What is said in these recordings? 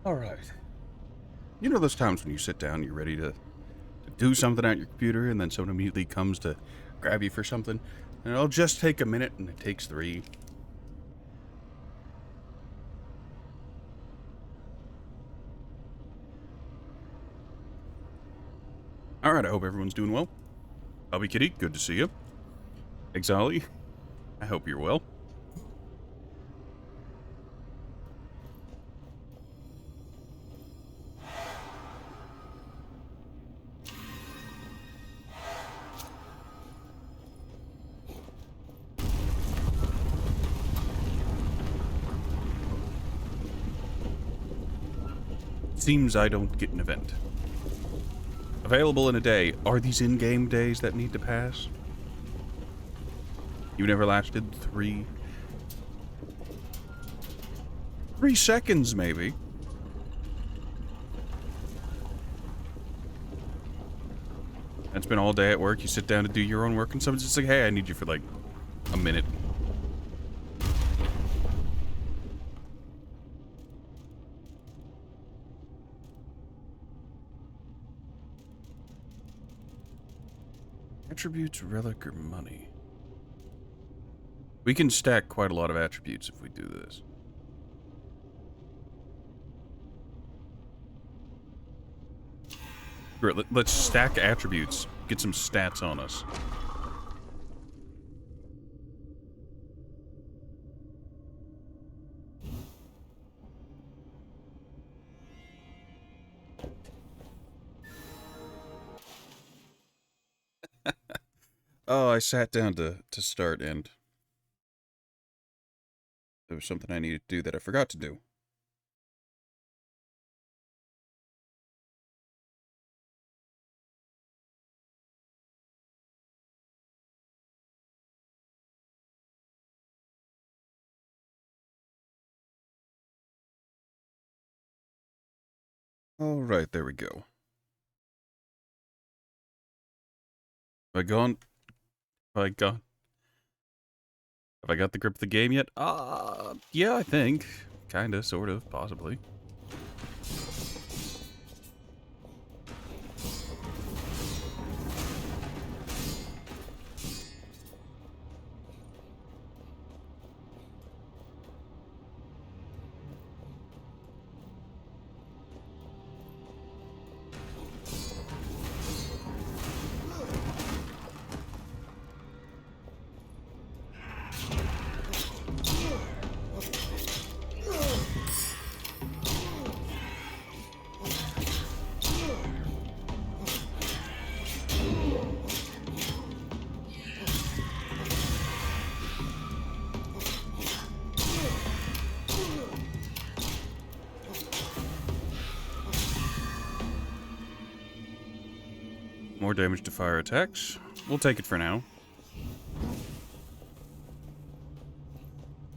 Alright. You know those times when you sit down, you're ready to do something at your computer, and then someone immediately comes to grab you for something? And it'll just take a minute, and it takes 3. Alright, I hope everyone's doing well. Hubby Kitty, good to see you. Exali, I hope you're well. Seems I don't get an event. Available in a day. Are these in-game days that need to pass? You never lasted 3 seconds, maybe. It's been all day at work. You sit down to do your own work, and someone's just like, hey, I need you for like a minute. Attributes, relic, or money. We can stack quite a lot of attributes if we do this. Let's stack attributes. Get some stats on us. Oh, I sat down to start, and there was something I needed to do that I forgot to do. All right, there we go. Have I gone? Have I gone? Have I got the grip of the game yet? Yeah, I think. Kinda, sort of, possibly. More damage to fire attacks. We'll take it for now.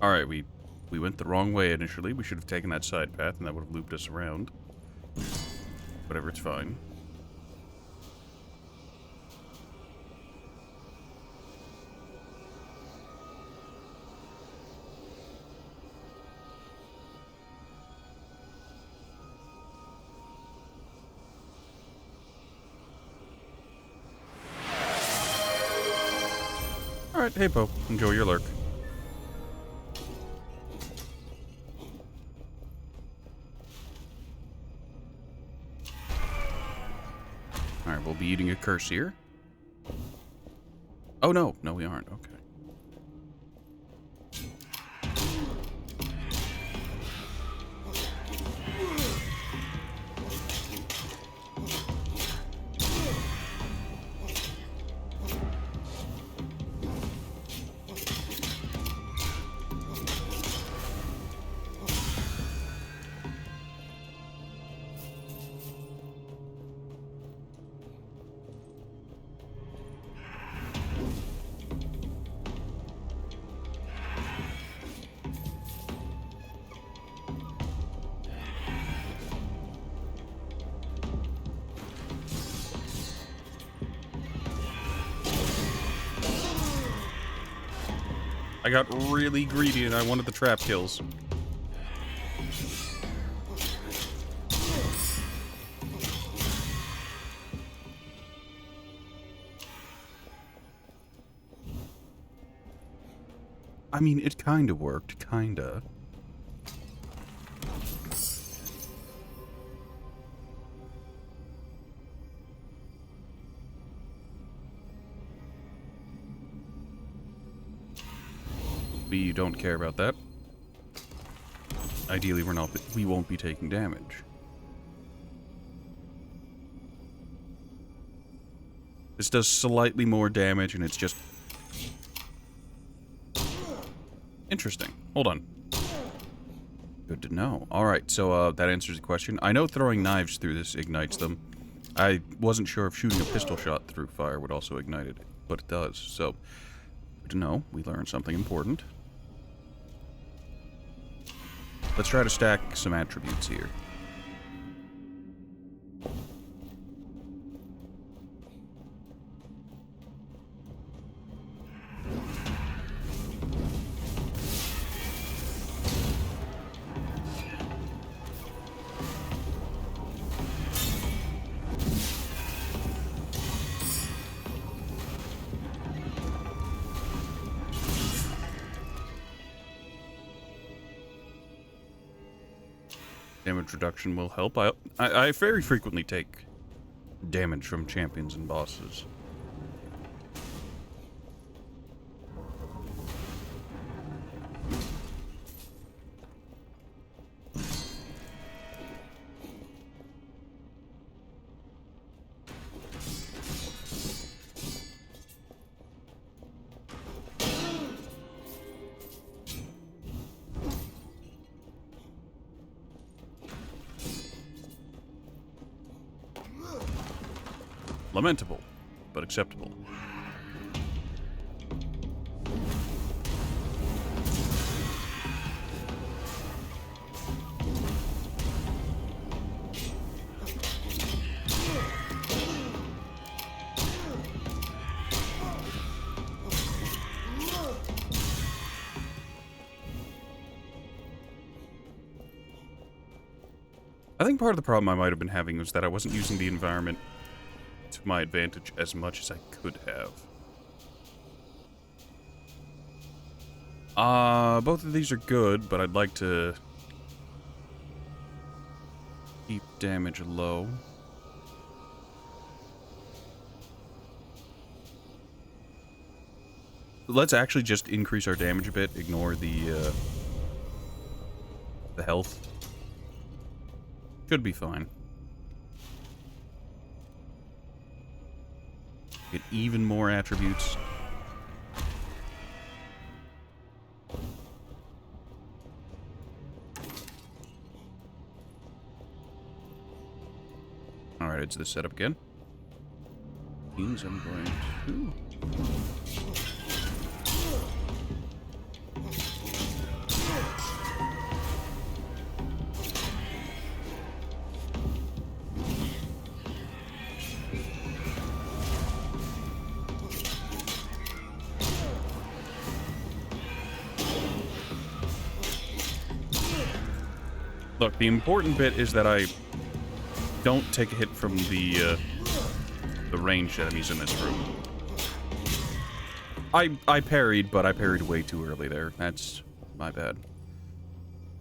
Alright, we went the wrong way initially. We should have taken that side path, and that would have looped us around. Whatever, it's fine. Alright, hey Poe, enjoy your lurk. Alright, we'll be eating a curse here. Oh no, no we aren't, okay. I got really greedy and I wanted the trap kills. I mean, it kinda worked, kinda. We don't care about that. Ideally, we won't be taking damage. This does slightly more damage, and it's just... interesting. Hold on. Good to know. Alright, so that answers the question. I know throwing knives through this ignites them. I wasn't sure if shooting a pistol shot through fire would also ignite it, but it does. So, good to know. We learned something important. Let's try to stack some attributes here. Damage reduction will help. I very frequently take damage from champions and bosses. Lamentable, but acceptable. I think part of the problem I might have been having was that I wasn't using the environment to my advantage as much as I could have. Both of these are good, but I'd like to keep damage low. Let's actually just increase our damage a bit, ignore the health. Should be fine. Get even more attributes. Alright, it's the setup again. Means I'm going to... Look, the important bit is that I don't take a hit from the ranged enemies in this room. I parried, but I parried way too early there. That's my bad.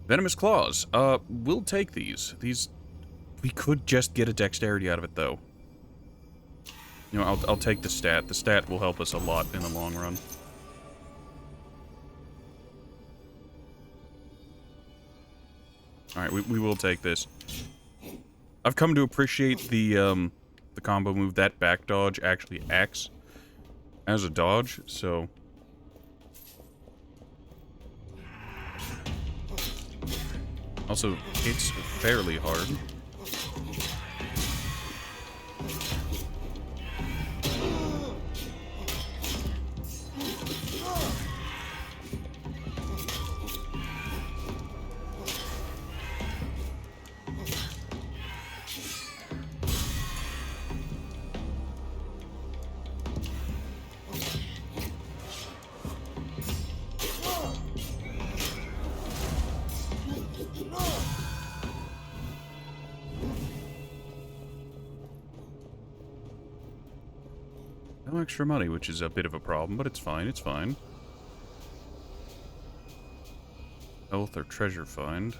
Venomous Claws. We'll take these. We could just get a dexterity out of it, though. You know, I'll take the stat. The stat will help us a lot in the long run. Alright, we will take this. I've come to appreciate the combo move. That back dodge actually acts as a dodge, so... Also, hits fairly hard. No extra money, which is a bit of a problem, but it's fine, it's fine. Health or treasure find.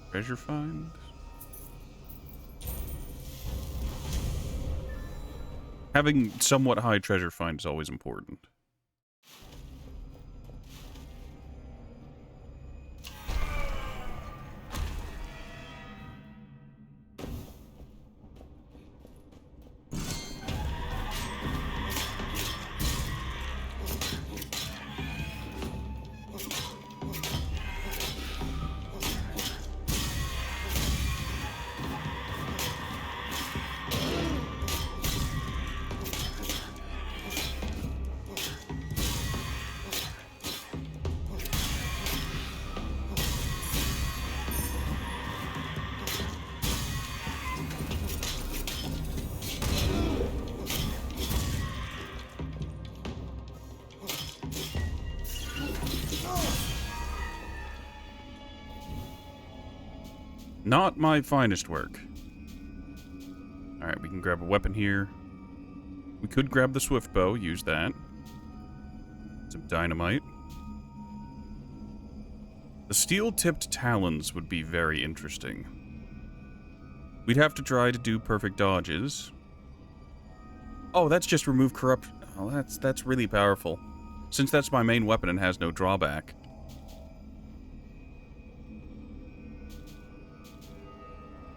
Treasure find? Having somewhat high treasure find is always important. Not my finest work. Alright, we can grab a weapon here. We could grab the swift bow, use that. Some dynamite. The steel-tipped talons would be very interesting. We'd have to try to do perfect dodges. Oh, that's just remove corruption. Oh, that's really powerful. Since that's my main weapon and has no drawback.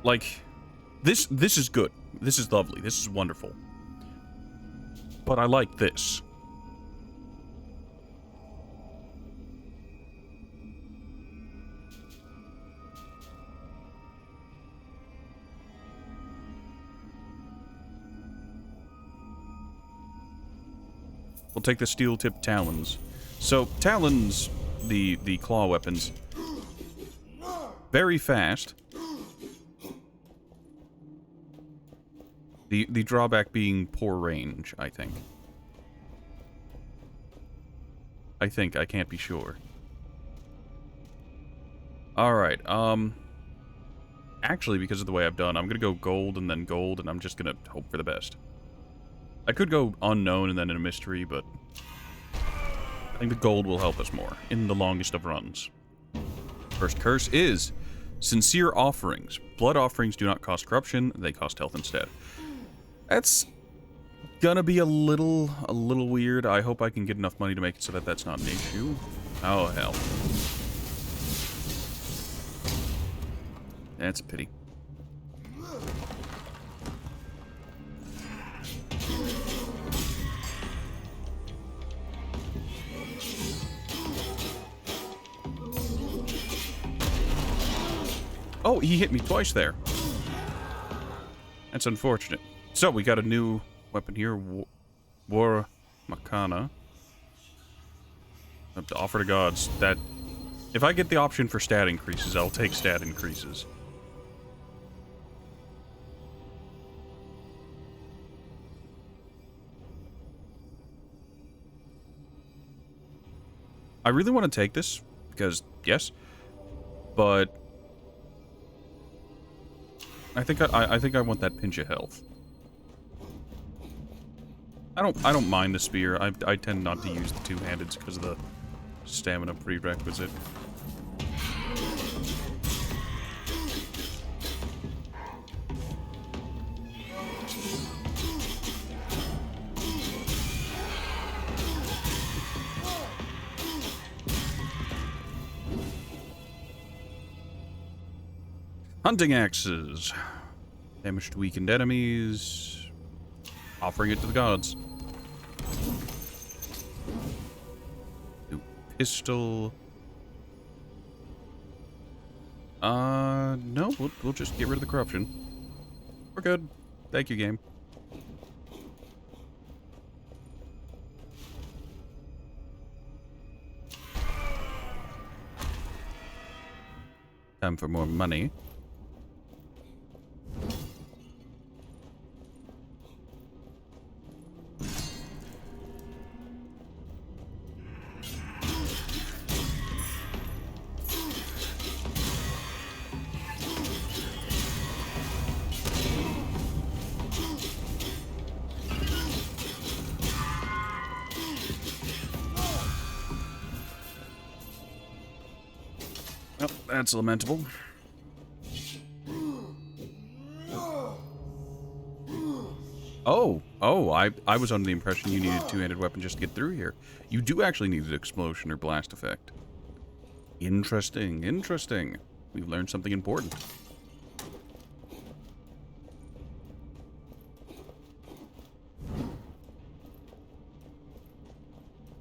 Like, this is good. This is lovely. This is wonderful. But I like this. We'll take the steel-tipped talons. So, talons, the claw weapons, very fast. The drawback being poor range, I think. I can't be sure. Alright, actually, because of the way I've done, I'm gonna go gold, and I'm just gonna hope for the best. I could go unknown and then in a mystery, but I think the gold will help us more in the longest of runs. First curse is sincere offerings. Blood offerings do not cost corruption, they cost health instead. That's gonna be a little weird. I hope I can get enough money to make it so that that's not an issue. Oh, hell. That's a pity. Oh, he hit me twice there. That's unfortunate. So, we got a new weapon here. War Makana. To offer to gods. That, if I get the option for stat increases, I'll take stat increases. I really want to take this, because, yes, but I think I want that pinch of health. I don't mind the spear. I tend not to use the two-handeds because of the stamina prerequisite. Hunting axes. Damage to weakened enemies. Offering it to the gods. New pistol. No, we'll just get rid of the corruption. We're good. Thank you, game. Time for more money. Oh, that's lamentable. I was under the impression you needed a two-handed weapon just to get through here. You do actually need an explosion or blast effect. Interesting, interesting. We've learned something important.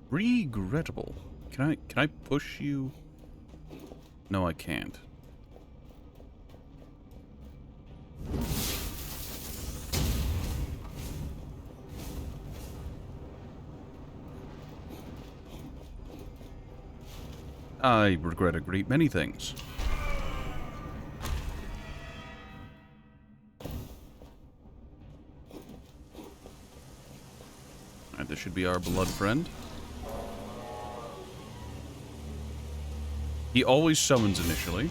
Regrettable. Can I push you? No, I can't. I regret a great many things. Alright, this should be our blood friend. He always summons initially.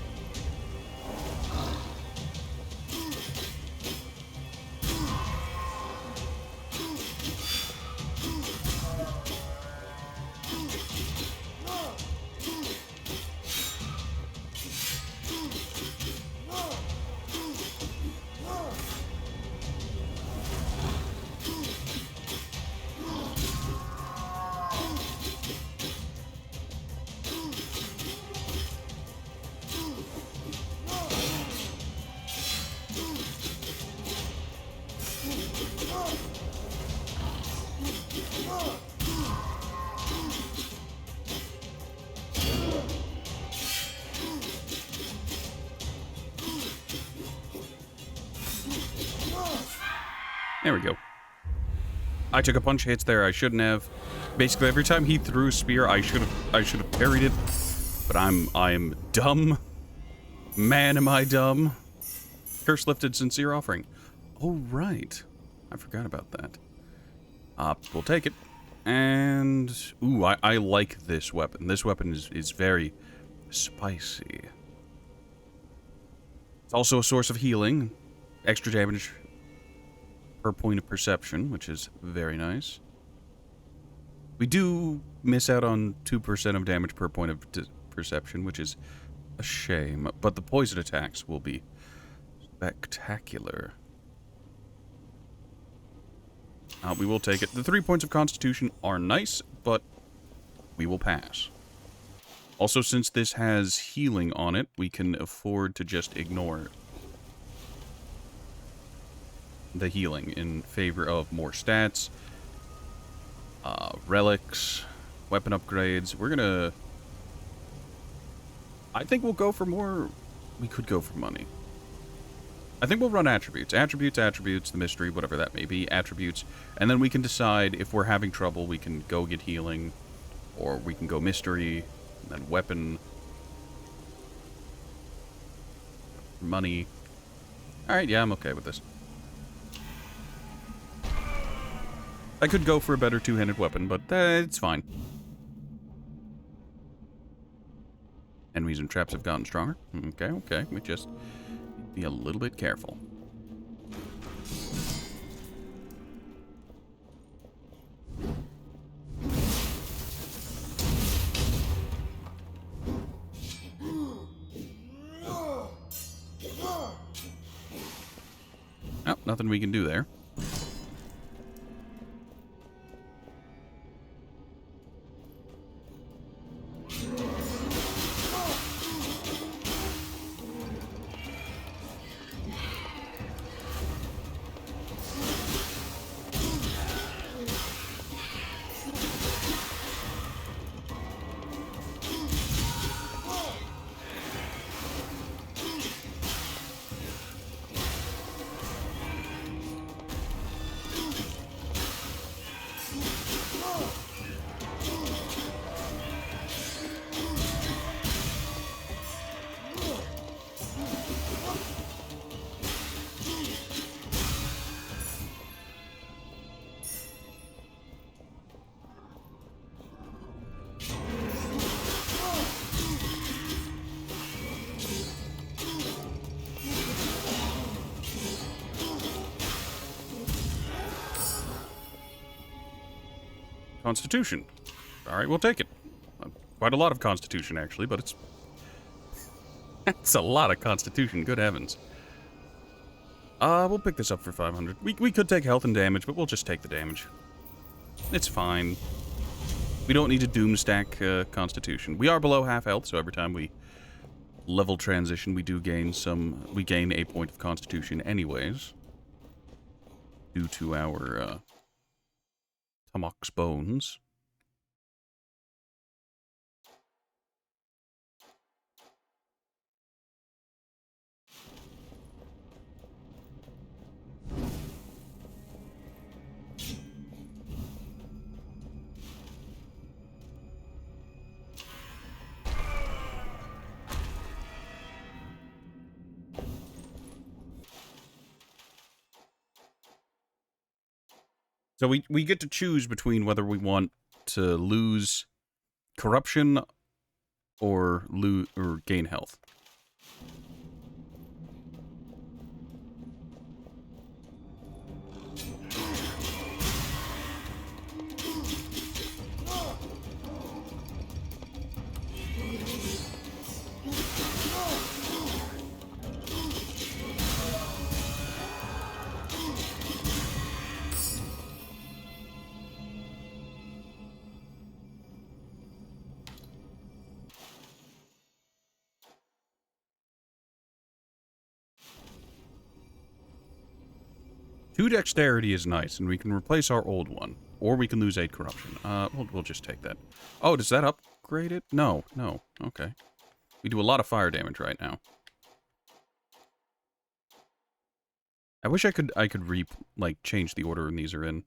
There we go. I took a bunch of hits there I shouldn't have. Basically, every time he threw a spear, I should have parried it. But I am dumb. Man, am I dumb. Curse lifted, sincere offering. Oh, right. I forgot about that. We'll take it. And, ooh, I like this weapon. This weapon is very spicy. It's also a source of healing. Extra damage per point of perception, which is very nice. We do miss out on 2% of damage per point of perception, which is a shame. But the poison attacks will be spectacular. We will take it. The 3 points of Constitution are nice, but we will pass. Also, since this has healing on it, we can afford to just ignore the healing in favor of more stats, relics, weapon upgrades. We're gonna... I think we'll go for more... We could go for money. I think we'll run attributes. Attributes, the mystery, whatever that may be, attributes. And then we can decide if we're having trouble, we can go get healing, or we can go mystery, and then weapon, money. Alright, yeah, I'm okay with this. I could go for a better two-handed weapon, but it's fine. Enemies and traps have gotten stronger. Okay. We just be a little bit careful. Oh, nothing we can do there. Constitution. Alright, we'll take it. Quite a lot of Constitution, actually, but it's That's a lot of constitution, good heavens. We'll pick this up for 500. We could take health and damage, but we'll just take the damage. It's fine. We don't need to doom stack constitution. We are below half health, so every time we level transition, we gain a point of constitution anyways. Due to our Tamok's bones. So we get to choose between whether we want to lose corruption or gain health. Two dexterity is nice, and we can replace our old one. Or we can lose 8 corruption. We'll just take that. Oh, does that upgrade it? No. Okay. We do a lot of fire damage right now. I wish I could change the order these are in.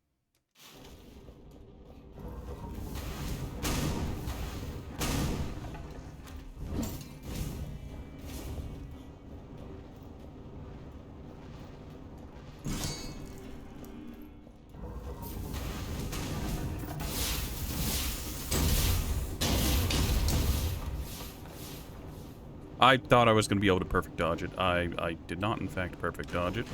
I thought I was going to be able to perfect dodge it. I did not, in fact, perfect dodge it.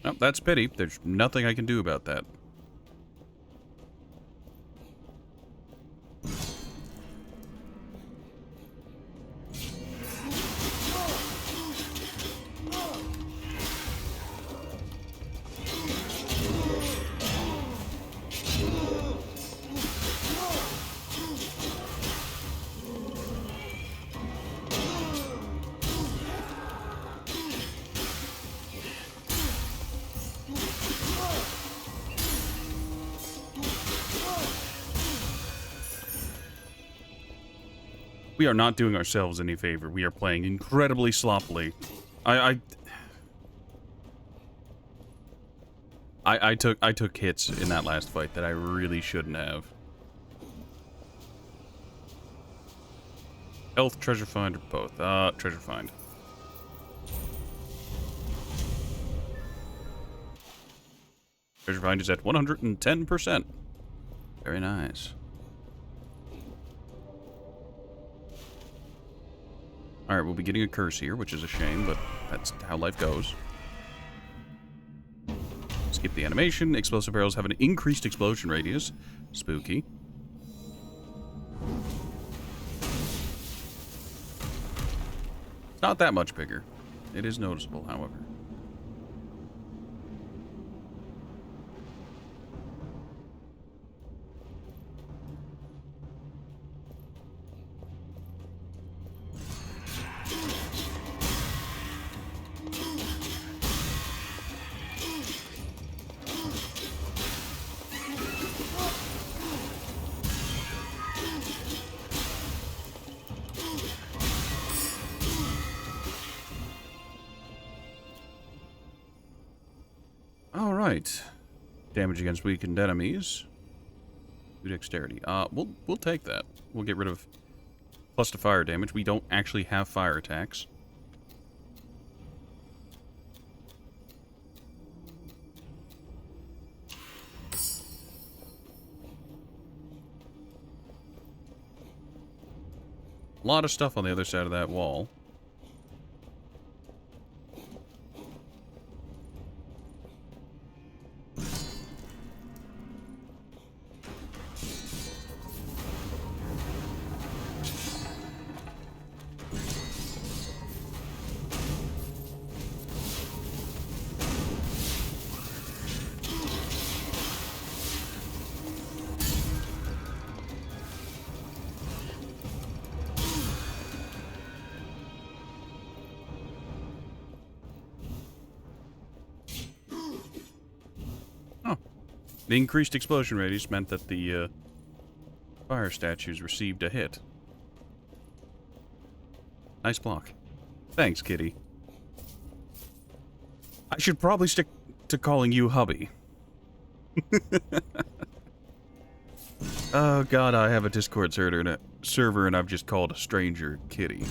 Oh, that's pity. There's nothing I can do about that. We are not doing ourselves any favor. We are playing incredibly sloppily. I took hits in that last fight that I really shouldn't have. Health, treasure find, or both? Treasure find. Treasure find is at 110%. Very nice. Alright, we'll be getting a curse here, which is a shame, but that's how life goes. Skip the animation. Explosive barrels have an increased explosion radius. Spooky. It's not that much bigger. It is noticeable, however. Alright. Damage against weakened enemies. 2 dexterity. We'll take that. We'll get rid of plus to fire damage. We don't actually have fire attacks. A lot of stuff on the other side of that wall. The increased explosion radius meant that the fire statues received a hit. Nice block. Thanks, kitty. I should probably stick to calling you hubby. Oh god, I have a Discord server and I've just called a stranger kitty.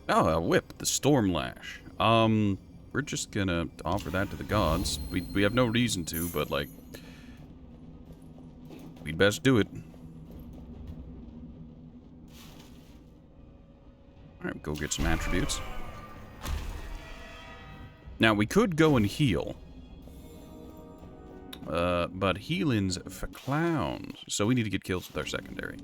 Oh, a whip, the Storm Lash. We're just gonna offer that to the gods. We have no reason to, but, like, we'd best do it. Alright, go get some attributes. Now, we could go and heal. But healing's for clowns. So we need to get kills with our secondary.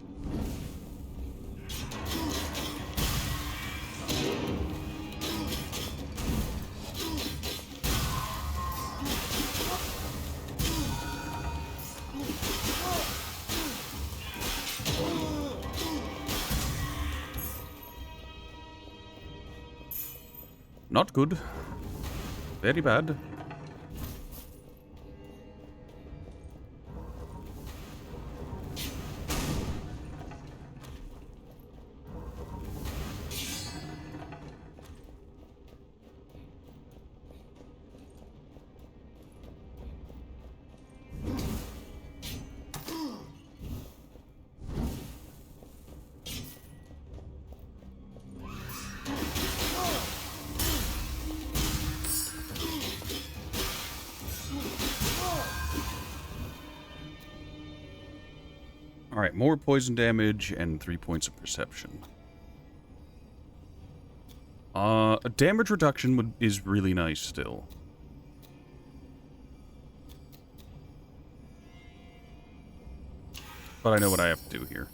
Not good. Very bad. Alright, more poison damage and 3 points of perception. Damage reduction is really nice still. But I know what I have to do here.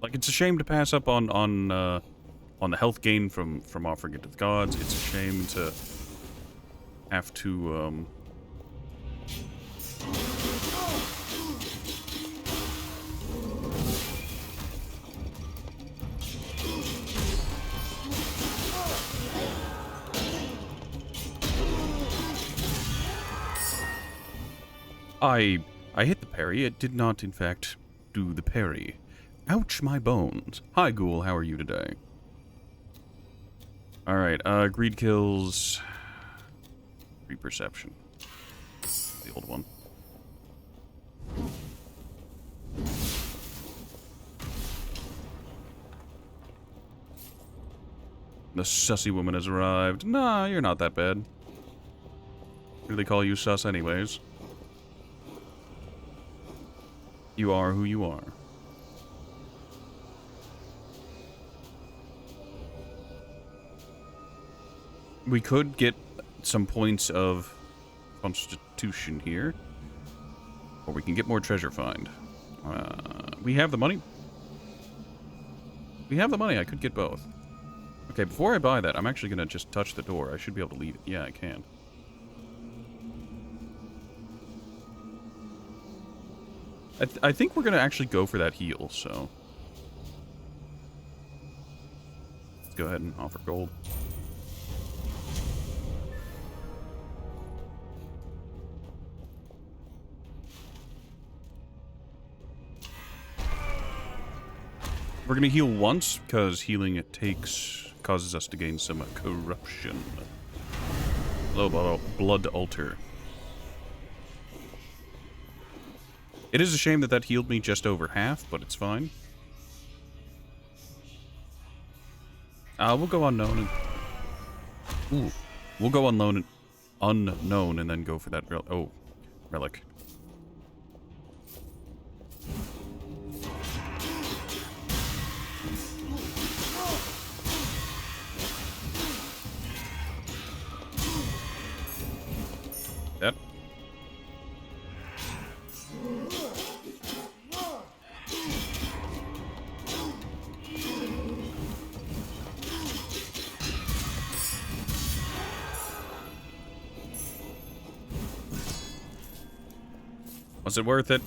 Like, it's a shame to pass up on the health gain from offering it to the gods. It's a shame to have to, I hit the parry. It did not, in fact, do the parry. Ouch, my bones. Hi, Ghoul. How are you today? Alright, greed kills... 3 perception. The old one. The sussy woman has arrived. Nah, you're not that bad. Who do they call you sus anyways? You are who you are. We could get some points of constitution here. Or we can get more treasure find. We have the money. We have the money. I could get both. Okay, before I buy that, I'm actually going to just touch the door. I should be able to leave it. Yeah, I can. I think we're going to actually go for that heal, so... Let's go ahead and offer gold. We're going to heal once, because healing it causes us to gain some corruption. Low blood altar. It is a shame that healed me just over half, but it's fine. We'll go unknown. Ooh. We'll go unknown and then go for that relic. That. Was it worth it?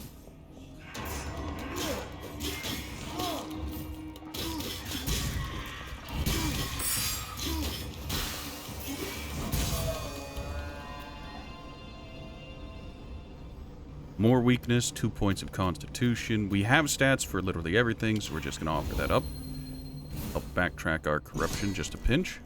More weakness, 2 points of constitution. We have stats for literally everything, so we're just going to offer that up. Help backtrack our corruption just a pinch.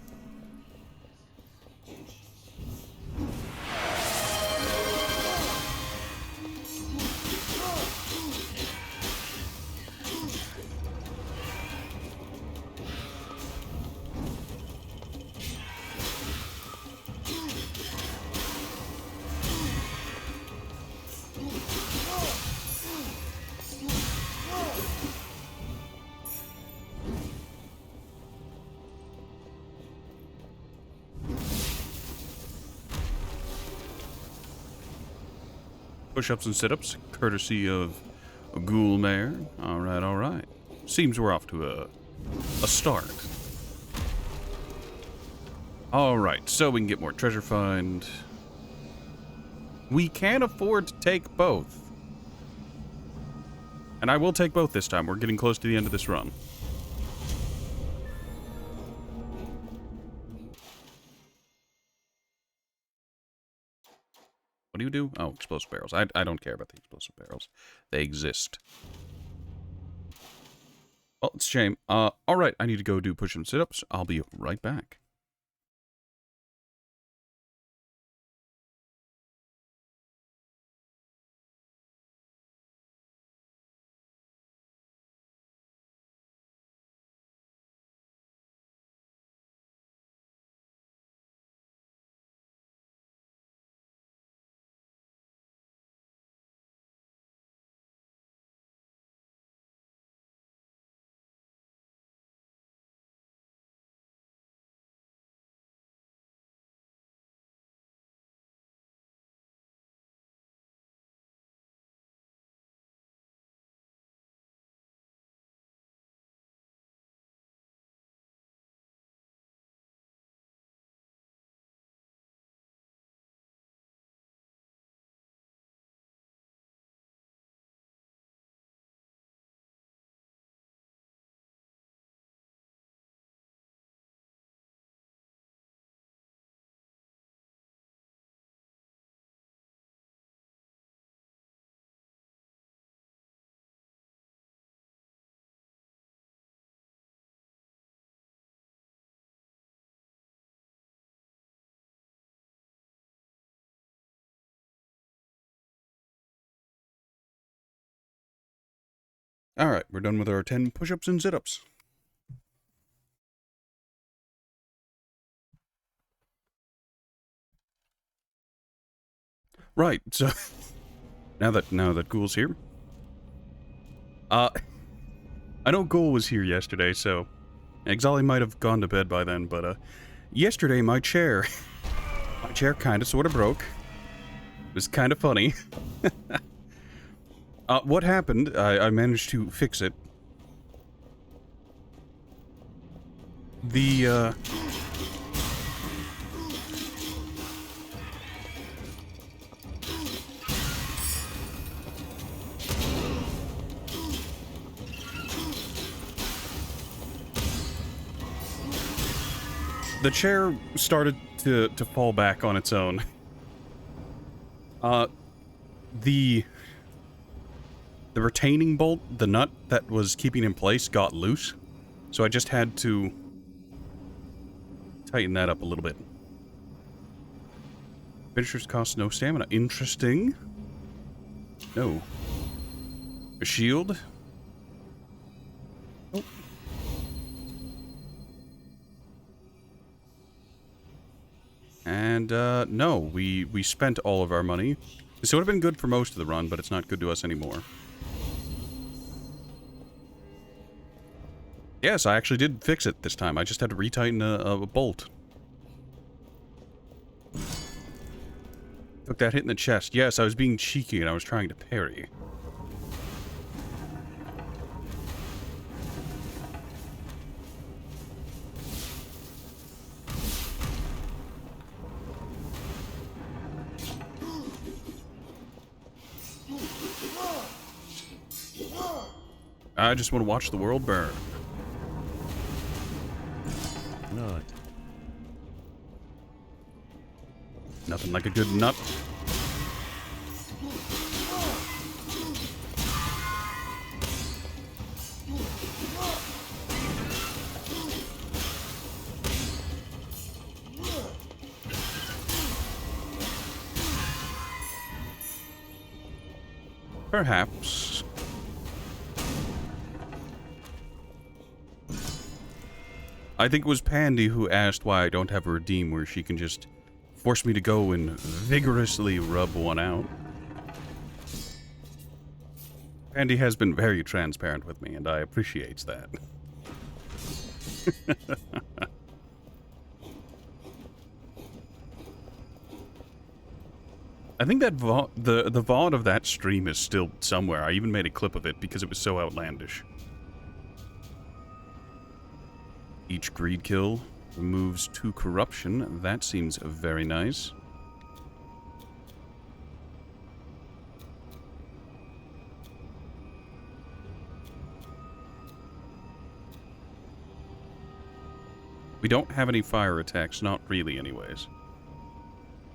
Push-ups and sit-ups, courtesy of Ghoulmare. Alright, alright. Seems we're off to a start. Alright, so we can get more treasure find. We can afford to take both. And I will take both this time. We're getting close to the end of this run. What do you do? Oh, explosive barrels. I don't care about the explosive barrels. They exist. Well, it's a shame. Alright, I need to go do push and sit-ups. I'll be right back. Alright, we're done with our 10 push-ups and sit-ups. Right, so now that Ghoul's here. I know Ghoul was here yesterday, so Exali might have gone to bed by then, but yesterday my chair kinda sorta broke. It was kinda funny. What happened, I managed to fix it. The chair started to fall back on its own. The retaining bolt, the nut that was keeping in place, got loose. So I just had to tighten that up a little bit. Finishers cost no stamina. Interesting. No. A shield. Oh. And, no, we spent all of our money. This would have been good for most of the run, but it's not good to us anymore. Yes, I actually did fix it this time. I just had to retighten a bolt. Took that hit in the chest. Yes, I was being cheeky and I was trying to parry. I just want to watch the world burn. Nut. Nothing like a good nut. Perhaps. I think it was Pandy who asked why I don't have a redeem where she can just force me to go and vigorously rub one out. Pandy has been very transparent with me, and I appreciate that. I think that the VOD of that stream is still somewhere. I even made a clip of it because it was so outlandish. Each greed kill removes 2 corruption. That seems very nice. We don't have any fire attacks, not really anyways.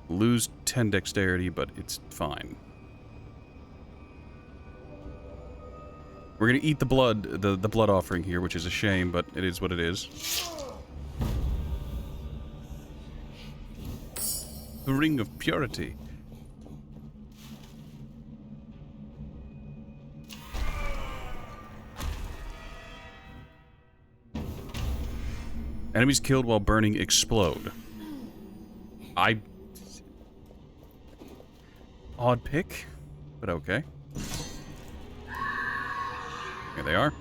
Lose 10 dexterity, but it's fine. We're gonna eat the blood, the blood offering here, which is a shame, but it is what it is. The Ring of Purity. Enemies killed while burning explode. Odd pick, but okay. Here they are.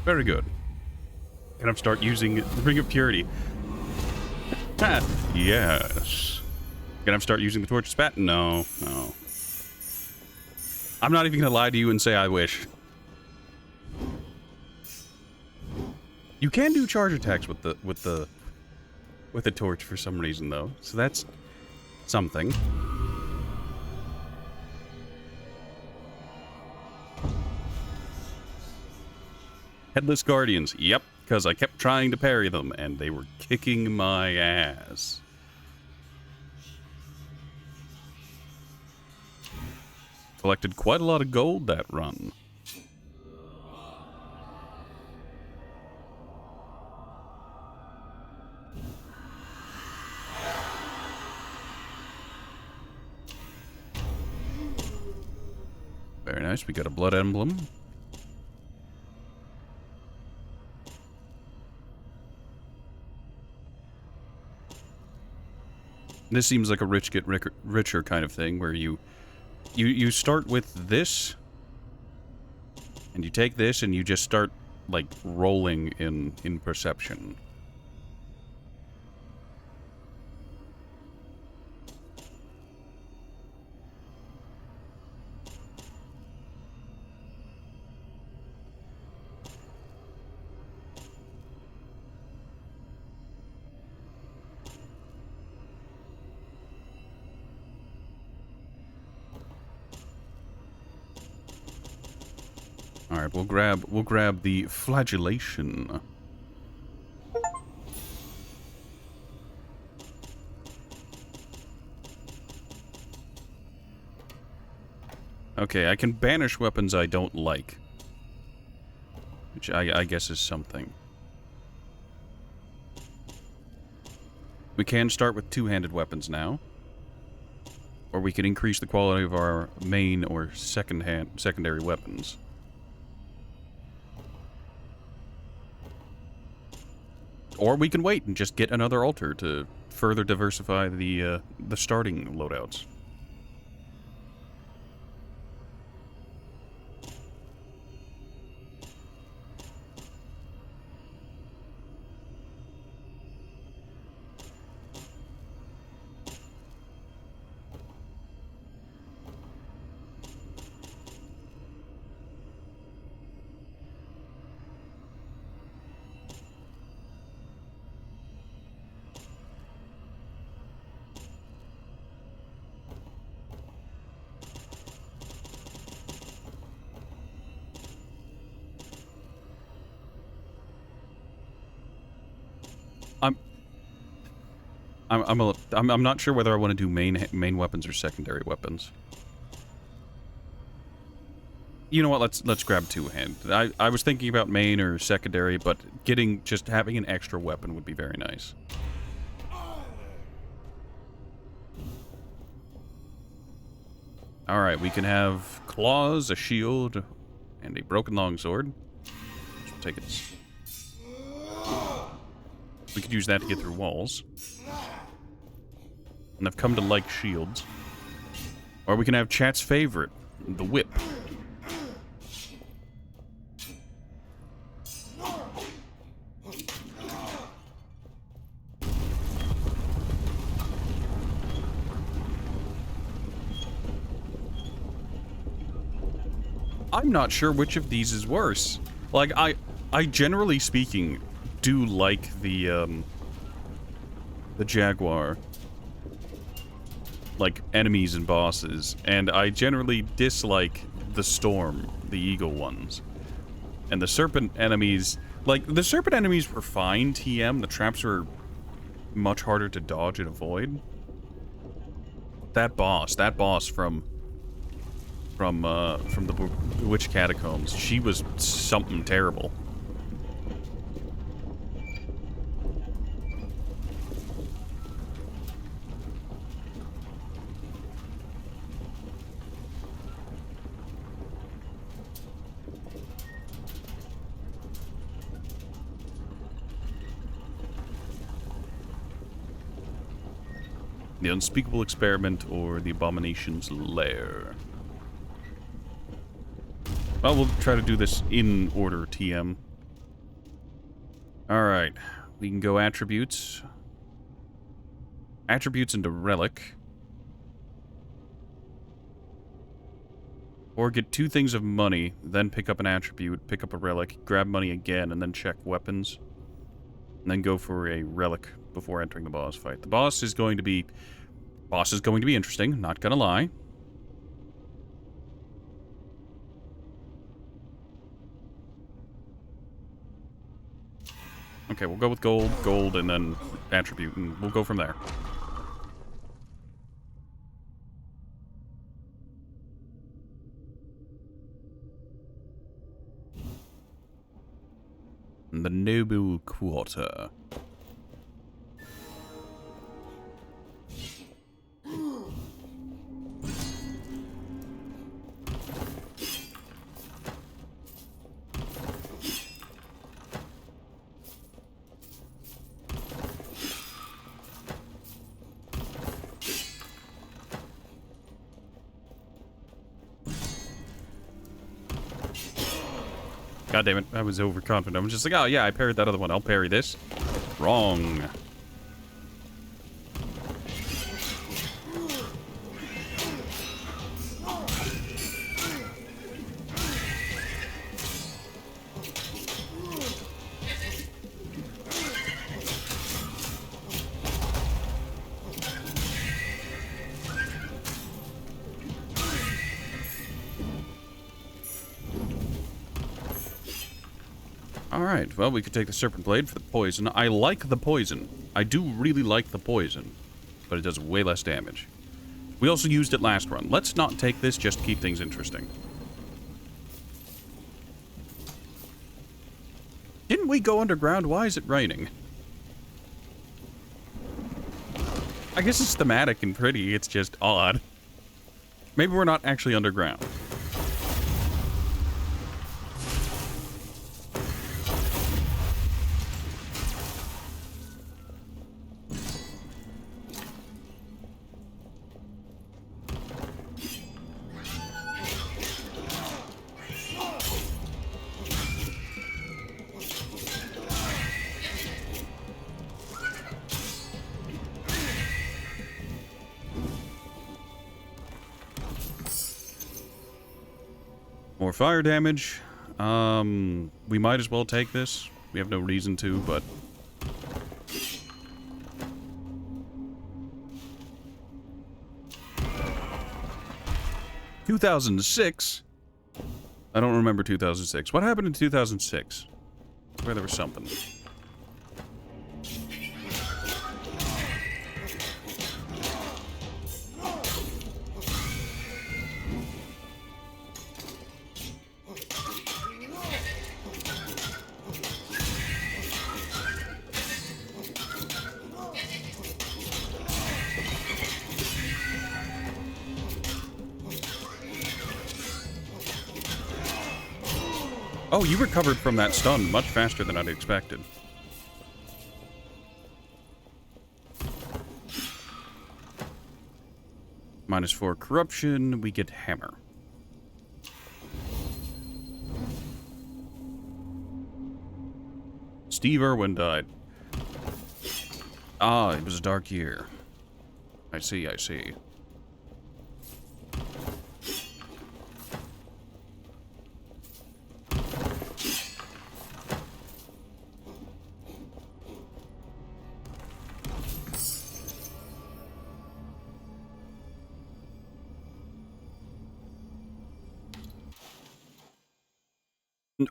Very good. Can I start using the Ring of Purity? Yes. Can I start using the Torch of Spat? No, no. I'm not even gonna lie to you and say I wish. You can do charge attacks with the torch for some reason though, so that's something. Headless Guardians. Yep, because I kept trying to parry them, and they were kicking my ass. Collected quite a lot of gold that run. Very nice, we got a blood emblem. This seems like a rich get richer kind of thing, where you start with this, and you take this, and you just start, like, rolling in perception. All right, we'll grab the flagellation. Okay, I can banish weapons I don't like. Which I guess is something. We can start with two-handed weapons now. Or we can increase the quality of our main or secondary weapons. Or we can wait and just get another altar to further diversify the starting loadouts. I'm not sure whether I want to do main weapons or secondary weapons. You know what? Let's grab two-hand. I was thinking about main or secondary, but just having an extra weapon would be very nice. All right, we can have claws, a shield, and a broken longsword. We'll take it. We could use that to get through walls. And I've come to like shields. Or we can have chat's favorite, the whip. I'm not sure which of these is worse. Like, I generally speaking do like the Jaguar, like, enemies and bosses, and I generally dislike the Storm, the Eagle ones. And the Serpent enemies, like, the Serpent enemies were fine, TM, the traps were much harder to dodge and avoid. That boss from the Bewitched Catacombs, she was something terrible. The Unspeakable Experiment or the Abomination's Lair. Well, we'll try to do this in order, TM. Alright. We can go attributes. Attributes into relic. Or get 2 things of money, then pick up an attribute, pick up a relic, grab money again, and then check weapons. And then go for a relic before entering the boss fight. The boss is going to be interesting, not gonna lie. Okay, we'll go with gold, and then attribute, and we'll go from there. The Noble Quarter. God damn it, I was overconfident. I was just like, oh yeah, I parried that other one. I'll parry this. Wrong. Alright, well, we could take the Serpent Blade for the poison. I like the poison. I do really like the poison, but it does way less damage. We also used it last run. Let's not take this just to keep things interesting. Didn't we go underground? Why is it raining? I guess it's thematic and pretty. It's just odd. Maybe we're not actually underground. More fire damage. We might as well take this. We have no reason to, but... ...2006? I don't remember 2006. What happened in 2006? Where there was something. Oh, you recovered from that stun much faster than I'd expected. -4 corruption, we get hammer. Steve Irwin died. Ah, it was a dark year. I see, I see.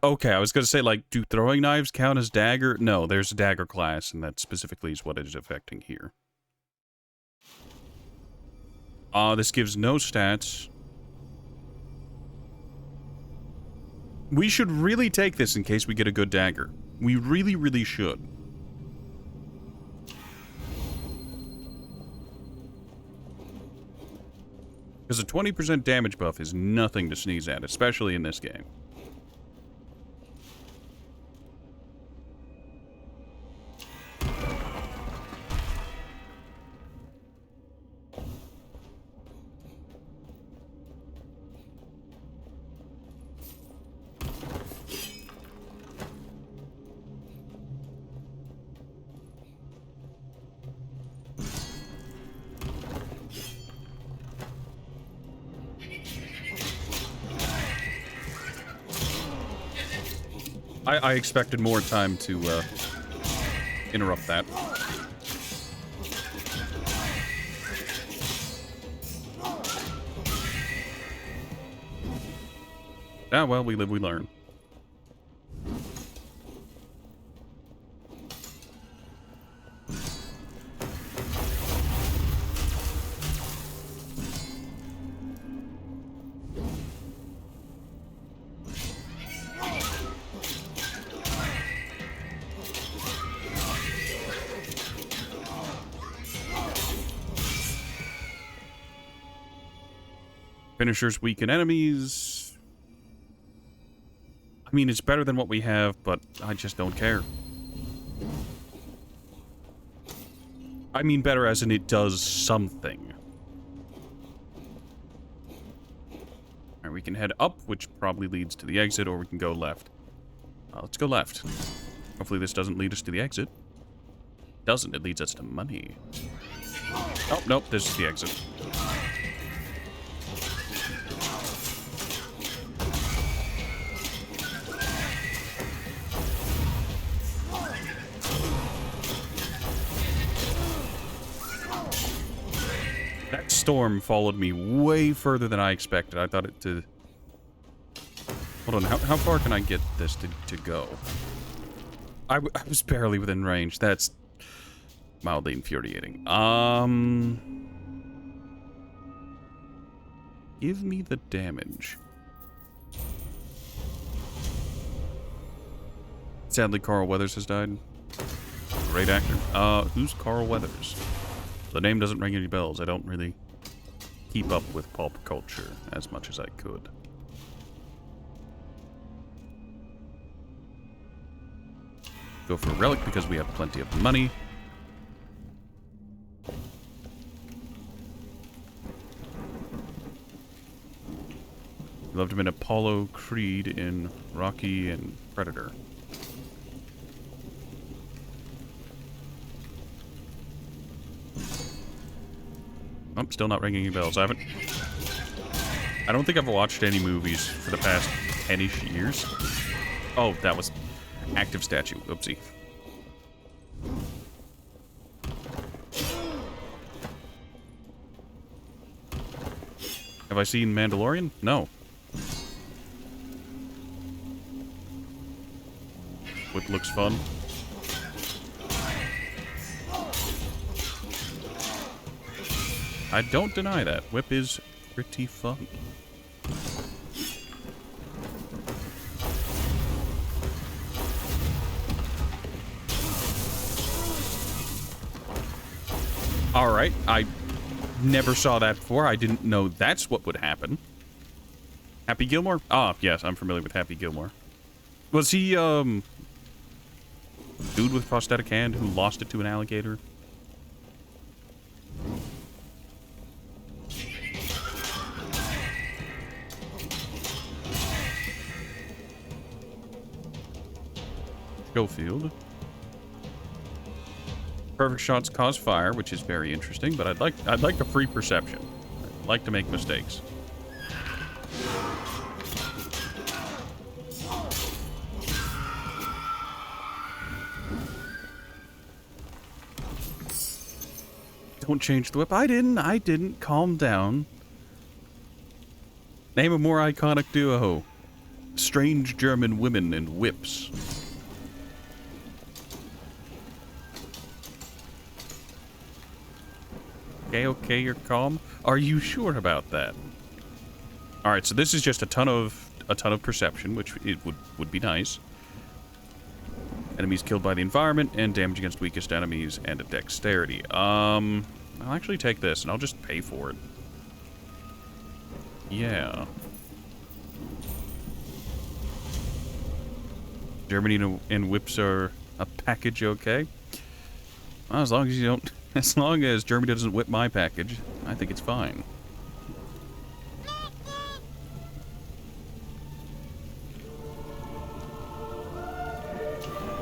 Okay, I was going to say, like, do throwing knives count as dagger? No, there's a dagger class, and that specifically is what it is affecting here. This gives no stats. We should really take this in case we get a good dagger. We really, really should. Because a 20% damage buff is nothing to sneeze at, especially in this game. I expected more time to interrupt that. Ah, well, we live, we learn. Finishers weaken enemies. I mean, it's better than what we have, but I just don't care. I mean better as in it does something. Alright, we can head up, which probably leads to the exit, or we can go left. Let's go left. Hopefully this doesn't lead us to the exit. Doesn't, it leads us to money. Oh, nope, this is the exit. That storm followed me way further than I expected. I thought it to... Hold on, how far can I get this to go? I was barely within range. That's mildly infuriating. Give me the damage. Sadly, Carl Weathers has died. Great actor. Who's Carl Weathers? The name doesn't ring any bells. I don't really keep up with pulp culture as much as I could. Go for a relic because we have plenty of money. Loved him in Apollo Creed in Rocky and Predator. Oh, still not ringing any bells. I don't think I've watched any movies for the past 10-ish years. Oh, that was active statue. Oopsie. Have I seen Mandalorian? No. Whip looks fun. I don't deny that. Whip is pretty fun. Alright, I never saw that before. I didn't know that's what would happen. Happy Gilmore? Ah, yes, I'm familiar with Happy Gilmore. Was he, dude with prosthetic hand who lost it to an alligator? Schofield. Perfect shots cause fire, which is very interesting, but I'd like a free perception. I'd like to make mistakes. Don't change the whip. I didn't. Calm down. Name a more iconic duo. Strange German women and whips. Okay, you're calm. Are you sure about that? All right, so this is just a ton of perception, which it would be nice. Enemies killed by the environment and damage against weakest enemies and a dexterity. I'll actually take this and I'll just pay for it. Yeah. Germany and whips are a package, okay? Well, as long as you don't. As long as Germany doesn't whip my package, I think it's fine.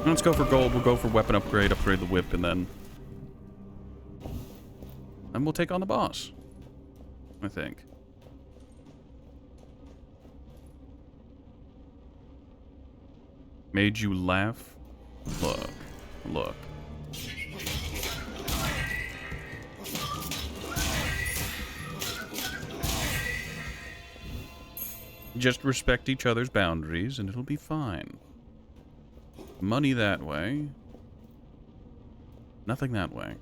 Let's go for gold. We'll go for weapon upgrade the whip, and then we'll take on the boss, I think. Made you laugh? Look. Just respect each other's boundaries and it'll be fine. Money that way. Nothing that way.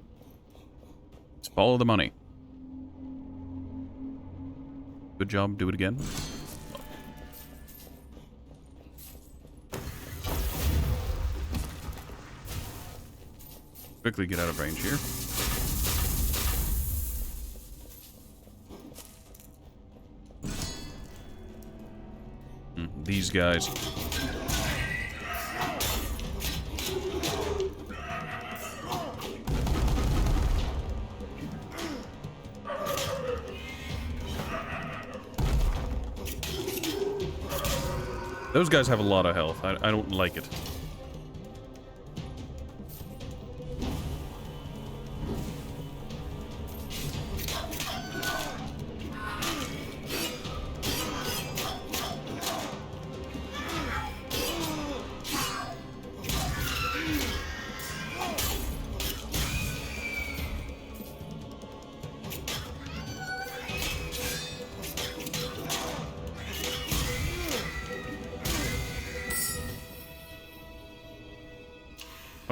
Let's follow the money. Good job. Do it again. Quickly get out of range here. These guys. Those guys have a lot of health. I don't like it.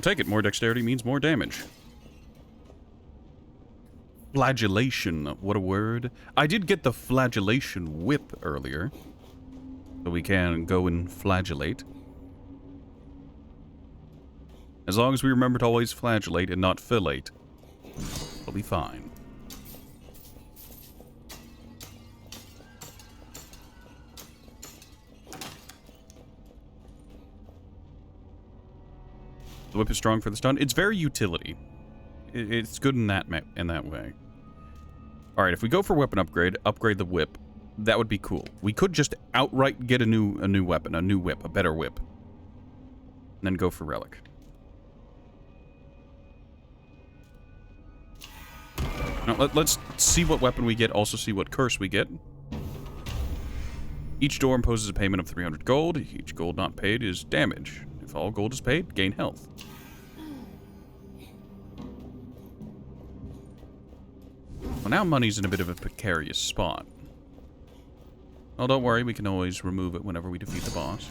Take it. More dexterity means more damage. Flagellation, what a word. I did get the flagellation whip earlier. So we can go and flagellate. As long as we remember to always flagellate and not fillate, we'll be fine. The whip is strong for the stun. It's very utility. It's good in that way. All right, if we go for weapon upgrade the whip, that would be cool. We could just outright get a new weapon, a new whip, a better whip, and then go for relic. Now, let's see what weapon we get. Also see what curse we get. Each door imposes a payment of 300 gold. Each gold not paid is damage. If all gold is paid, gain health. Well, now money's in a bit of a precarious spot. Well, don't worry, we can always remove it whenever we defeat the boss.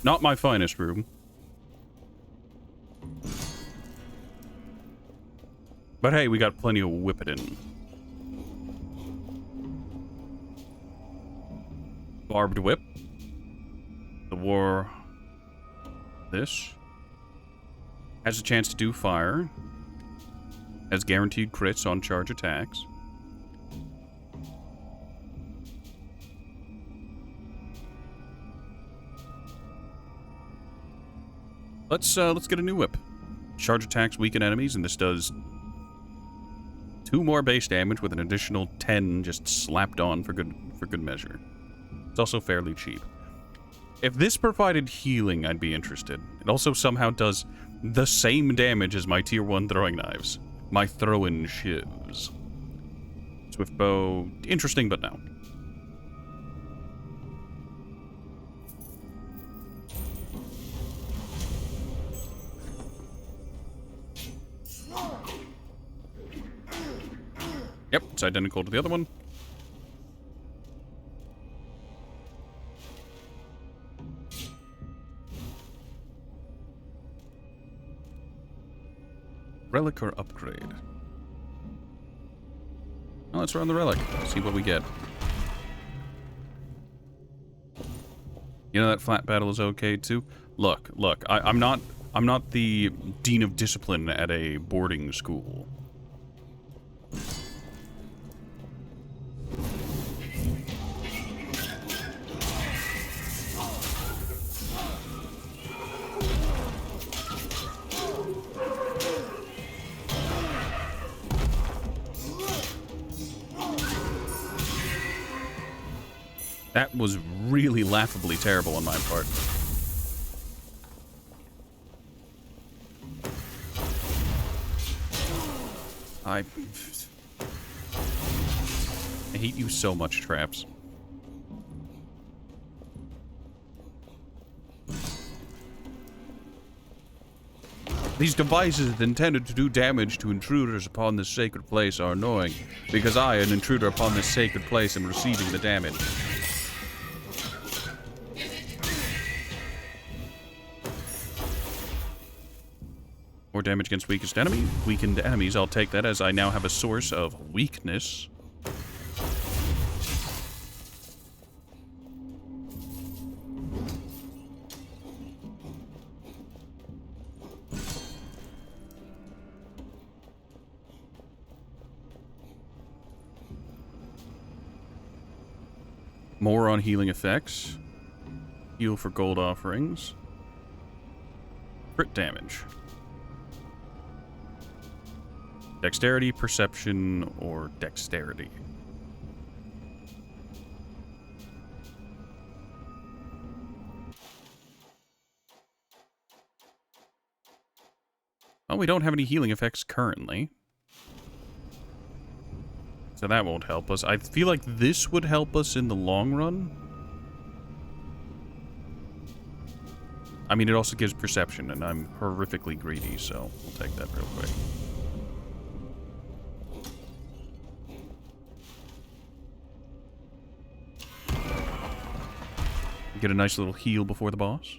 Not my finest room. But hey, we got plenty of whipping. Barbed whip. The war. This. Has a chance to do fire. Has guaranteed crits on charge attacks. Let's get a new whip. Charge attacks weaken enemies, and this does 2 more base damage with an additional 10 just slapped on for good measure. It's also fairly cheap. If this provided healing, I'd be interested. It also somehow does the same damage as my tier 1 throwing knives. My throw-in shivs. Swift bow, interesting, but no. Yep, it's identical to the other one. Relic or upgrade? Well, let's run the relic. See what we get. You know that flat battle is okay too. Look. I'm not the dean of discipline at a boarding school. That was really laughably terrible on my part. I hate you so much, Traps. These devices intended to do damage to intruders upon this sacred place are annoying, because I, an intruder upon this sacred place, am receiving the damage. More damage against weakened enemies. I'll take that as I now have a source of weakness. More on healing effects. Heal for gold offerings. Crit damage. Dexterity, perception, or dexterity. Well, we don't have any healing effects currently. So that won't help us. I feel like this would help us in the long run. I mean, it also gives perception, and I'm horrifically greedy, so we'll take that real quick. Get a nice little heal before the boss.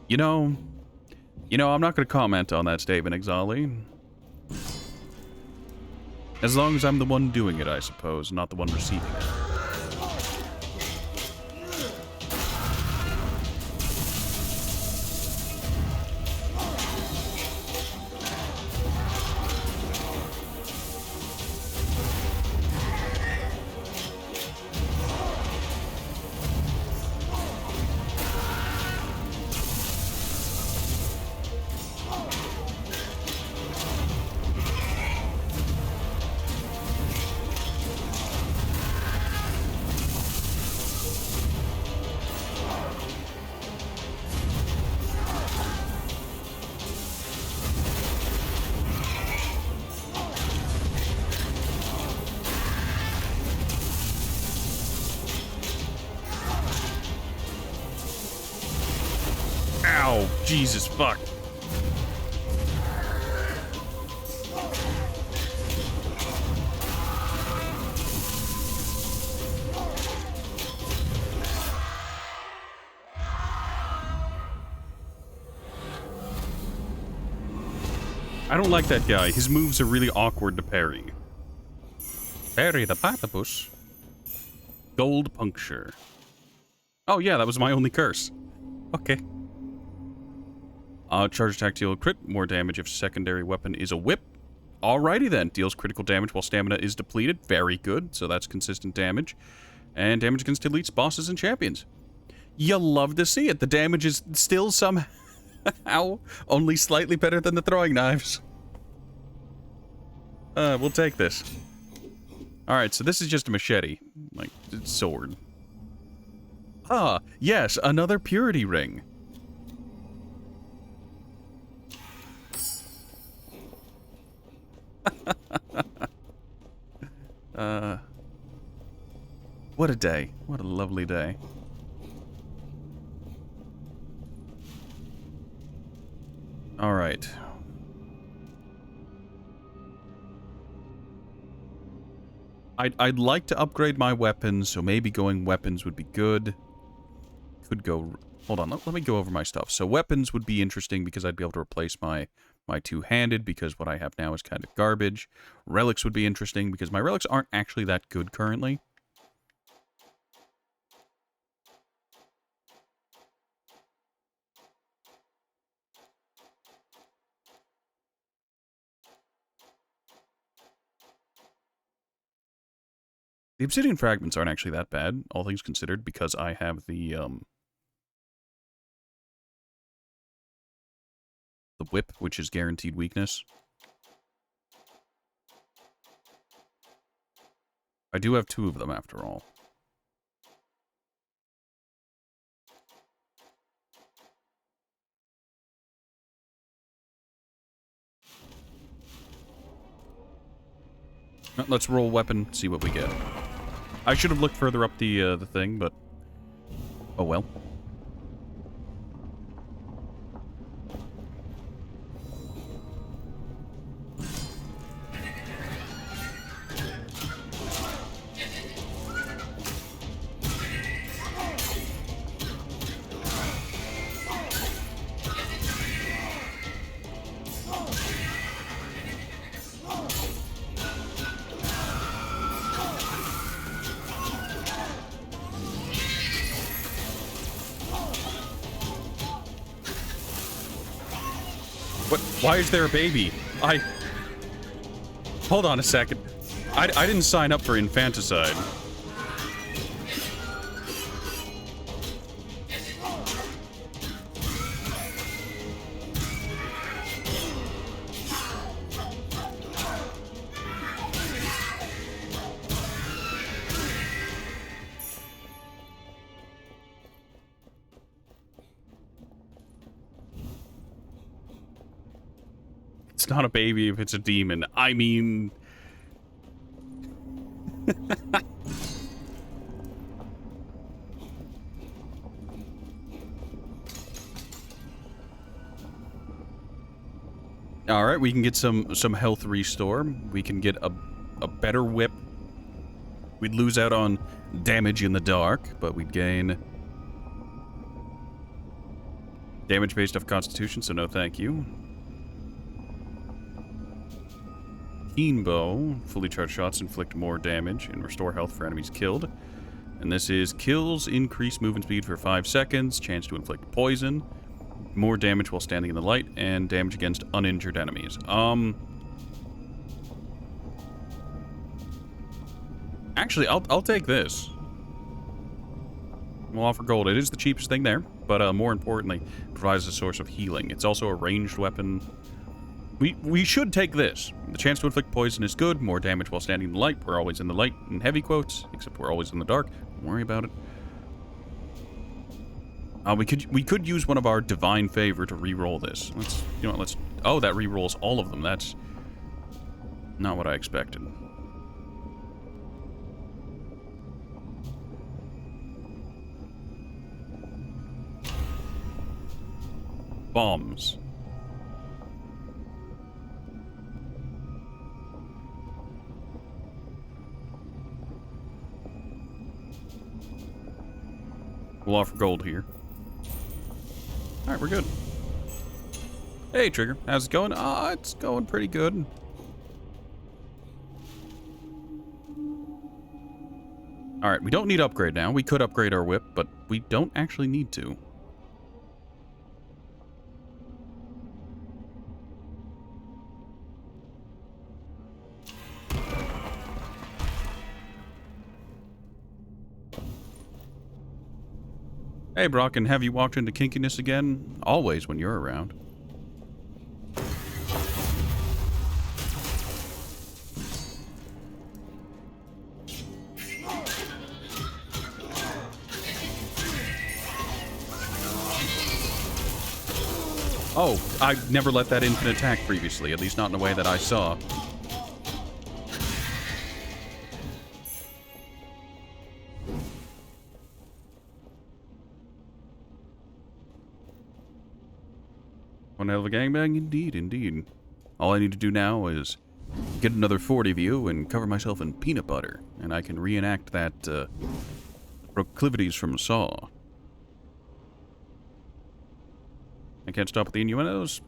You know, I'm not going to comment on that statement, Ixali. As long as I'm the one doing it, I suppose, not the one receiving it. Ow! Jesus, fuck. I don't like that guy. His moves are really awkward to parry. Parry the platypus. Gold puncture. Oh yeah, that was my only curse. Okay. Charge attack deal crit. More damage if secondary weapon is a whip. Alrighty then. Deals critical damage while stamina is depleted. Very good. So that's consistent damage. And damage against elites, bosses, and champions. You love to see it. The damage is still somehow only slightly better than the throwing knives. We'll take this. Alright, so this is just a machete. Like, sword. Ah, yes, another purity ring. What a day. What a lovely day. Alright. I'd like to upgrade my weapons, so maybe going weapons would be good. Could go... Hold on, let me go over my stuff. So weapons would be interesting because I'd be able to replace my two-handed, because what I have now is kind of garbage. Relics would be interesting because my relics aren't actually that good currently. The obsidian fragments aren't actually that bad, all things considered, because I have the whip, which is guaranteed weakness. I do have 2 of them, after all. Let's roll weapon, see what we get. I should have looked further up the thing, but... oh well. Why is there a baby? Hold on a second. I didn't sign up for infanticide. it's not a baby if it's a demon. I mean... Alright, we can get some health restore. We can get a better whip. We'd lose out on damage in the dark, but we'd gain damage based off Constitution, so no thank you. Keen Bow. Fully charged shots inflict more damage and restore health for enemies killed. And this is kills increase movement speed for 5 seconds, chance to inflict poison, more damage while standing in the light, and damage against uninjured enemies. Actually, I'll take this. We'll offer gold. It is the cheapest thing there, but more importantly, provides a source of healing. It's also a ranged weapon. We should take this. The chance to inflict poison is good. More damage while standing in the light. We're always in the light in heavy quotes, except we're always in the dark. Don't worry about it. We could use one of our divine favor to re-roll this. Let's. Oh, that re-rolls all of them. That's not what I expected. Bombs. We'll offer gold here. Alright, we're good. Hey, Trigger. How's it going? It's going pretty good. Alright, we don't need upgrade now. We could upgrade our whip, but we don't actually need to. Hey, Brock, and have you walked into kinkiness again? Always when you're around. Oh, I've never let that infant attack previously, at least not in a way that I saw. One hell of a gangbang, indeed, indeed. All I need to do now is get another 40 view and cover myself in peanut butter, and I can reenact that, proclivities from Saw. I can't stop with the innuendos.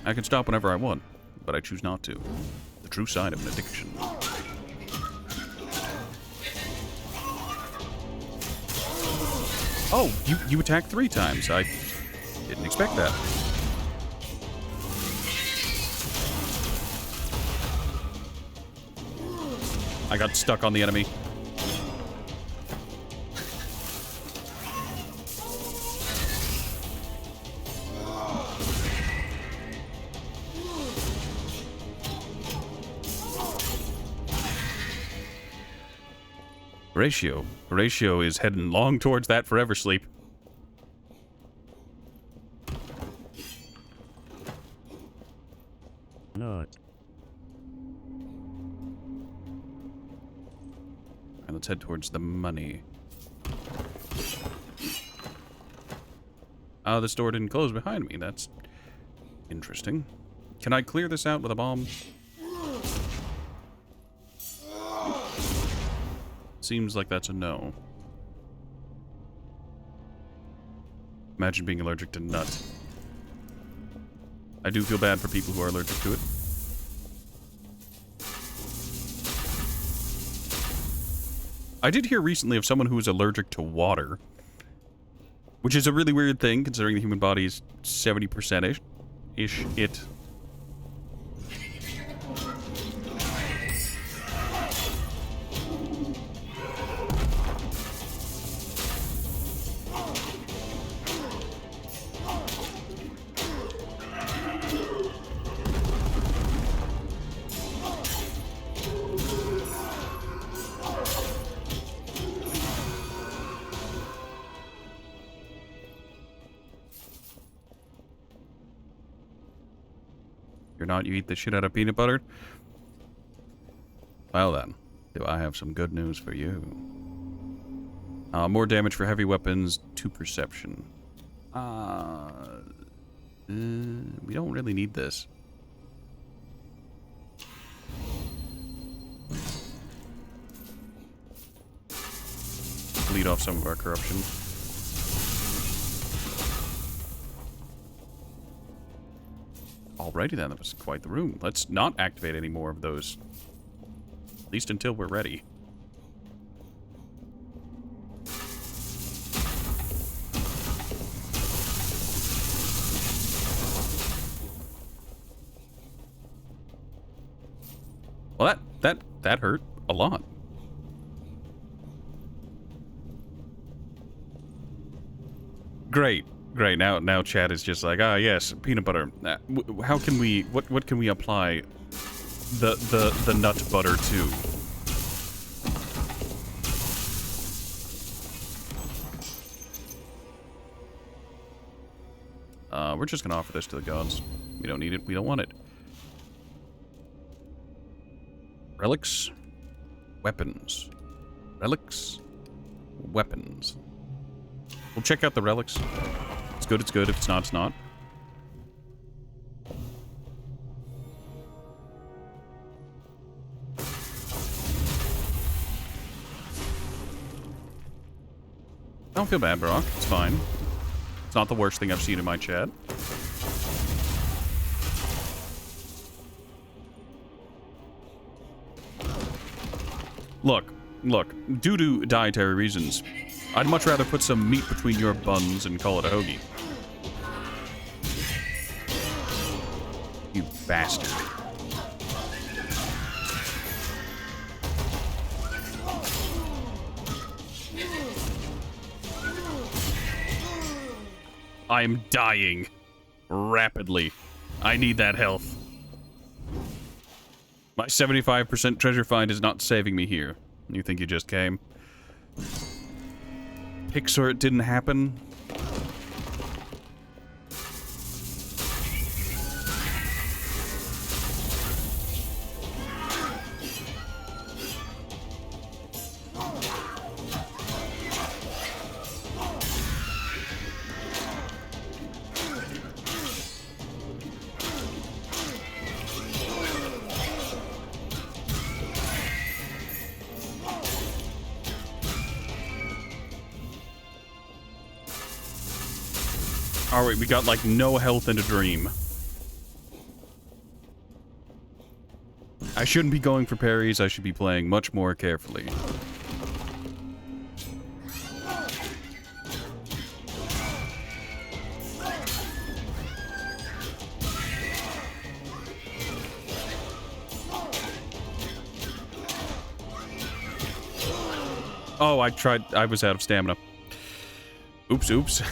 I can stop whenever I want, but I choose not to. The true sign of an addiction. Oh, you attacked 3 times. I didn't expect that. I got stuck on the enemy. Horatio is heading long towards that forever sleep. Not. And let's head towards the money. This door didn't close behind me. That's interesting. Can I clear this out with a bomb? Seems like that's a no. Imagine being allergic to nut. I do feel bad for people who are allergic to it. I did hear recently of someone who was allergic to water, which is a really weird thing considering the human body is 70%-ish it. You're not? You eat the shit out of peanut butter? Well then, do I have some good news for you. More damage for heavy weapons, 2 perception. We don't really need this. Bleed off some of our corruption. Alrighty then, that was quite the room. Let's not activate any more of those. At least until we're ready. Well, that hurt a lot. Great. Now Chad is just like, ah, yes, peanut butter. How can we? What can we apply the nut butter to? We're just gonna offer this to the gods. We don't need it. We don't want it. Relics, weapons, relics, weapons. We'll check out the relics. It's good, it's good. If it's not, it's not. Don't feel bad, Brock. It's fine. It's not the worst thing I've seen in my chat. Look. Due to dietary reasons, I'd much rather put some meat between your buns and call it a hoagie. You bastard. I am dying. Rapidly. I need that health. My 75% treasure find is not saving me here. You think you just came? Pixar, it didn't happen. Alright, we got like no health in a dream. I shouldn't be going for parries, I should be playing much more carefully. Oh, I was out of stamina. Oops.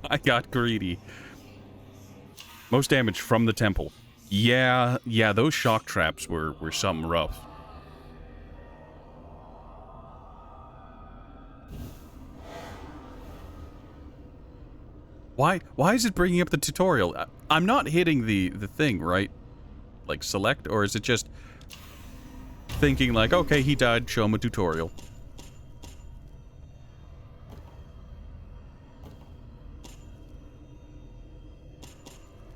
I got greedy. Most damage from the temple. Yeah, those shock traps were something rough. Why is it bringing up the tutorial? I'm not hitting the thing, right? Like select, or is it just thinking like, okay, he died, show him a tutorial.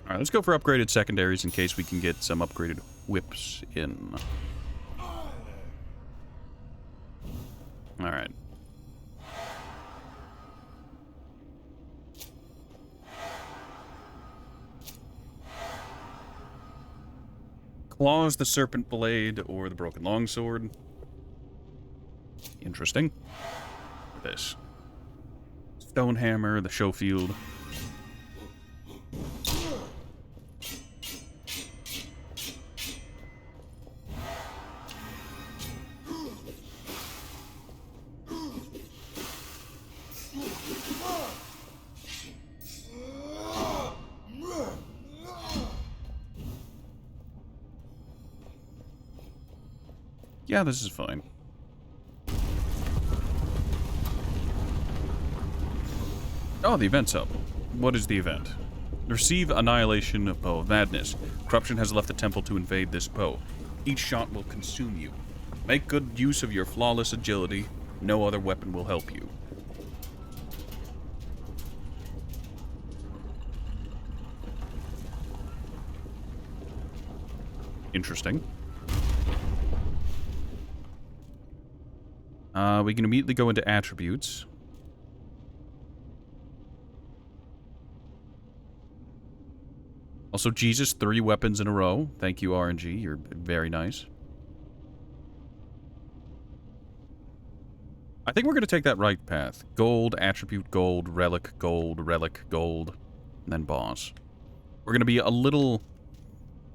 Alright, let's go for upgraded secondaries in case we can get some upgraded whips in. Alright. Claws, the serpent blade, or the broken longsword. Interesting. This. Stonehammer, the Schofield. Yeah, this is fine. Oh, the event's up. What is the event? Receive Annihilation Bow of Madness. Corruption has left the temple to invade this bow. Each shot will consume you. Make good use of your flawless agility. No other weapon will help you. Interesting. We can immediately go into attributes. Also, Jesus, 3 weapons in a row. Thank you, RNG. You're very nice. I think we're going to take that right path. Gold, attribute, gold, relic, gold, and then boss. We're going to be a little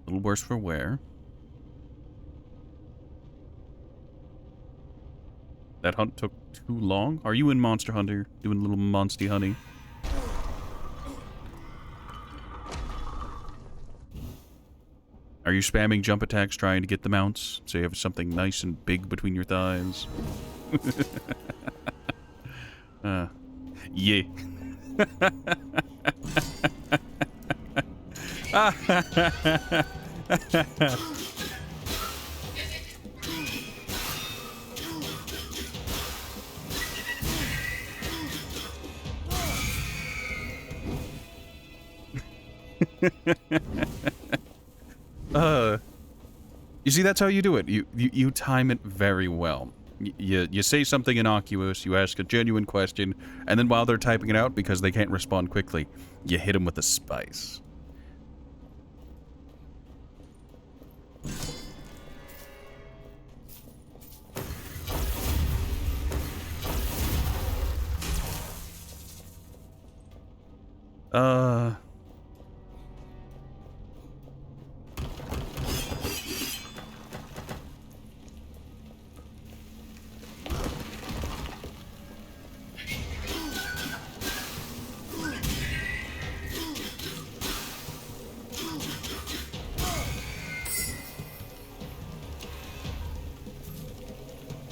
worse for wear. That hunt took too long. Are you in Monster Hunter doing a little monsty honey? Are you spamming jump attacks trying to get the mounts so you have something nice and big between your thighs? Yeah. You see, that's how you do it. You time it very well. You say something innocuous, you ask a genuine question, and then while they're typing it out, because they can't respond quickly, you hit them with a spice.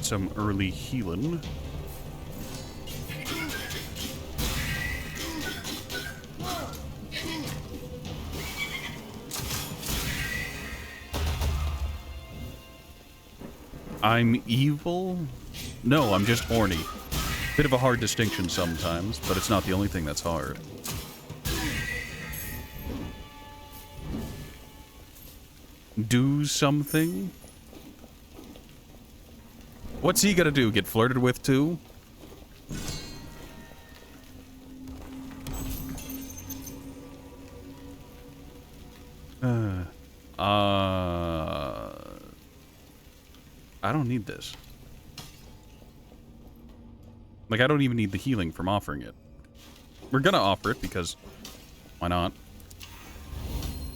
Some early healing. I'm evil? No, I'm just horny. Bit of a hard distinction sometimes, but it's not the only thing that's hard. Do something? What's he gonna do? Get flirted with too? I don't need this. Like, I don't even need the healing from offering it. We're gonna offer it because why not?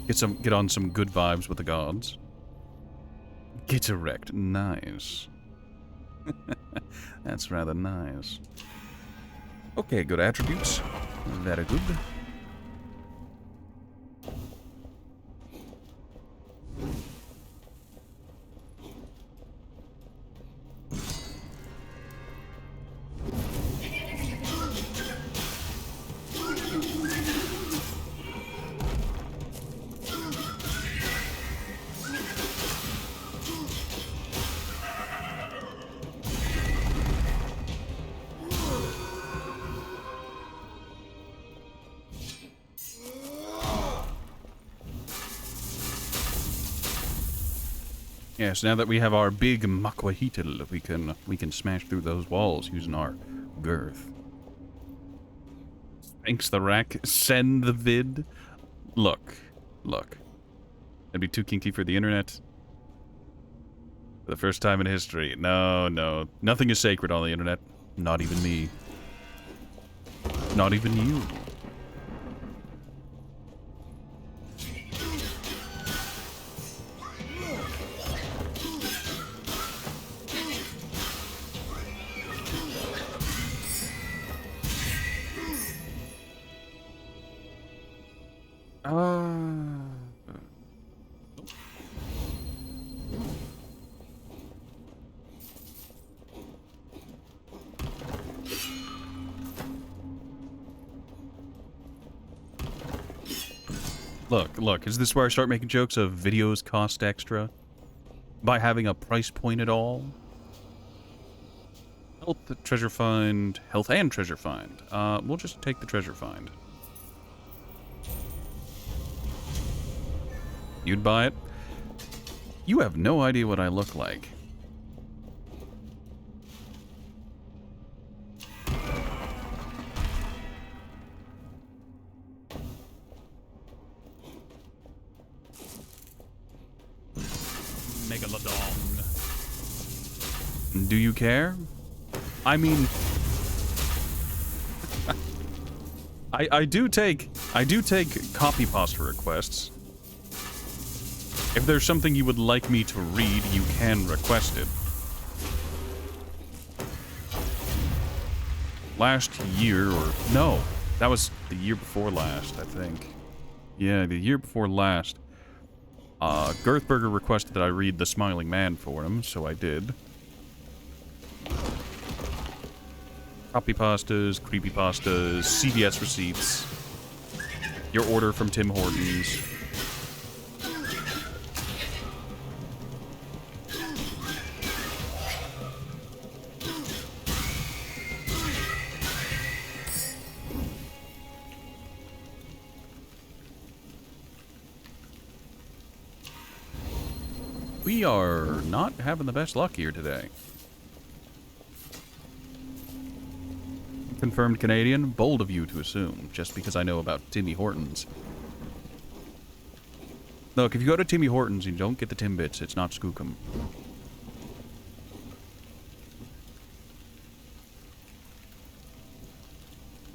Get on some good vibes with the gods. Get erect. Nice. That's rather nice. Okay, good attributes. Very good. Yes, now that we have our big Makwahitil, we can smash through those walls using our girth. Thanks the rack. Send the vid. Look. That'd be too kinky for the internet. For the first time in history. No. Nothing is sacred on the internet. Not even me. Not even you. Look, is this where I start making jokes of videos cost extra? By having a price point at all? Health, treasure find, health and treasure find. We'll just take the treasure find. You'd buy it? You have no idea what I look like. Megalodon. Do you care? I mean, I do take copy pasta requests. If there's something you would like me to read, you can request it. Last year, or no, that was the year before last, I think. Yeah, the year before last. Girthberger requested that I read The Smiling Man for him, so I did. Copy pastas, creepypastas, CVS receipts. Your order from Tim Hortons. We are not having the best luck here today. Confirmed Canadian? Bold of you to assume, just because I know about Timmy Hortons. Look, if you go to Timmy Hortons and you don't get the Timbits, it's not Skookum.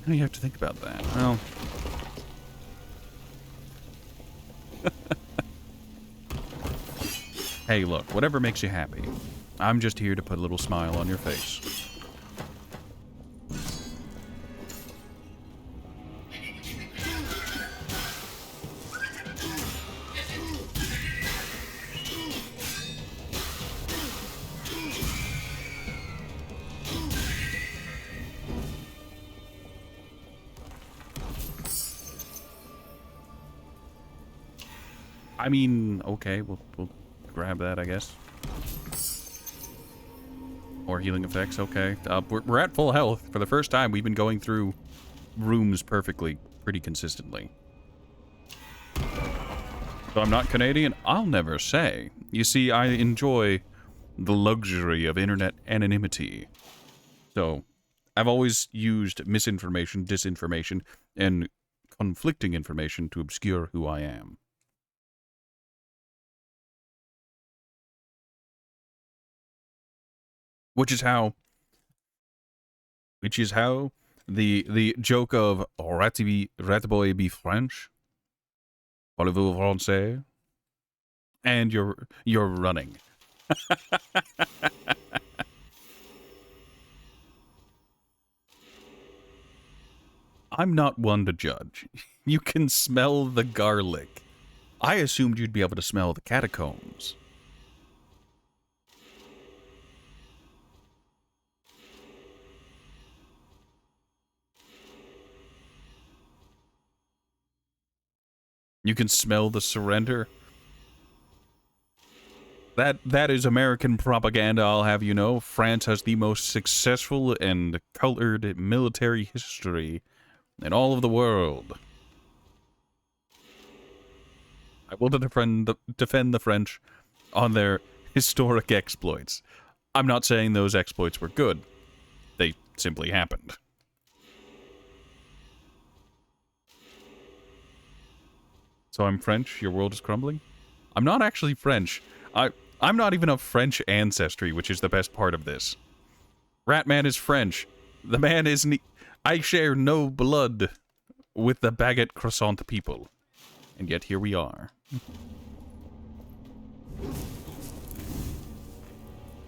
How do you have to think about that? Well... Hey, look, whatever makes you happy. I'm just here to put a little smile on your face. I mean, okay, we'll grab that, I guess. More healing effects, okay. We're at full health. For the first time, we've been going through rooms perfectly, pretty consistently. So I'm not Canadian? I'll never say. You see, I enjoy the luxury of internet anonymity. So, I've always used misinformation, disinformation, and conflicting information to obscure who I am. Which is how the joke of Ratboy be French, parlez-vous français, and you're running. I'm not one to judge. You can smell the garlic. I assumed you'd be able to smell the catacombs. You can smell the surrender. That is American propaganda, I'll have you know. France has the most successful and colored military history in all of the world. I will defend the French on their historic exploits. I'm not saying those exploits were good. They simply happened. So I'm French, your world is crumbling? I'm not actually French. I'm not even of French ancestry, which is the best part of this. Ratman is French. The man isn't... I share no blood with the baguette croissant people. And yet here we are.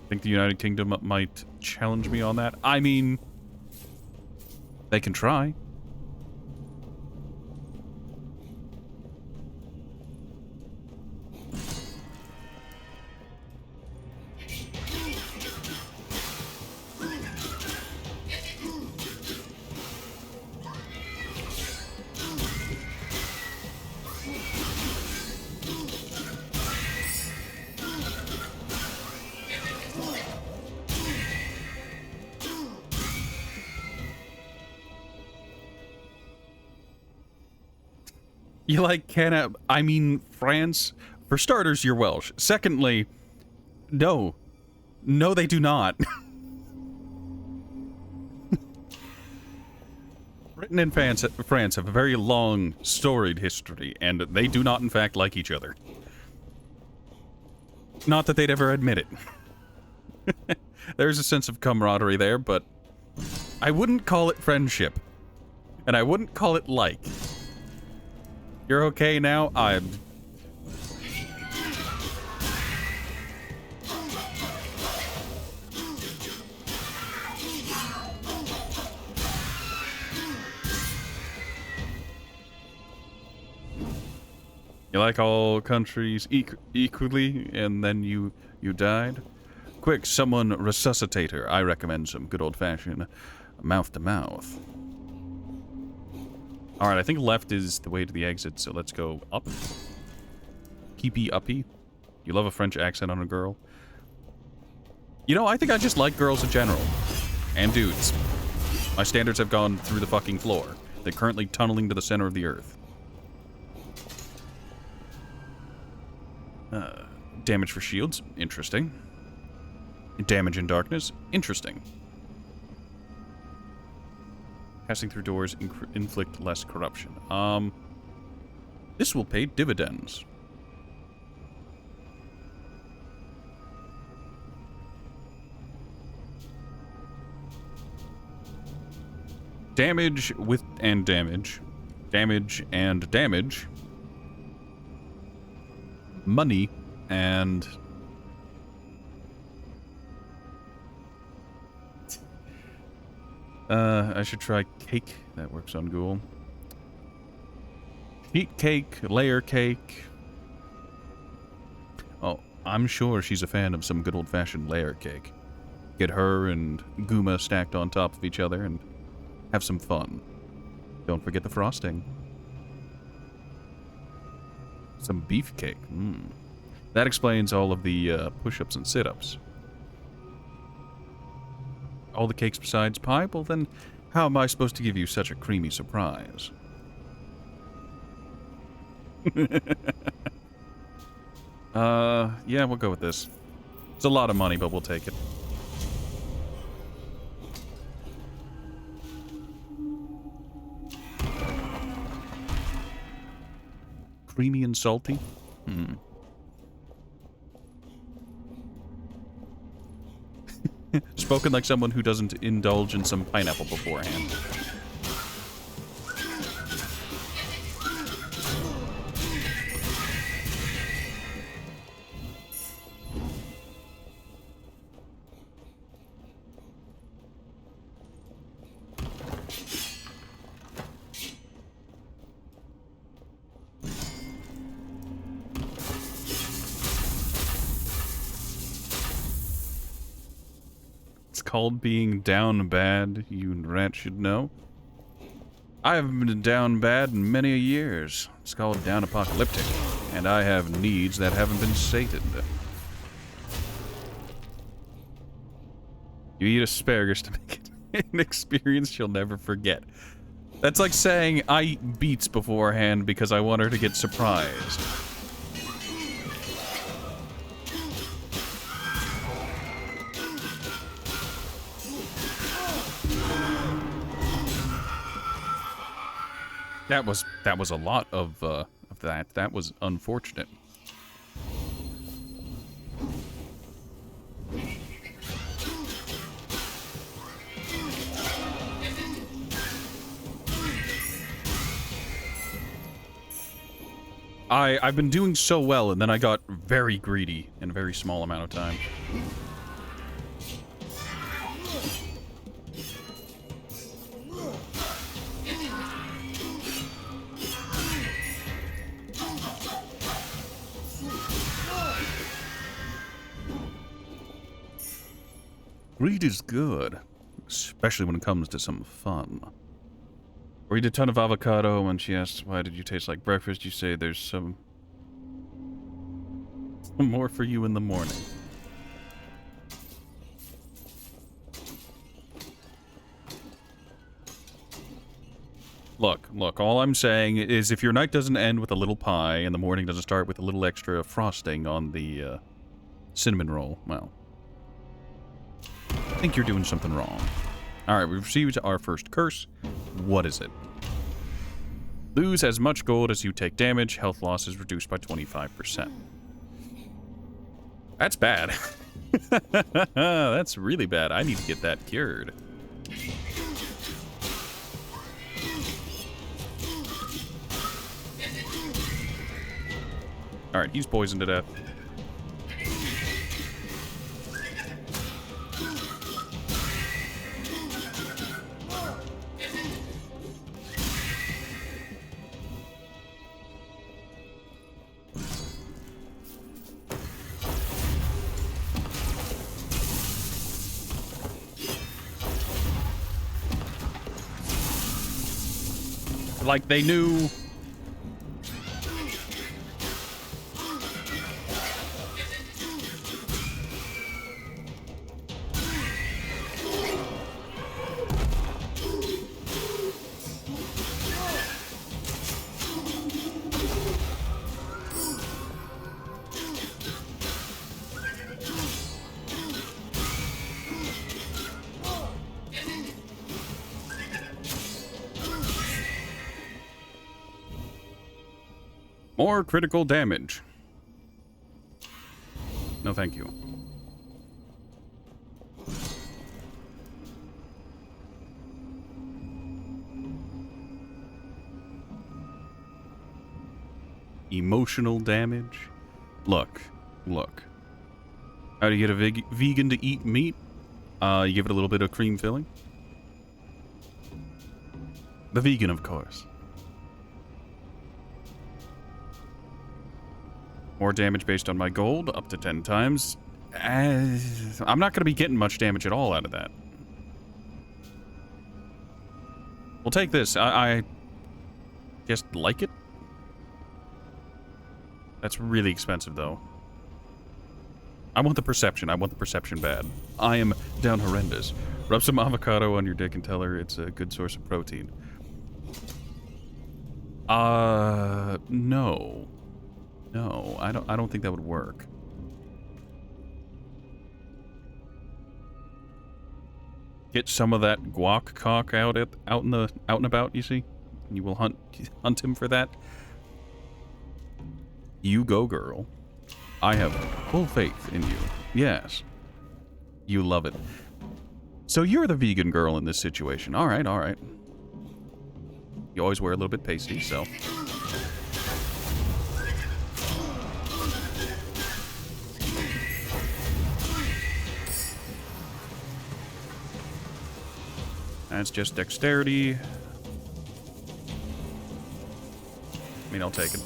Think the United Kingdom might challenge me on that? I mean... They can try. You like Canada? I mean, France. For starters, you're Welsh. Secondly, no. No, they do not. Britain and France have a very long, storied history, and they do not, in fact, like each other. Not that they'd ever admit it. There's a sense of camaraderie there, but I wouldn't call it friendship. And I wouldn't call it like. You're okay now? You like all countries equally, and then you died? Quick, someone resuscitate her. I recommend some good old-fashioned mouth-to-mouth. Alright, I think left is the way to the exit, so let's go up. Keepy uppy. You love a French accent on a girl? You know, I think I just like girls in general. And dudes. My standards have gone through the fucking floor. They're currently tunneling to the center of the earth. Damage for shields. Interesting. Damage in darkness. Interesting. Passing through doors inflict less corruption. This will pay dividends. Damage with and damage. Damage and damage. Money and I should try cake. That works on Google. Sheet cake, layer cake. Oh, I'm sure she's a fan of some good old-fashioned layer cake. Get her and Guma stacked on top of each other and have some fun. Don't forget the frosting. Some beefcake. That explains all of the push-ups and sit-ups. All the cakes besides pie? Well, then how am I supposed to give you such a creamy surprise? Yeah, we'll go with this. It's a lot of money, but we'll take it. Creamy and salty? Spoken like someone who doesn't indulge in some pineapple beforehand. Called being down bad, you rat should know. I haven't been down bad in many a years. It's called down apocalyptic, and I have needs that haven't been sated. You eat asparagus to make it an experience you'll never forget. That's like saying I eat beets beforehand because I want her to get surprised. That was a lot of that. That was unfortunate. I've been doing so well, and then I got very greedy in a very small amount of time. Greed is good, especially when it comes to some fun. Or eat a ton of avocado. When she asks, why did you taste like breakfast, you say there's some more for you in the morning. Look, all I'm saying is if your night doesn't end with a little pie and the morning doesn't start with a little extra frosting on the cinnamon roll, well, I think you're doing something wrong. Alright, we've received our first curse. What is it? Lose as much gold as you take damage. Health loss is reduced by 25%. That's bad. That's really bad. I need to get that cured. Alright, he's poisoned to death. Like they knew. More critical damage. No, thank you. Emotional damage. Look. How do you get a vegan to eat meat? You give it a little bit of cream filling. The vegan, of course. More damage based on my gold, up to 10 times. I'm not going to be getting much damage at all out of that. We'll take this. I just like it. That's really expensive, though. I want the perception. I want the perception bad. I am down horrendous. Rub some avocado on your dick and tell her it's a good source of protein. No. No, I don't think that would work. Get some of that guac cock out and about, you see? You will hunt him for that. You go, girl. I have full faith in you. Yes. You love it. So you're the vegan girl in this situation. All right, all right. You always wear a little bit pasty, so... That's just dexterity. I mean, I'll take it.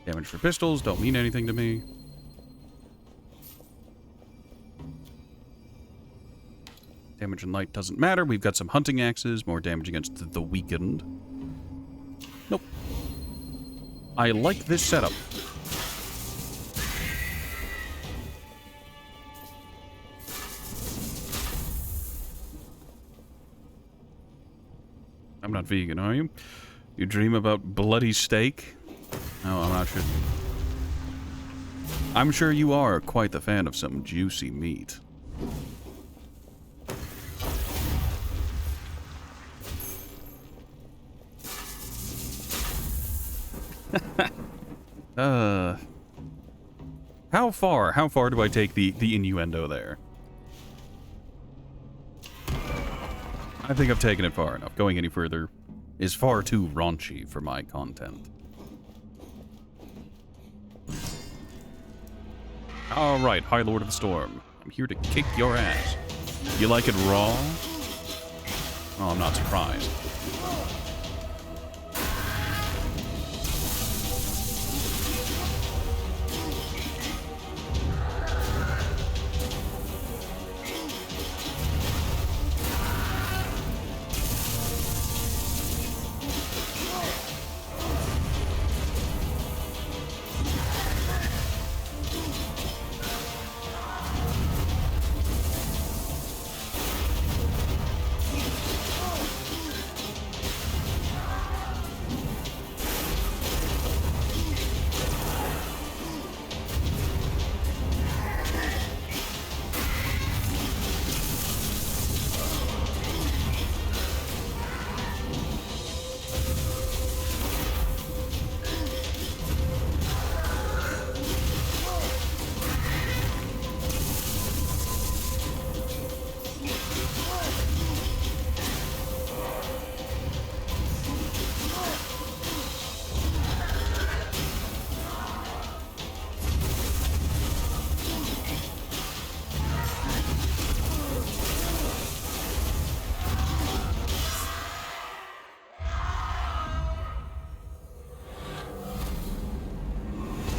Damage for pistols don't mean anything to me. Damage and light doesn't matter. We've got some hunting axes. More damage against the weakened. Nope. I like this setup. I'm not vegan, are you? You dream about bloody steak? No, I'm not sure. I'm sure you are quite the fan of some juicy meat. How far do I take the innuendo there? I think I've taken it far enough. Going any further is far too raunchy for my content. Alright, High Lord of the Storm. I'm here to kick your ass. You like it raw? Oh, I'm not surprised.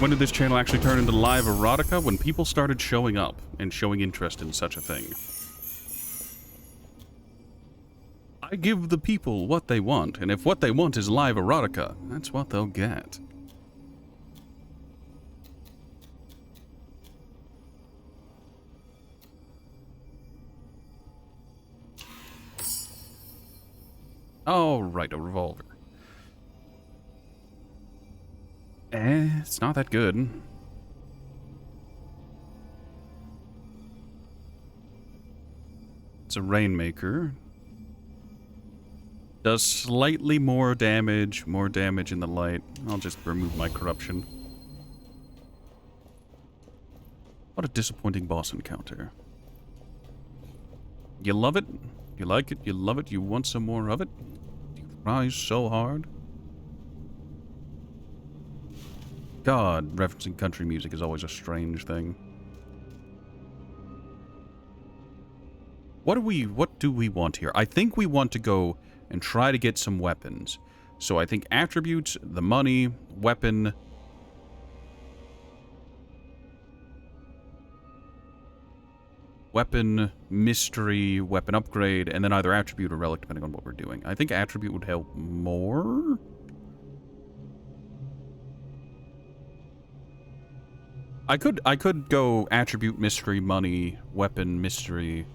When did this channel actually turn into live erotica? When people started showing up and showing interest in such a thing. I give the people what they want, and if what they want is live erotica, that's what they'll get. Oh, right, a revolver. It's not that good. It's a Rainmaker. Does slightly more damage in the light. I'll just remove my corruption. What a disappointing boss encounter. You love it? You like it? You love it? You want some more of it? You rise so hard? God, referencing country music is always a strange thing. What do we want here? I think we want to go and try to get some weapons. So I think attributes, the money, weapon. Weapon, mystery, weapon upgrade, and then either attribute or relic, depending on what we're doing. I think attribute would help more. I could go attribute, mystery, money, weapon, mystery,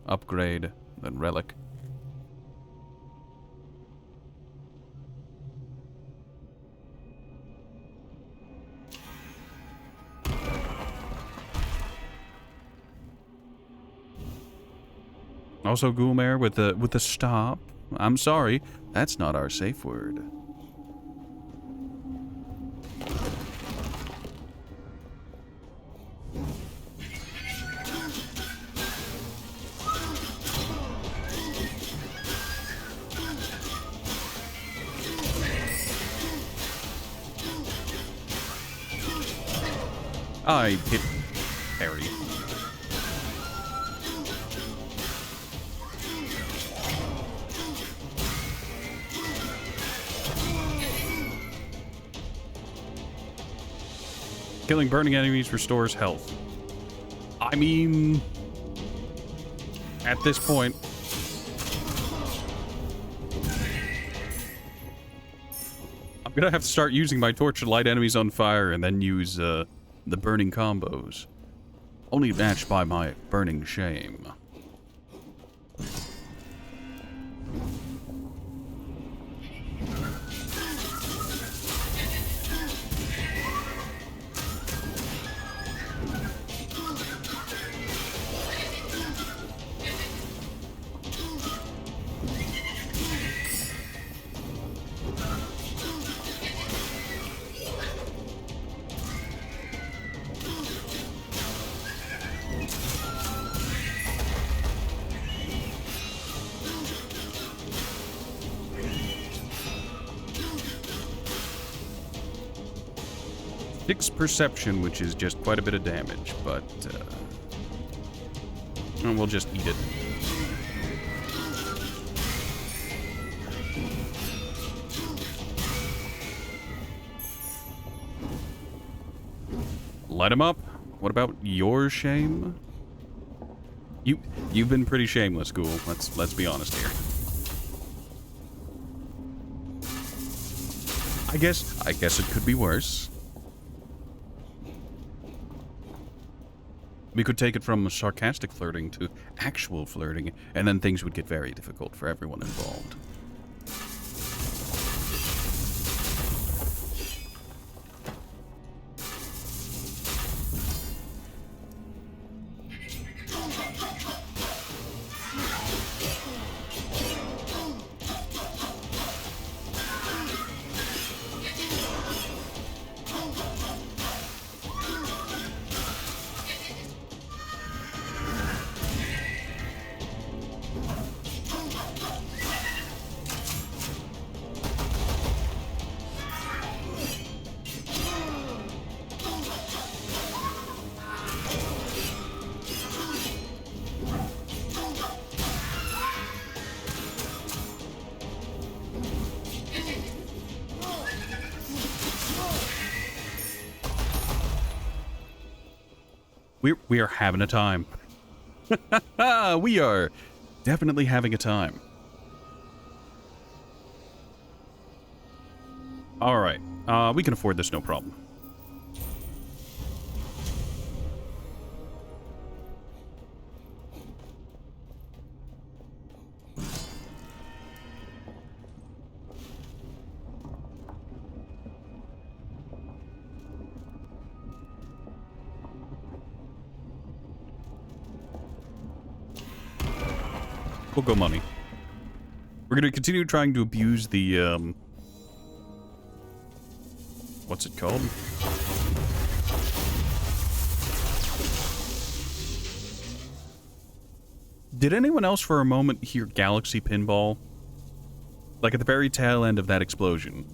upgrade, then relic. Also, Gulmare with the stop. I'm sorry, that's not our safe word. I hit Harry. Killing burning enemies restores health. I mean, at this point, I'm gonna have to start using my torch to light enemies on fire and then use the burning combos. Only matched by my burning shame. Perception, which is just quite a bit of damage, but we'll just eat it. Light him up. What about your shame? You've been pretty shameless, Ghoul. Let's be honest here. I guess it could be worse. We could take it from sarcastic flirting to actual flirting, and then things would get very difficult for everyone involved. We are having a time. We are definitely having a time. All right. We can afford this, no problem. We'll go money. We're going to continue trying to abuse the, what's it called? Did anyone else for a moment hear Galaxy Pinball? Like at the very tail end of that explosion.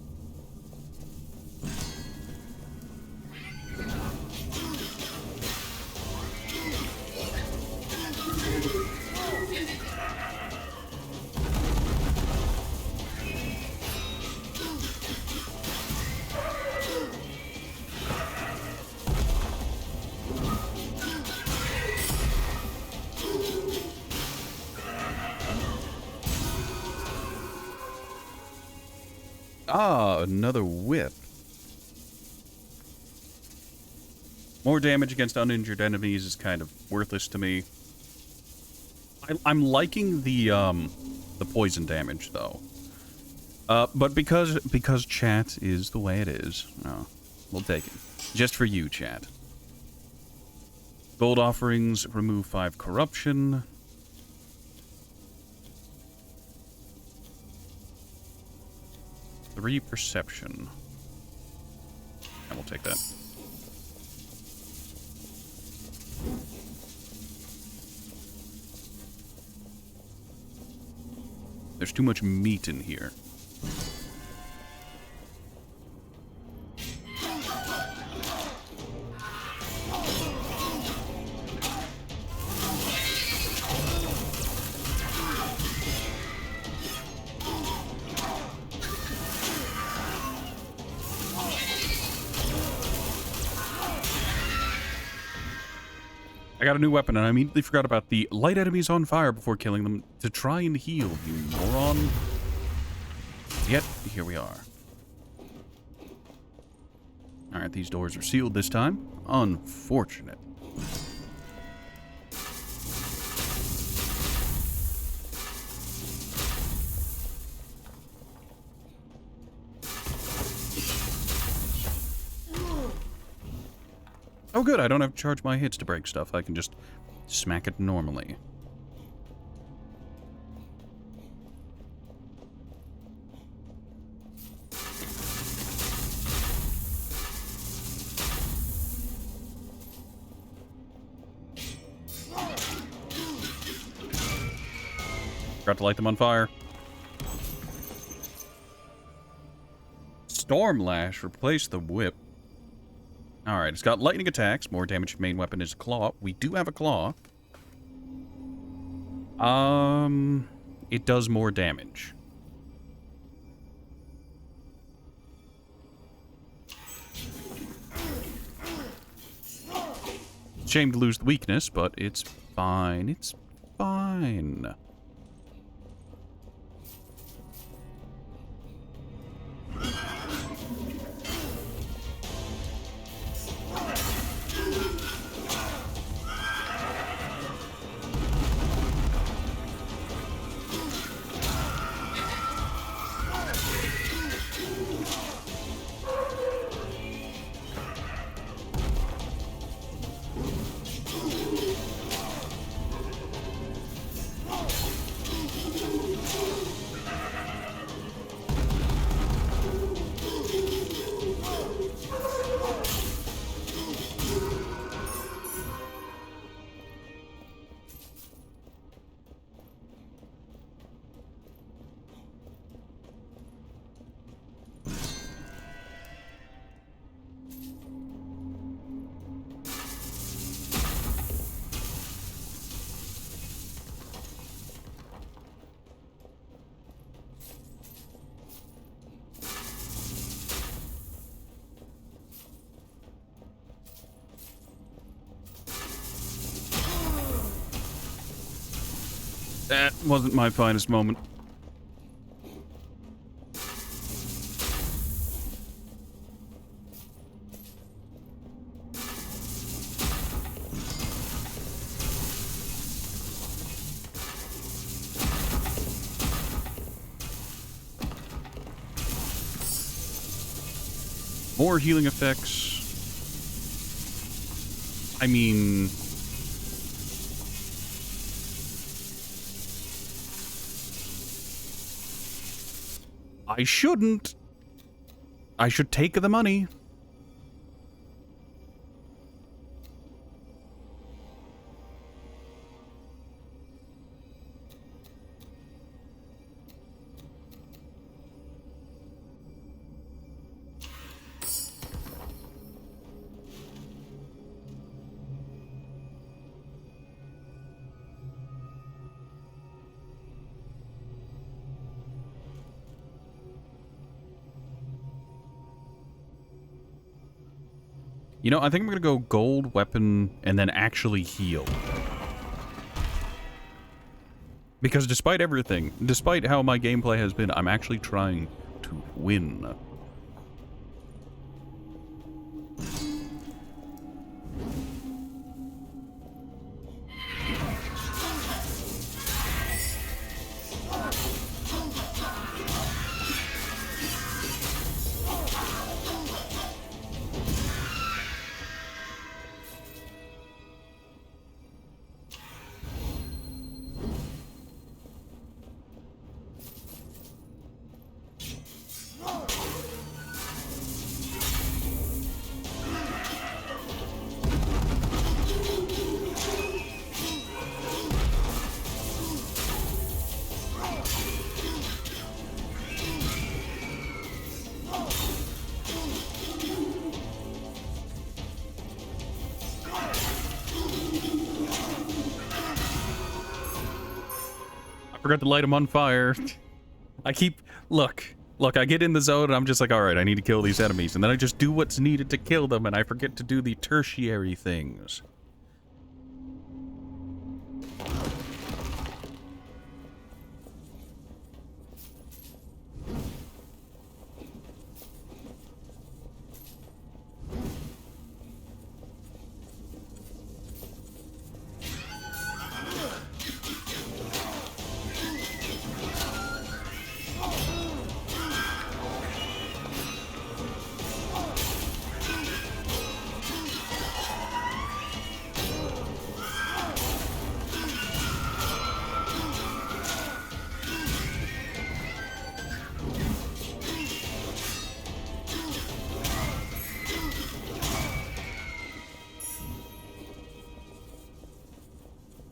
Ah, another whip. More damage against uninjured enemies is kind of worthless to me. I'm liking the poison damage though. But because chat is the way it is, we'll take it. Just for you, chat. Gold offerings remove 5 corruption. Three perception. And we'll take that. There's too much meat in here. I got a new weapon, and I immediately forgot about the light enemies on fire before killing them to try and heal, you moron. Yet, here we are. Alright, these doors are sealed this time. Unfortunate. Oh good, I don't have to charge my hits to break stuff. I can just smack it normally. Forgot to light them on fire. Storm Lash, replace the whip. Alright, it's got lightning attacks. More damage to main weapon is a claw. We do have a claw. It does more damage. Shame to lose the weakness, but it's fine. It's fine. That wasn't my finest moment. More healing effects. I mean... I shouldn't. I should take the money. You know, I think I'm gonna go gold, weapon, and then actually heal. Because despite everything, despite how my gameplay has been, I'm actually trying to win. Forgot to light him on fire. I keep... Look, I get in the zone and I'm just like, alright, I need to kill these enemies. And then I just do what's needed to kill them and I forget to do the tertiary things.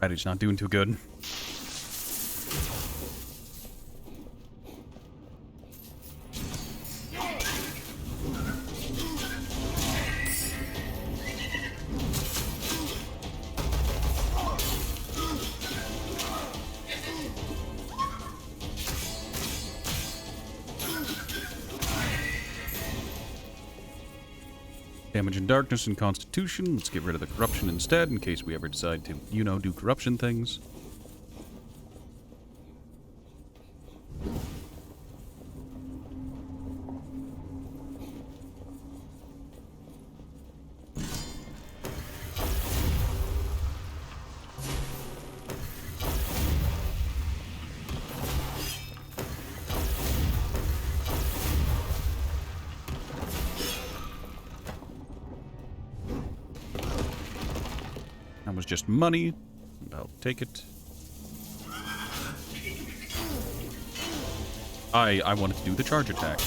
He's not doing too good. Damage and darkness and constitution. Let's get rid of the corruption instead, in case we ever decide to, you know, do corruption things. Was just money, and I'll take it. I wanted to do the charge attack.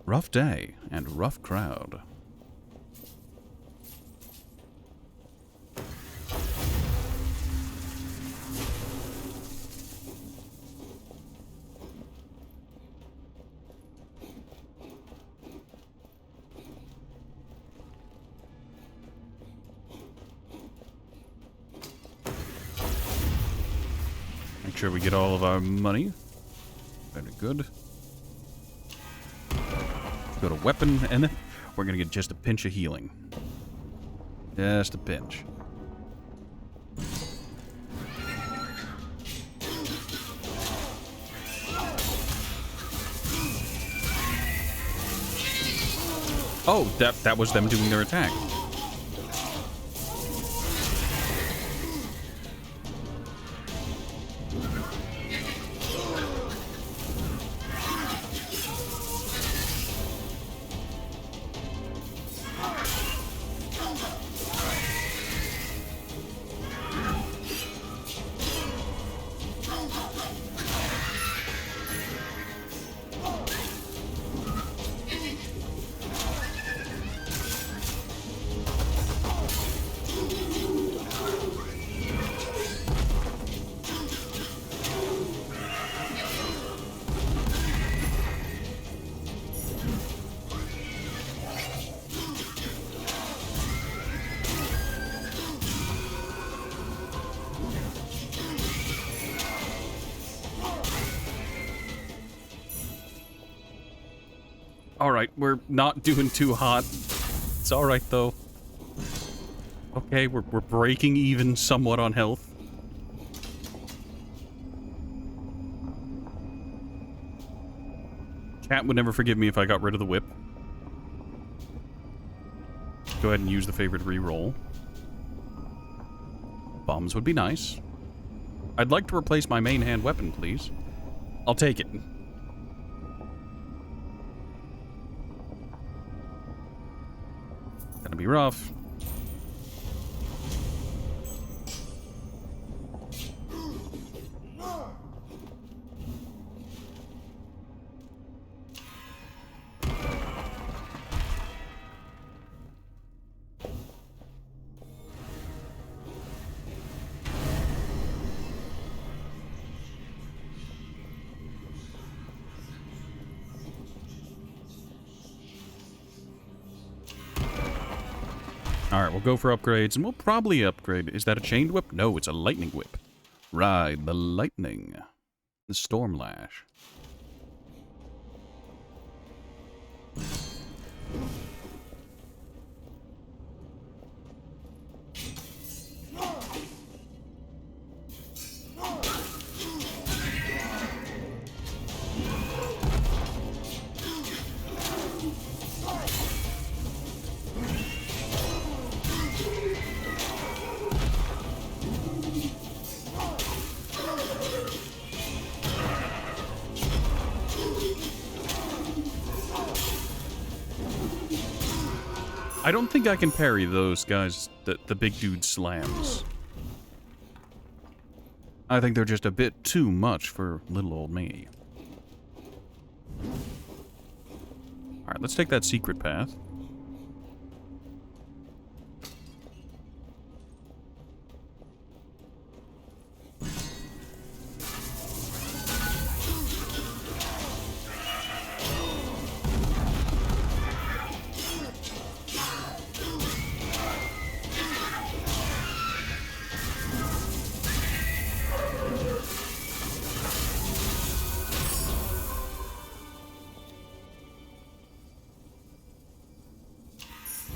Rough day. And rough crowd. Make sure we get all of our money. Very good. Go to weapon, and then we're gonna get just a pinch of healing. Just a pinch. Oh, that was them doing their attack. Alright, we're not doing too hot. It's alright, though. Okay, we're breaking even somewhat on health. Chat would never forgive me if I got rid of the whip. Go ahead and use the favorite reroll. Bombs would be nice. I'd like to replace my main hand weapon, please. I'll take it. Gonna be rough. Alright, we'll go for upgrades, and we'll probably upgrade. Is that a chained whip? No, it's a lightning whip. Ride the lightning. The storm lash. I don't think I can parry those guys, the big dude slams. I think they're just a bit too much for little old me. Alright, let's take that secret path.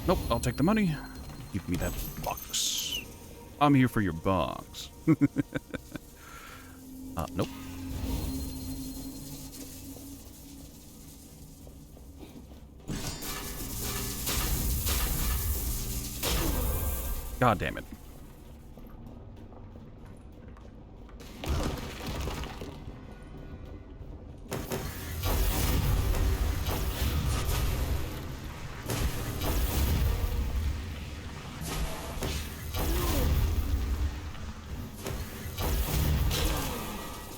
Nope, I'll take the money. Give me that box. I'm here for your box. Nope. God damn it.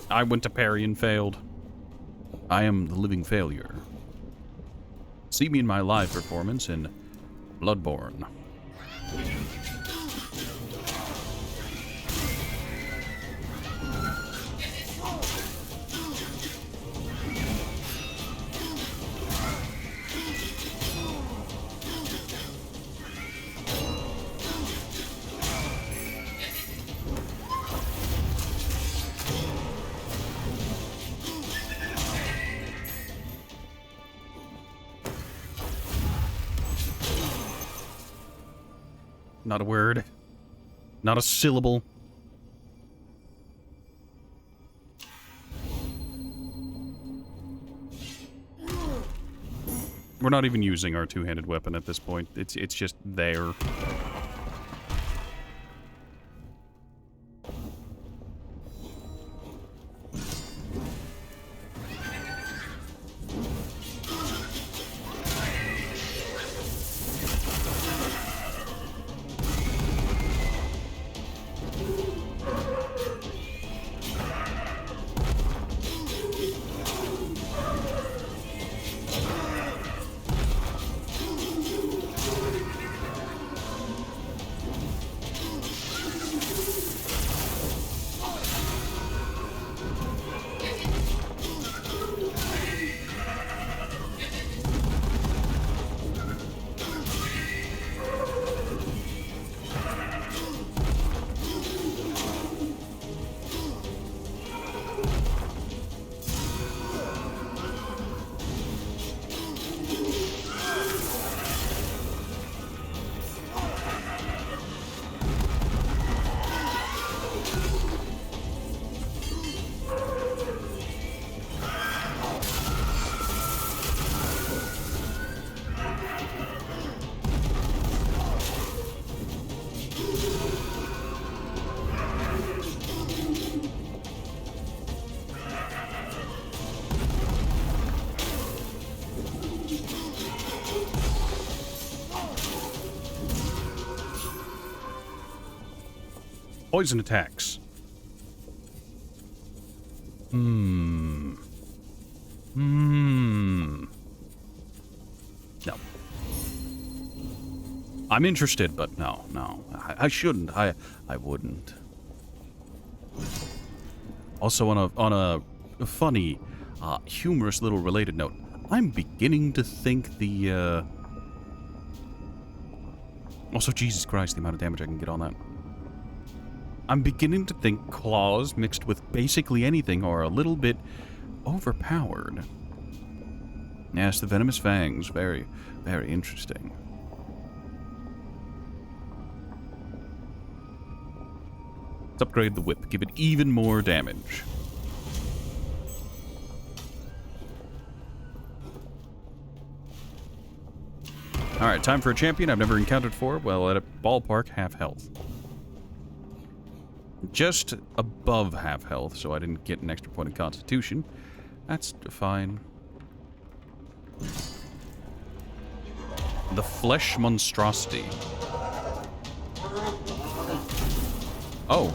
I went to parry and failed. I am the living failure. See me in my live performance in Bloodborne. Not a word. Not a syllable. We're not even using our two-handed weapon at this point. It's just there. Poison attacks. No. I'm interested, but no. I shouldn't. I wouldn't. Also, on a funny, humorous little related note, I'm beginning to think the, Also, Jesus Christ, the amount of damage I can get on that. I'm beginning to think claws mixed with basically anything are a little bit overpowered. Yes, the venomous fangs. Very, very interesting. Let's upgrade the whip. Give it even more damage. Alright, time for a champion I've never encountered before. Well, at a ballpark, half health. Just above half health, so I didn't get an extra point of constitution. That's fine. The Flesh Monstrosity. Oh.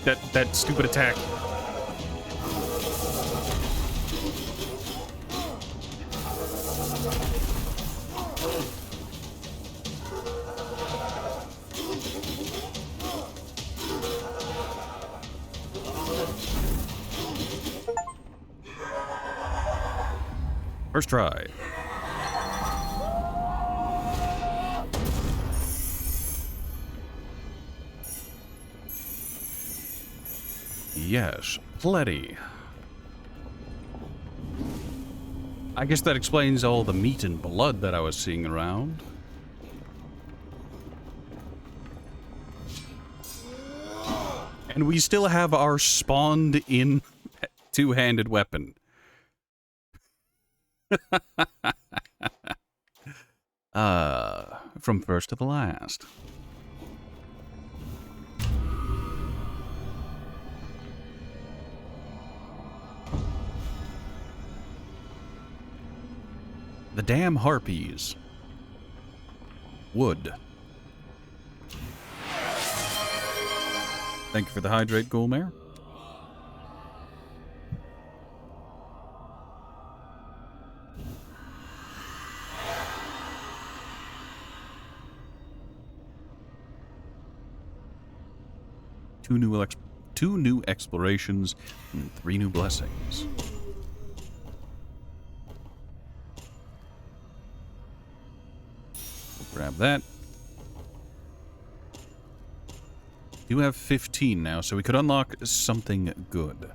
That stupid attack. First try. Yes, plenty. I guess that explains all the meat and blood that I was seeing around. And we still have our spawned-in two-handed weapon. From first to the last. The damn harpies. Wood. Thank you for the hydrate, Ghoulmare. Two new explorations and 3 new blessings. We'll grab that. Do have 15 now, so we could unlock something good.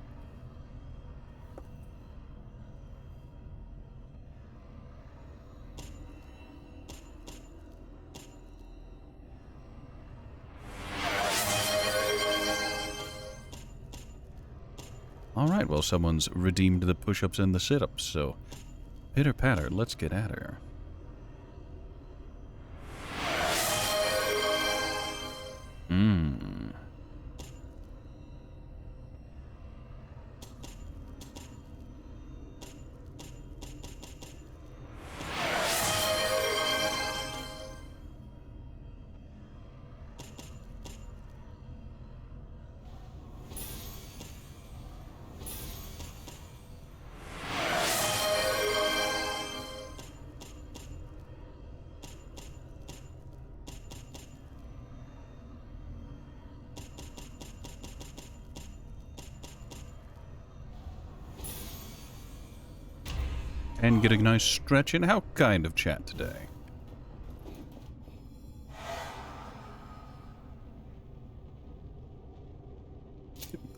Alright, well, someone's redeemed the push-ups and the sit-ups, so pitter-patter, let's get at her. And getting a nice stretch in. How kind of chat today?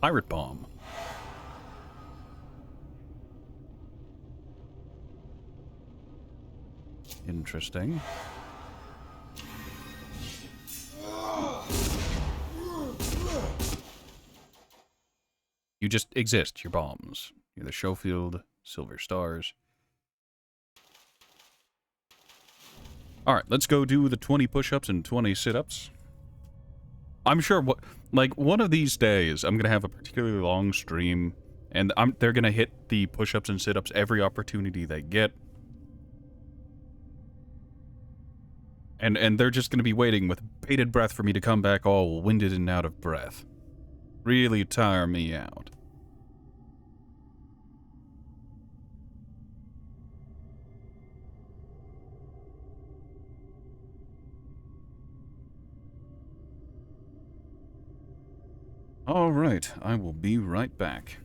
Pirate bomb. Interesting. You just exist. You're bombs. You're the Schofield Silver Stars. Alright, let's go do the 20 push-ups and 20 sit-ups. I'm sure one of these days I'm going to have a particularly long stream, and they're going to hit the push-ups and sit-ups every opportunity they get. And they're just going to be waiting with bated breath for me to come back all winded and out of breath. Really tire me out. All right, I will be right back.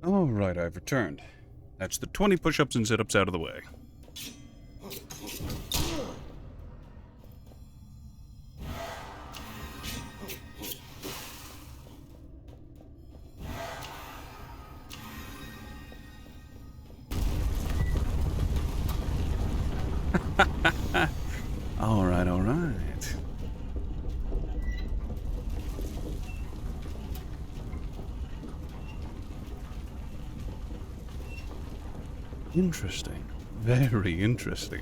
Alright, I've returned. That's the 20 push-ups and sit-ups out of the way. Alright, alright. Interesting. Very interesting.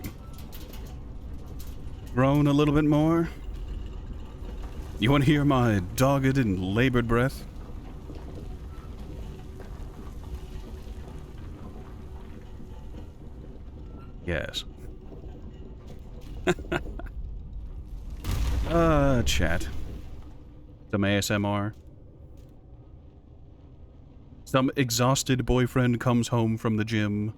Groan a little bit more? You want to hear my dogged and labored breath? Yes. Chat. Some ASMR. Some exhausted boyfriend comes home from the gym.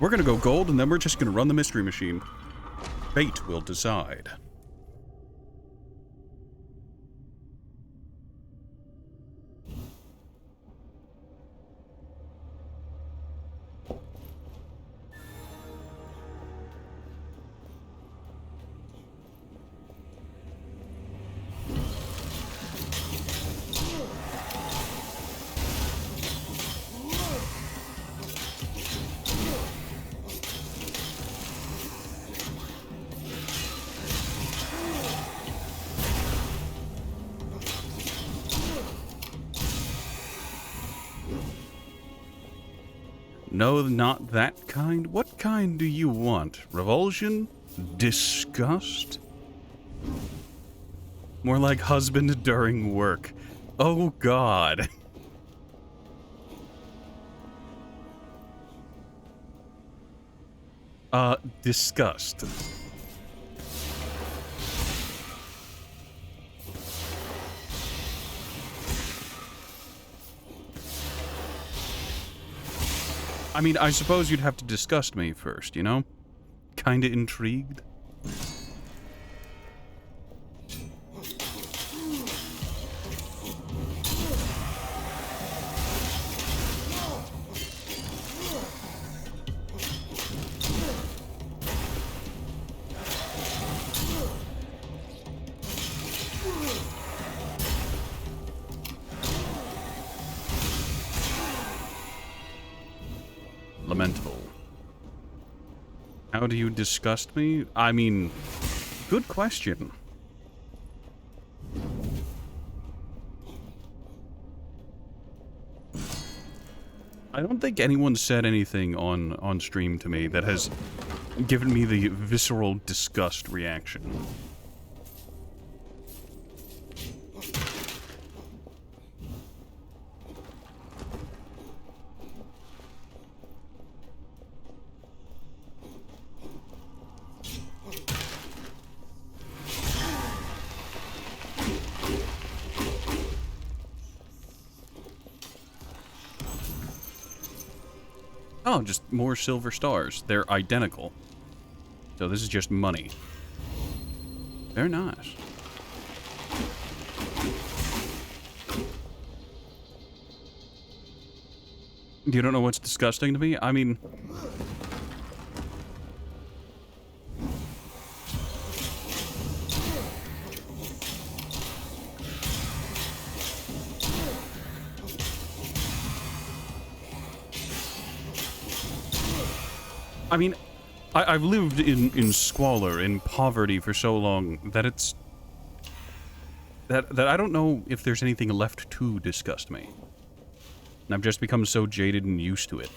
We're gonna go gold, and then we're just gonna run the mystery machine. Fate will decide. No, not that kind. What kind do you want? Revulsion? Disgust? More like husband during work. Oh, God. Disgust. I mean, I suppose you'd have to disgust me first, you know? Kinda intrigued. Lamentable. How do you disgust me? I mean, good question. I don't think anyone said anything on stream to me that has given me the visceral disgust reaction. Oh, just more silver stars. They're identical. So this is just money. Very nice. You don't know what's disgusting to me? I mean... I've lived in squalor, in poverty for so long that it's... That I don't know if there's anything left to disgust me. And I've just become so jaded and used to it.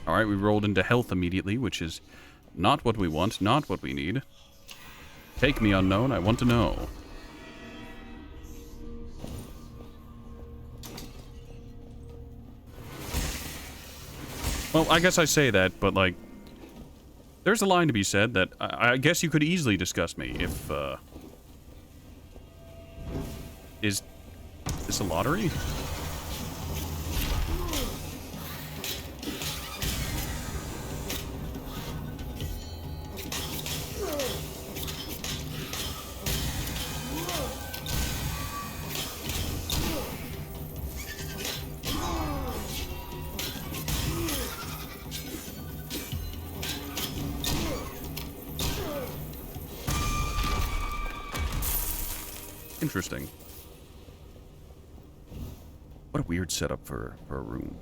Alright, we rolled into health immediately, which is not what we want, not what we need. Take me, unknown, I want to know. Well, I guess I say that, but, like, there's a line to be said that I guess you could easily disgust me if, this a lottery? Interesting. What a weird setup for a room.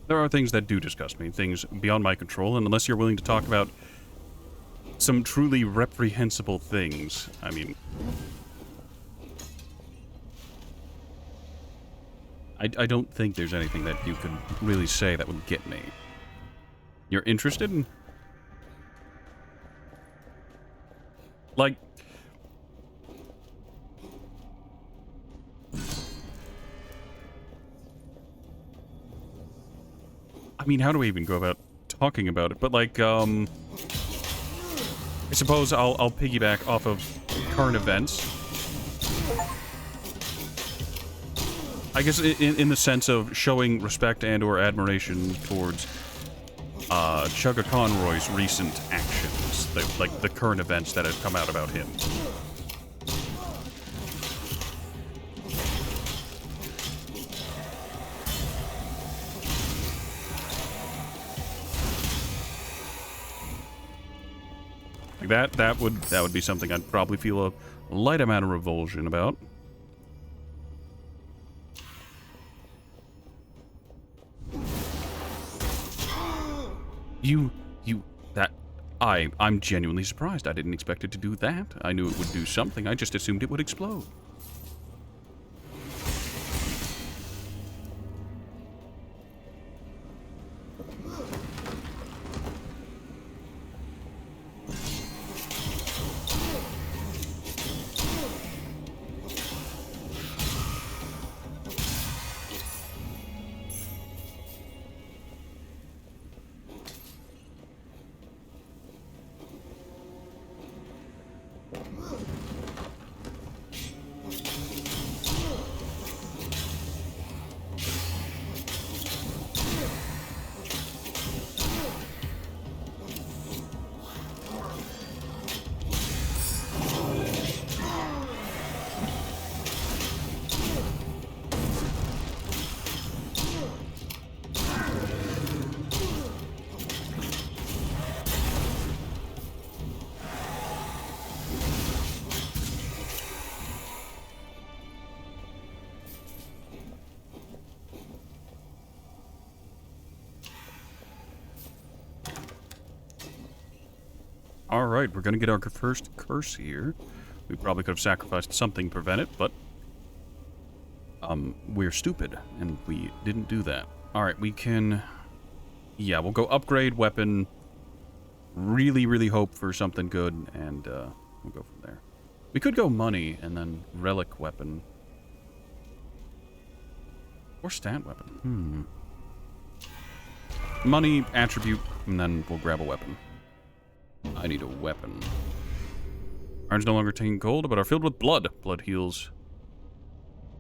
There are things that do disgust me, things beyond my control, and unless you're willing to talk about some truly reprehensible things, I mean... I don't think there's anything that you could really say that would get me. You're interested? Like... I mean, how do we even go about talking about it? But, like, I suppose I'll piggyback off of current events. I guess in the sense of showing respect and or admiration towards Chugga Conroy's recent actions. Like, the current events that have come out about him. Like that would be something I'd probably feel a light amount of revulsion about. I'm genuinely surprised. I didn't expect it to do that. I knew it would do something. I just assumed it would explode. Alright, we're gonna get our first curse here. We probably could have sacrificed something to prevent it, but... we're stupid, and we didn't do that. Alright, we can... Yeah, we'll go upgrade weapon. Really, really hope for something good, and, we'll go from there. We could go money, and then relic weapon. Or stat weapon. Money, attribute, and then we'll grab a weapon. I need a weapon. Irons no longer contain gold, but are filled with blood. Blood heals,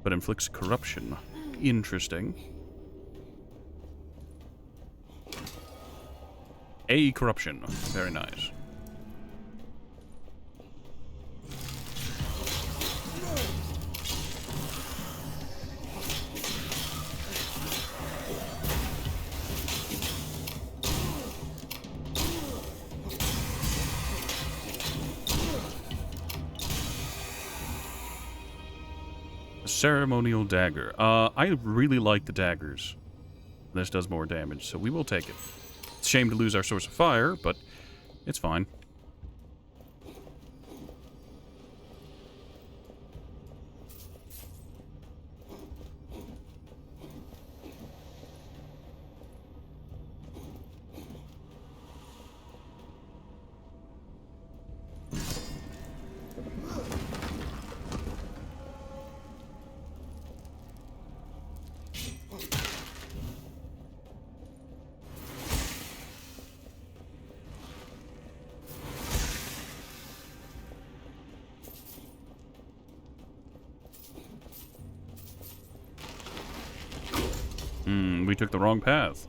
but inflicts corruption. Interesting. A corruption. Very nice. Ceremonial dagger. I really like the daggers. This does more damage, so we will take it. It's a shame to lose our source of fire, but it's fine. We took the wrong path.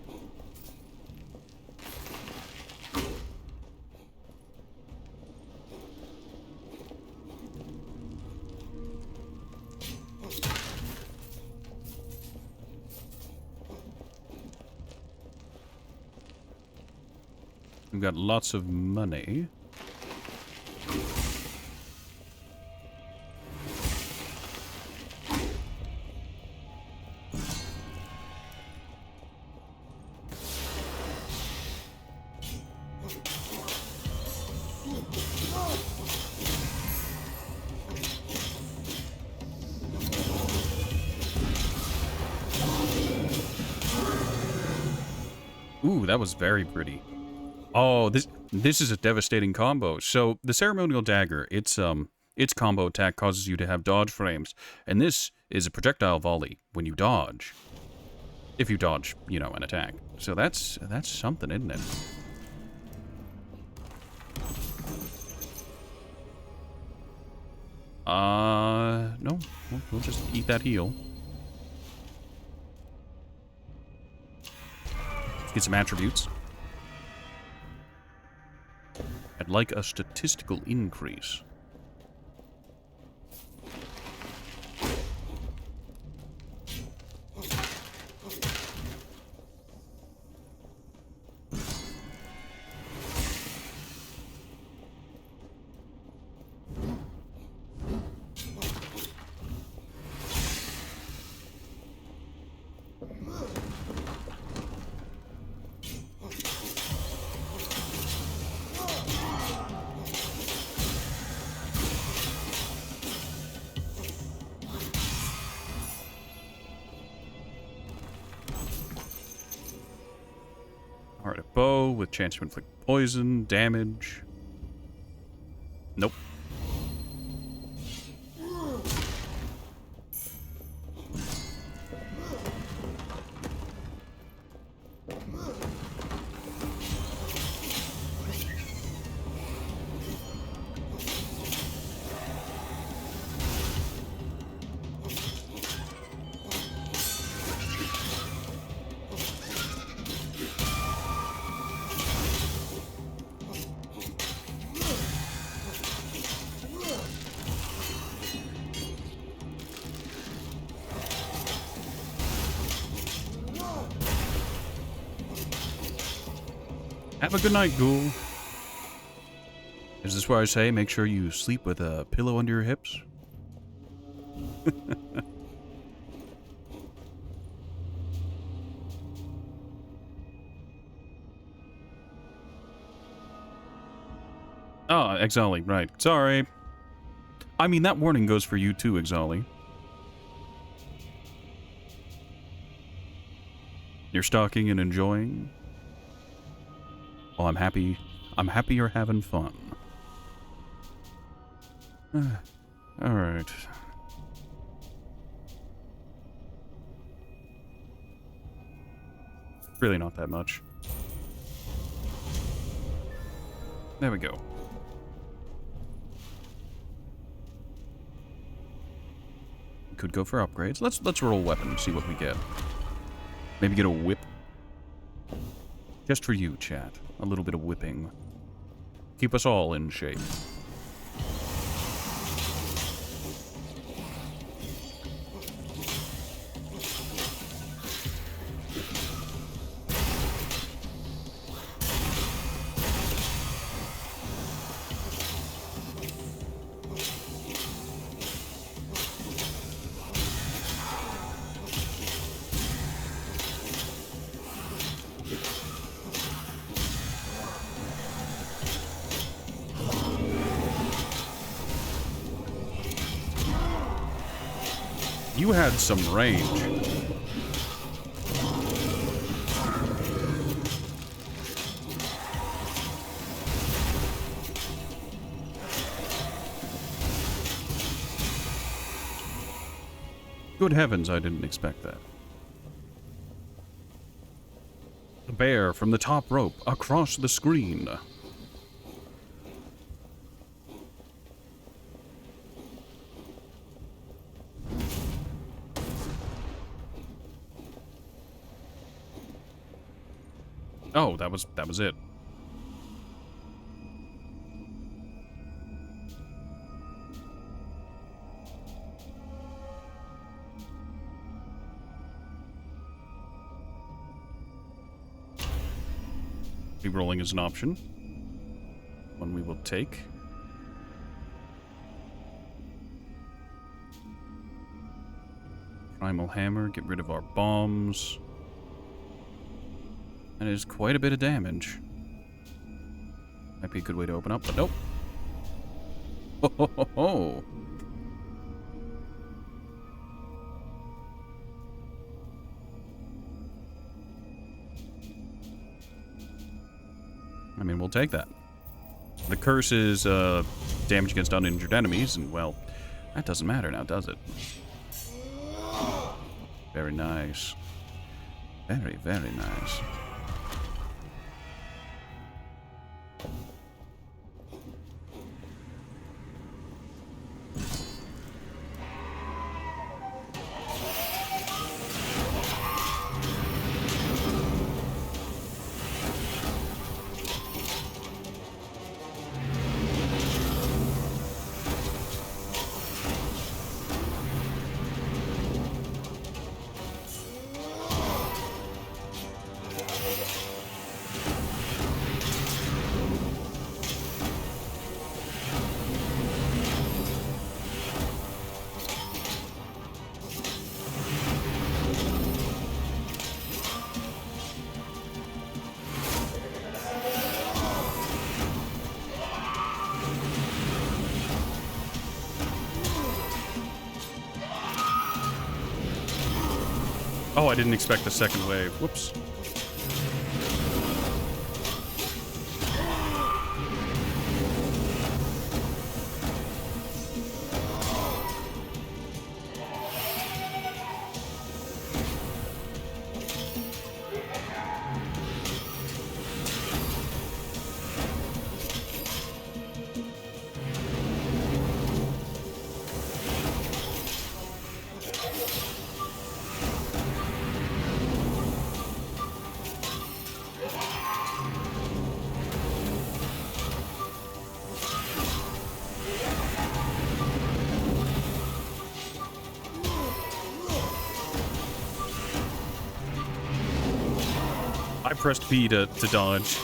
We've got lots of money. Ooh, that was very pretty. Oh, this is a devastating combo. So the ceremonial dagger, its combo attack causes you to have dodge frames, and this is a projectile volley when you dodge. If you dodge, you know, an attack. So that's something, isn't it? No, we'll just eat that heal. Get some attributes. I'd like a statistical increase. Alright, a bow with chance to inflict poison, damage. Nope. Have a good night, ghoul. Is this where I say make sure you sleep with a pillow under your hips? Oh, Exali, right. Sorry. I mean, that warning goes for you too, Exali. You're stalking and enjoying? Well, I'm happy you're having fun. Alright. Really not that much. There we go. Could go for upgrades. Let's roll weapon and see what we get. Maybe get a whip. Just for you, chat. A little bit of whipping. Keep us all in shape. You had some range. Good heavens, I didn't expect that. The bear from the top rope across the screen. Oh, that was it. Rerolling is an option. One we will take. Primal Hammer, get rid of our bombs. That is quite a bit of damage. Might be a good way to open up, but nope. Ho ho ho ho! I mean, we'll take that. The curse is damage against uninjured enemies, and well, that doesn't matter now, does it? Very nice. Very, very nice. Oh, I didn't expect the second wave. Whoops. I pressed B to dodge.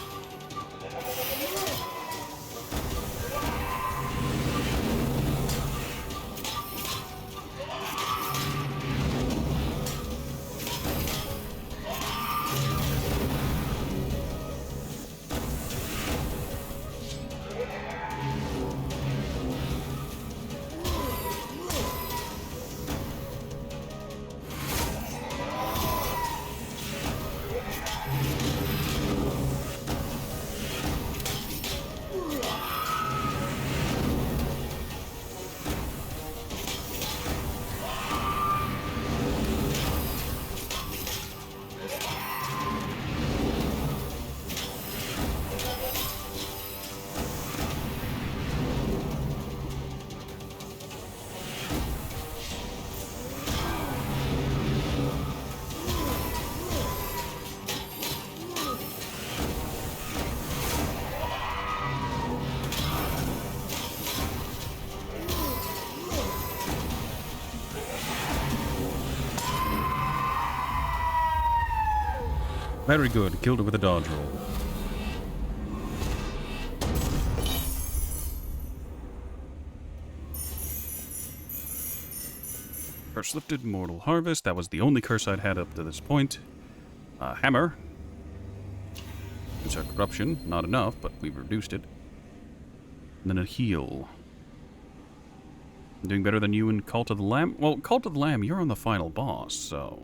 Very good. Killed it with a dodge roll. Curse lifted, Mortal Harvest. That was the only curse I'd had up to this point. Hammer. It's our corruption. Not enough, but we've reduced it. And then a heal. I'm doing better than you in Cult of the Lamb? Well, Cult of the Lamb, you're on the final boss, so...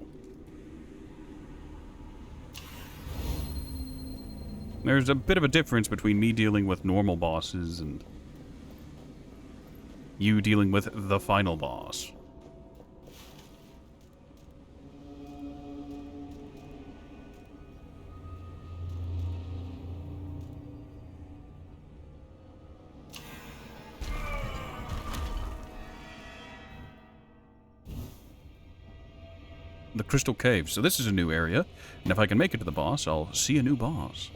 There's a bit of a difference between me dealing with normal bosses and you dealing with the final boss. The Crystal Cave. So this is a new area, and if I can make it to the boss, I'll see a new boss.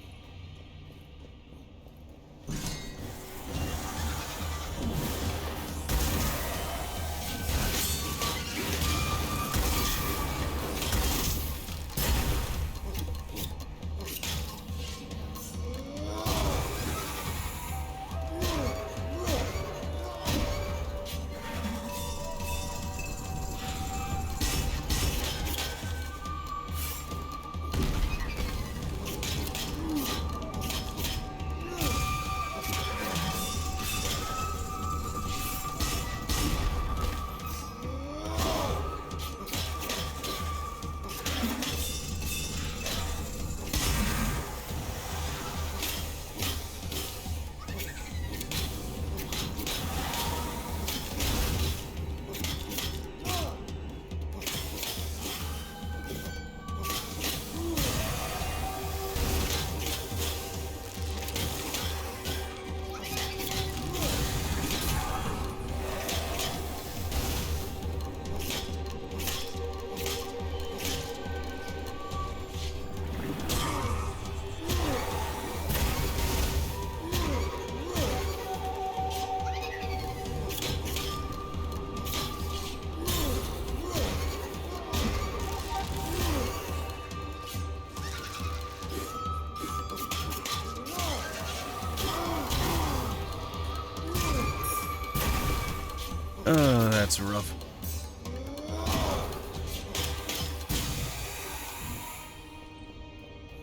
That's rough.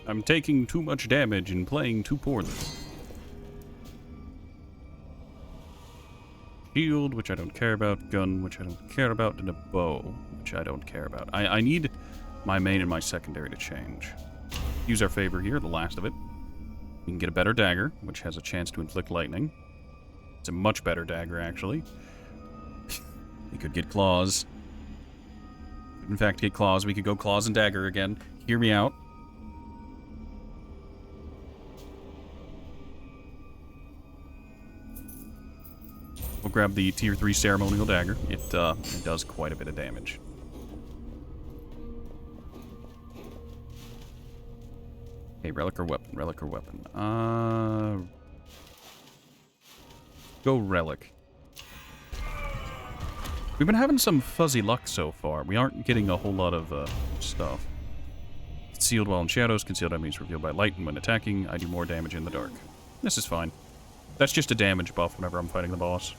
I'm taking too much damage and playing too poorly. Shield, which I don't care about. Gun, which I don't care about. And a bow, which I don't care about. I need my main and my secondary to change. Use our favor here, the last of it. We can get a better dagger, which has a chance to inflict lightning. It's a much better dagger, actually. We could get claws. In fact, get claws. We could go claws and dagger again. Hear me out. We'll grab the tier 3 ceremonial dagger. It does quite a bit of damage. Hey, relic or weapon? Relic or weapon? Go relic. We've been having some fuzzy luck so far. We aren't getting a whole lot of stuff. Concealed while in shadows. Concealed enemies revealed by light, and when attacking, I do more damage in the dark. This is fine. That's just a damage buff whenever I'm fighting the boss.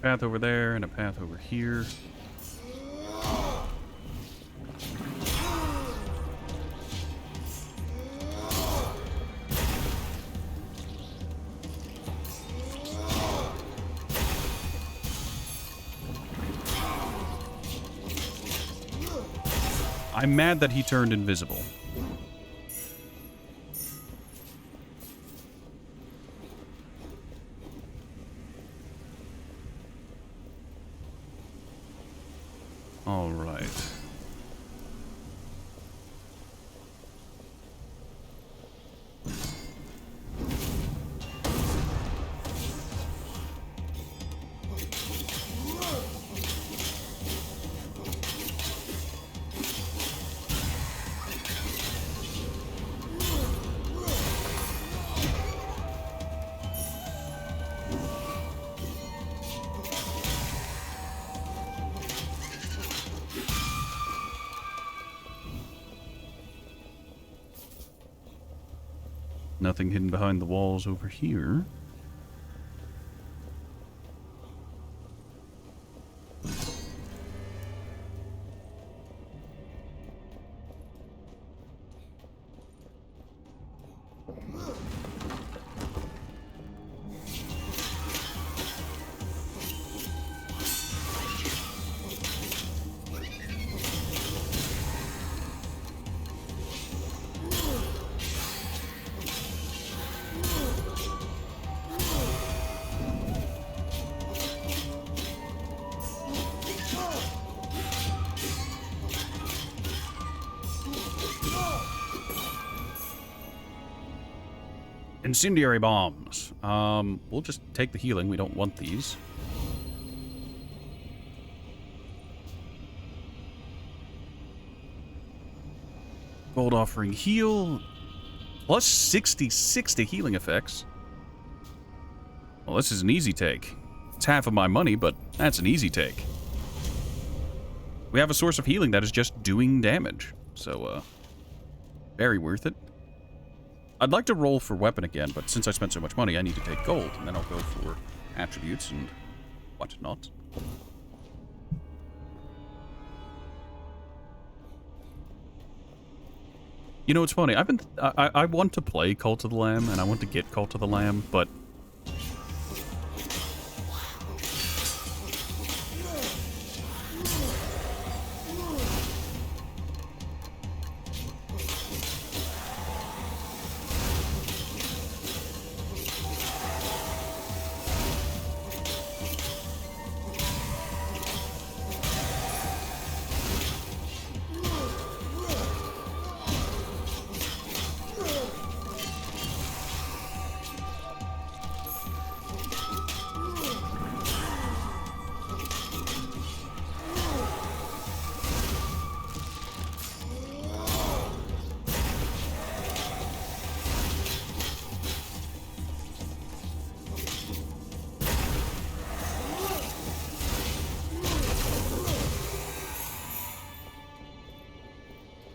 Path over there and a path over here. I'm mad that he turned invisible. All right. Nothing hidden behind the walls over here. Incendiary bombs. We'll just take the healing. We don't want these. Gold offering heal. Plus 66 to healing effects. Well, this is an easy take. It's half of my money, but that's an easy take. We have a source of healing that is just doing damage. So, very worth it. I'd like to roll for weapon again, but since I spent so much money, I need to take gold, and then I'll go for attributes and whatnot. You know, it's funny. I want to play Cult of the Lamb, and I want to get Cult of the Lamb, but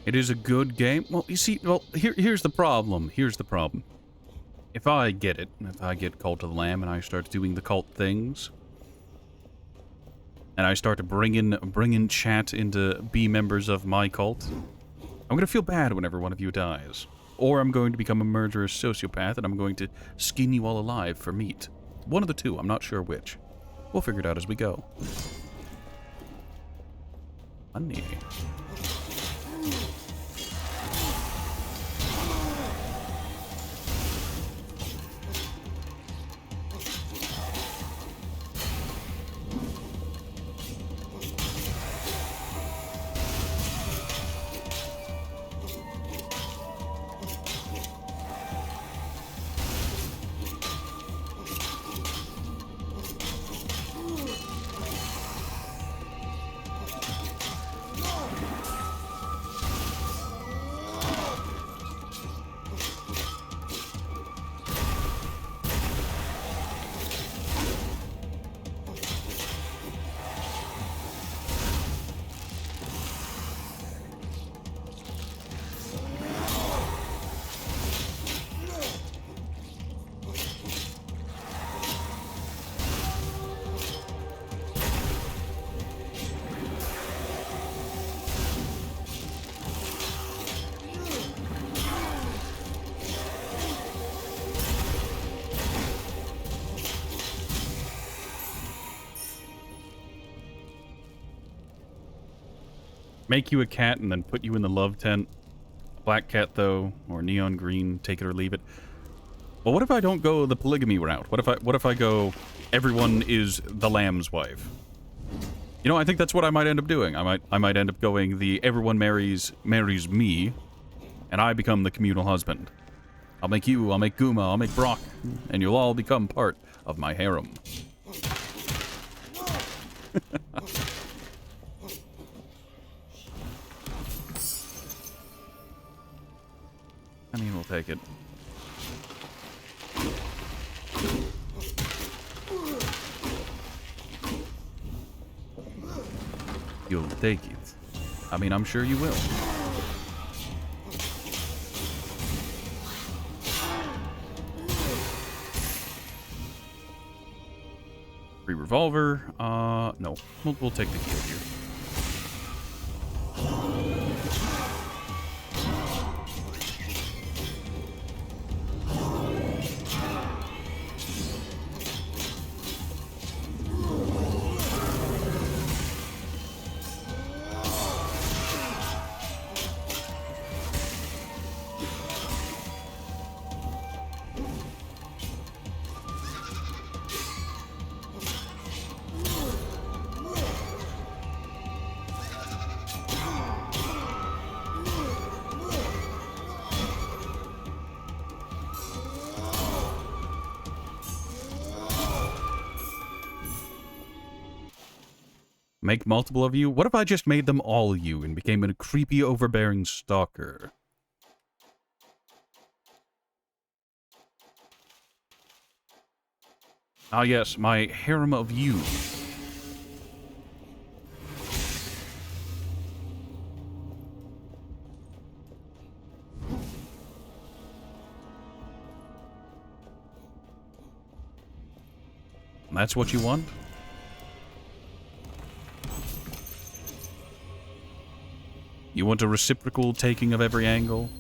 it is a good game. Well, you see, here's the problem. Here's the problem. If I get it, if I get Cult of the Lamb and I start doing the cult things, and I start to bring in chat into be members of my cult, I'm gonna feel bad whenever one of you dies. Or I'm going to become a murderous sociopath and I'm going to skin you all alive for meat. One of the two, I'm not sure which. We'll figure it out as we go. Honey. Make you a cat and then put you in the love tent. Black cat, though, or neon green, take it or leave it. Well, what if I don't go the polygamy route? What if I go, everyone is the lamb's wife? You know, I think that's what I might end up doing. I might end up going the everyone marries me, and I become the communal husband. I'll make you, I'll make Guma, I'll make Brock, and you'll all become part of my harem. I mean, we'll take it. You'll take it. I mean, I'm sure you will. Free revolver. No. We'll take the kill here. Make multiple of you? What if I just made them all you and became a creepy, overbearing stalker? Ah yes, my harem of you. That's what you want? You want a reciprocal taking of every angle?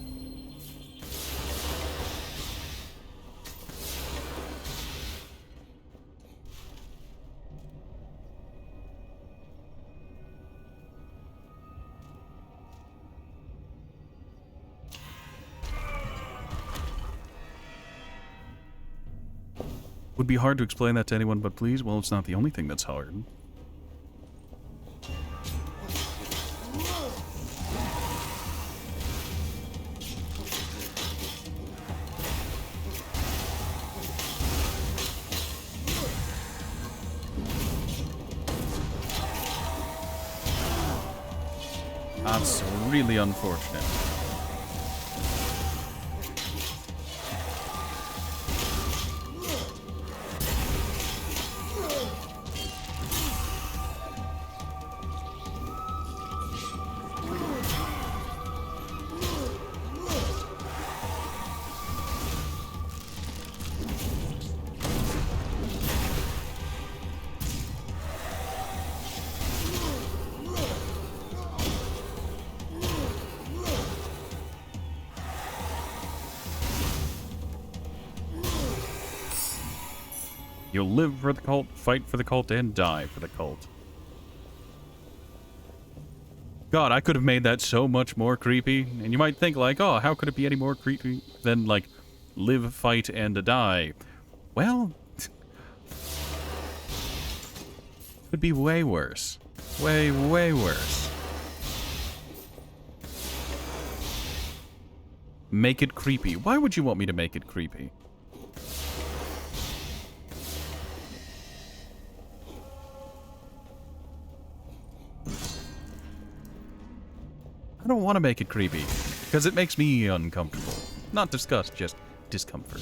Would be hard to explain that to anyone but please. Well, it's not the only thing that's hard. That's really unfortunate. You'll live for the cult, fight for the cult, and die for the cult. God, I could have made that so much more creepy. And you might think, like, oh, how could it be any more creepy than, like, live, fight, and die? Well, it would be way worse. Way, way worse. Make it creepy. Why would you want me to make it creepy? I don't want to make it creepy, because it makes me uncomfortable. Not disgust, just discomfort.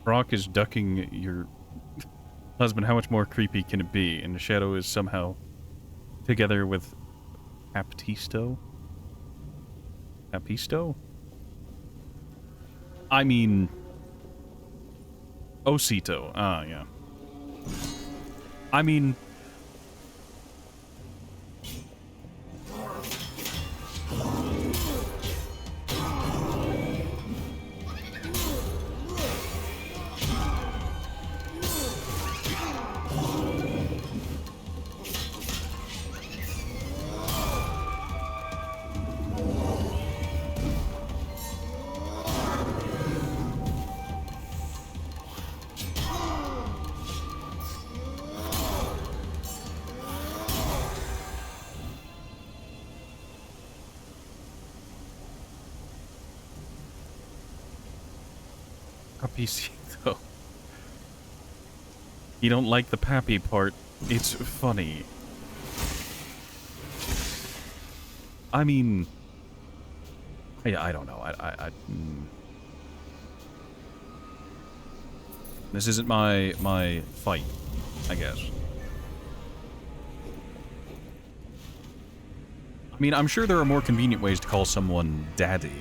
Brock is ducking your husband. How much more creepy can it be? And the shadow is somehow together with Aptisto? Apisto? I mean... Osito. Ah, yeah. I mean... Apicito. You don't like the pappy part. It's funny. I mean... I don't know. This isn't my fight, I guess. I mean, I'm sure there are more convenient ways to call someone daddy.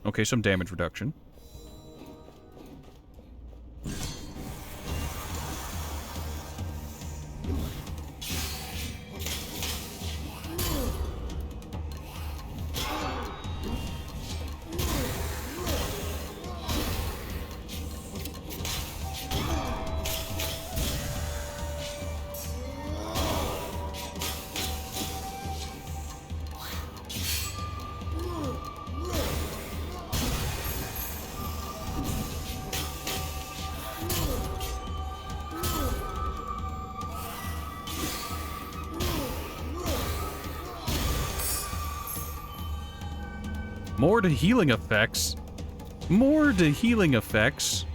Okay, some damage reduction. More to healing effects. More to healing effects.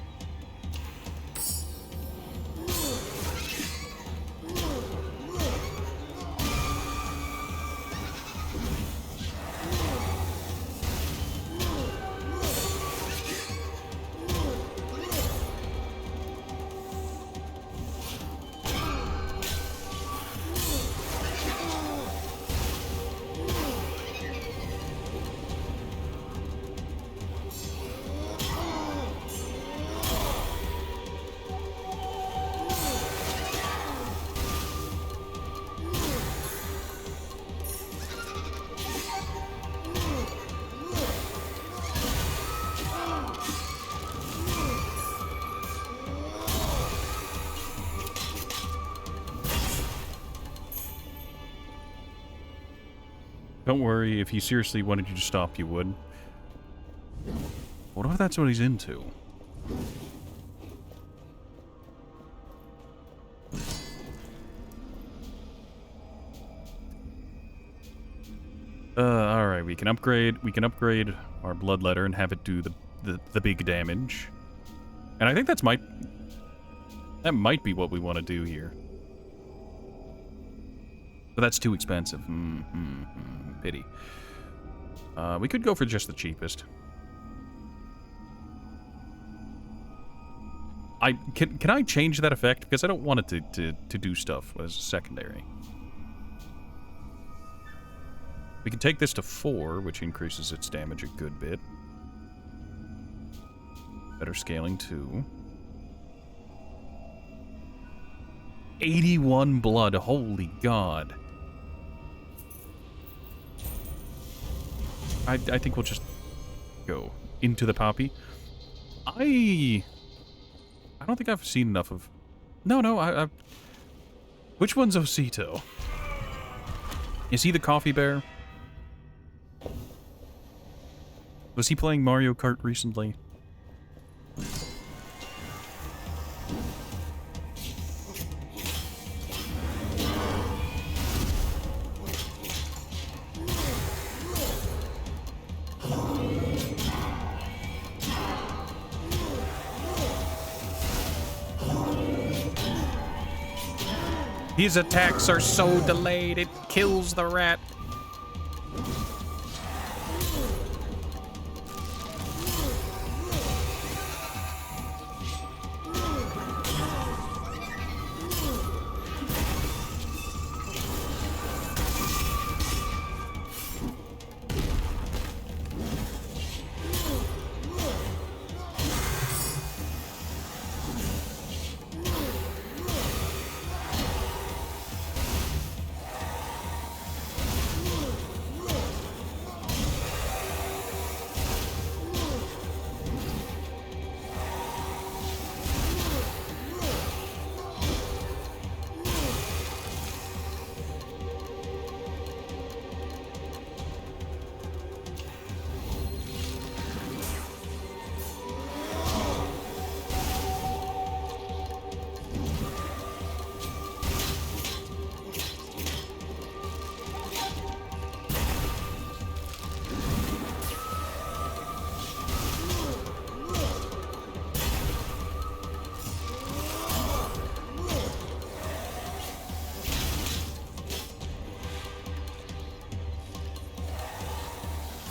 Don't worry, if he seriously wanted you to stop, you would. What if that's what he's into? Alright, we can upgrade our bloodletter and have it do the big damage. And I think that might be what we want to do here. But that's too expensive. Pity. We could go for just the cheapest. Can I change that effect? Because I don't want it to do stuff as a secondary. We can take this to 4, which increases its damage a good bit. Better scaling too. 81 blood, holy god. I think we'll just go into the poppy. I don't think I've seen enough of... No, which one's Osito? Is he the coffee bear? Was he playing Mario Kart recently? His attacks are so delayed, it kills the rat.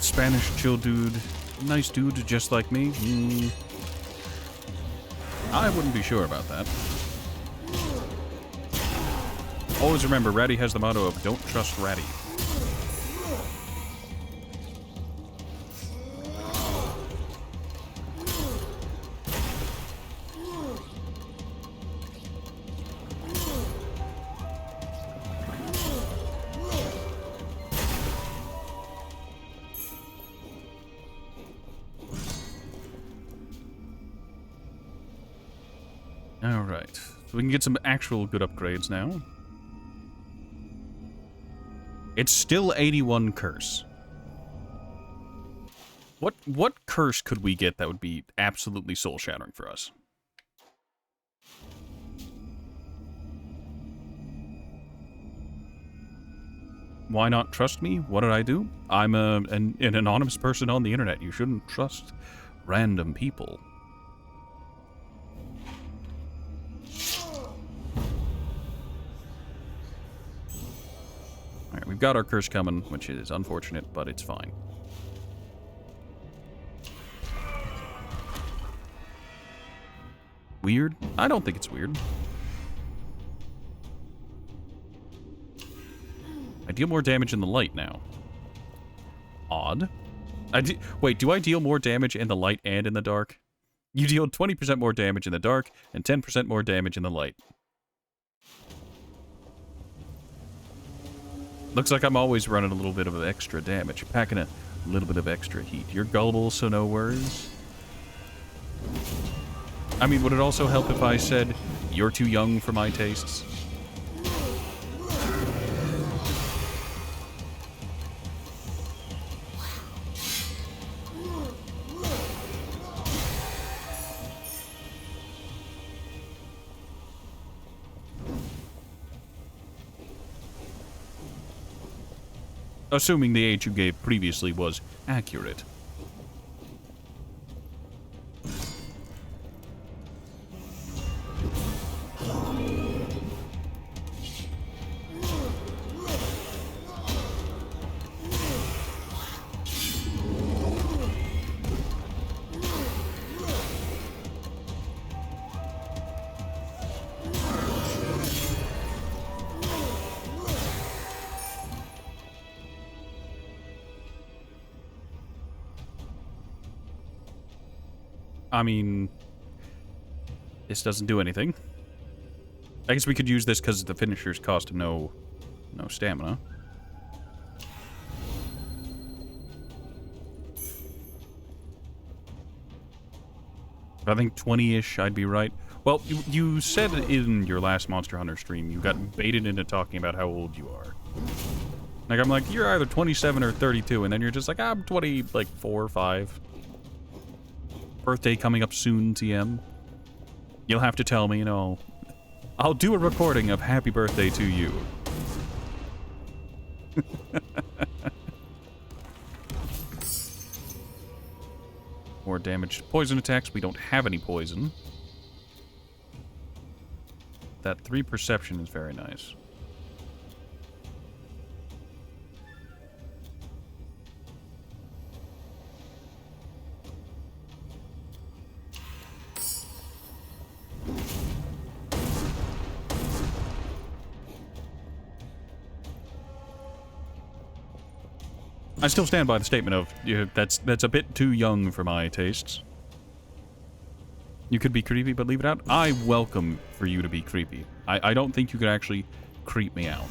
Spanish chill dude. Nice dude, just like me. I wouldn't be sure about that. Always remember, Ratty has the motto of don't trust Ratty. Alright, so we can get some actual good upgrades now. It's still 81 curse. What curse could we get that would be absolutely soul-shattering for us? Why not trust me? What did I do? I'm an anonymous person on the internet. You shouldn't trust random people. Alright, we've got our curse coming, which is unfortunate, but it's fine. Weird? I don't think it's weird. I deal more damage in the light now. Odd. Wait, do I deal more damage in the light and in the dark? You deal 20% more damage in the dark and 10% more damage in the light. Looks like I'm always running a little bit of extra damage, packing a little bit of extra heat. You're gullible, so no worries. I mean, would it also help if I said, you're too young for my tastes? Assuming the age you gave previously was accurate. I mean, this doesn't do anything. I guess we could use this because the finishers cost no stamina. I think 20-ish, I'd be right. Well, you said in your last Monster Hunter stream, you got baited into talking about how old you are. Like, I'm like, you're either 27 or 32, and then you're just like, I'm 20, like, 4 or 5. Birthday coming up soon, TM. You'll have to tell me, I'll do a recording of happy birthday to you. More damage. Poison attacks. We don't have any poison. That 3 perception is very nice. I still stand by the statement of, that's a bit too young for my tastes. You could be creepy, but leave it out. I welcome for you to be creepy. I don't think you could actually creep me out.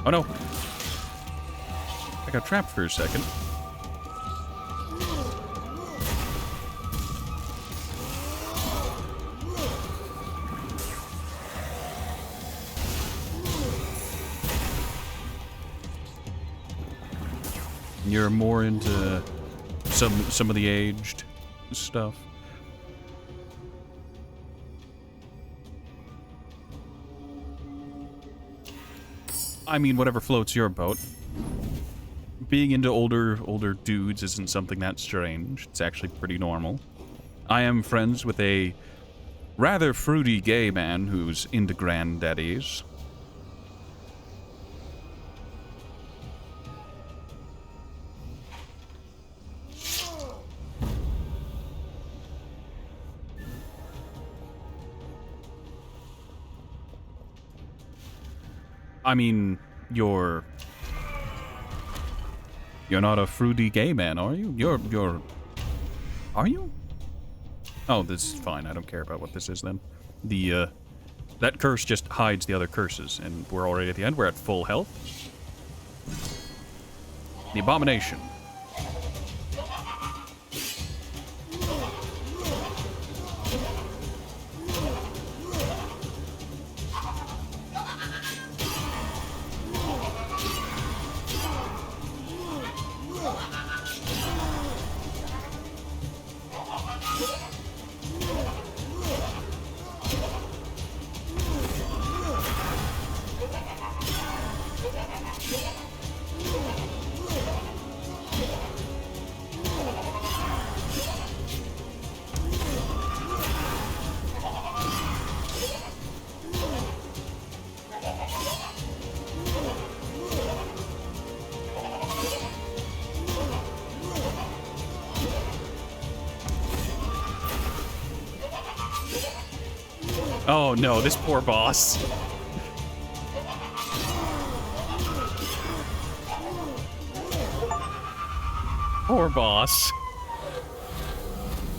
Oh no! I got trapped for a second. You're more into some of the aged stuff. I mean, whatever floats your boat. Being into older dudes isn't something that strange. It's actually pretty normal. I am friends with a rather fruity gay man who's into granddaddies. I mean, you're not a fruity gay man, are you? Are you? Oh, this is fine. I don't care about what this is then. That curse just hides the other curses, and we're already at the end. We're at full health. The Abomination. Oh no, this poor boss. Poor boss.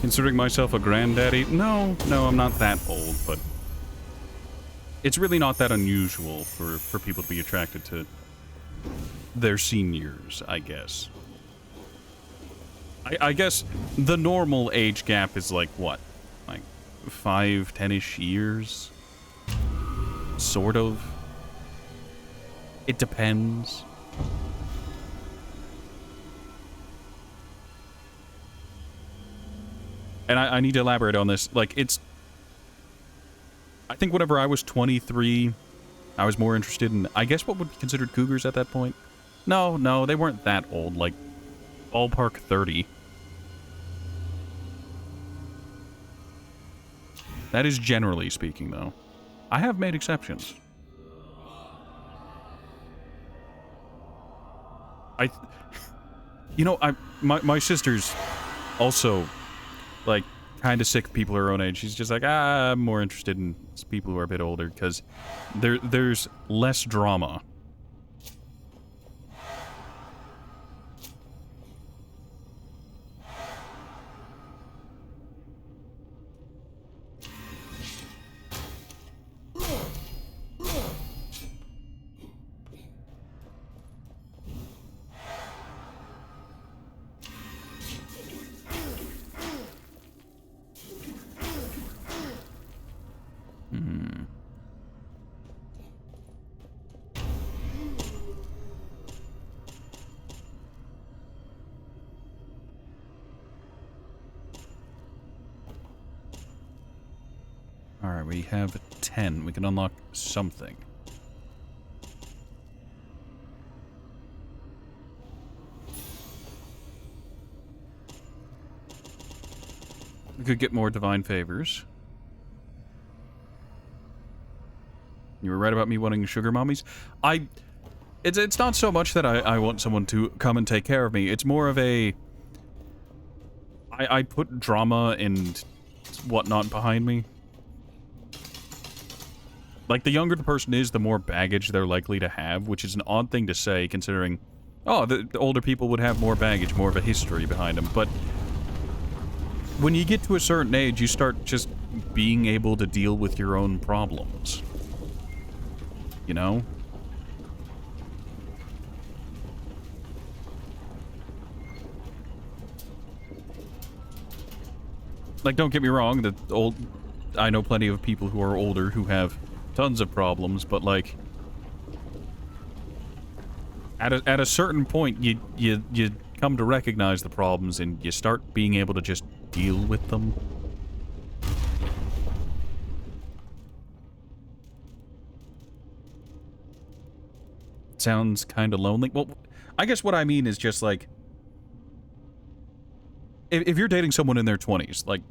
Considering myself a granddaddy? No, I'm not that old, but it's really not that unusual for people to be attracted to their seniors, I guess. I guess the normal age gap is like, what? Like 5, 10-ish years? Sort of. It depends. And I need to elaborate on this. Like, it's... I think whenever I was 23, I was more interested in, I guess, what would be considered cougars at that point. No, they weren't that old. Like, ballpark 30. That is generally speaking, though. I have made exceptions. You know, my sister's also... like, kind of sick of people her own age. She's just like, I'm more interested in people who are a bit older, because there's less drama. Alright, we have 10. We can unlock something. We could get more divine favors. You were right about me wanting sugar mommies. It's not so much that I want someone to come and take care of me. It's more of a... I put drama and whatnot behind me. Like, the younger the person is, the more baggage they're likely to have, which is an odd thing to say, considering, oh, the older people would have more baggage, more of a history behind them. But when you get to a certain age, you start just being able to deal with your own problems. You know? Like, don't get me wrong, I know plenty of people who are older who have tons of problems, but like at a certain point you come to recognize the problems and you start being able to just deal with them. Sounds kind of lonely. Well, I guess what I mean is just like if you're dating someone in their 20s, like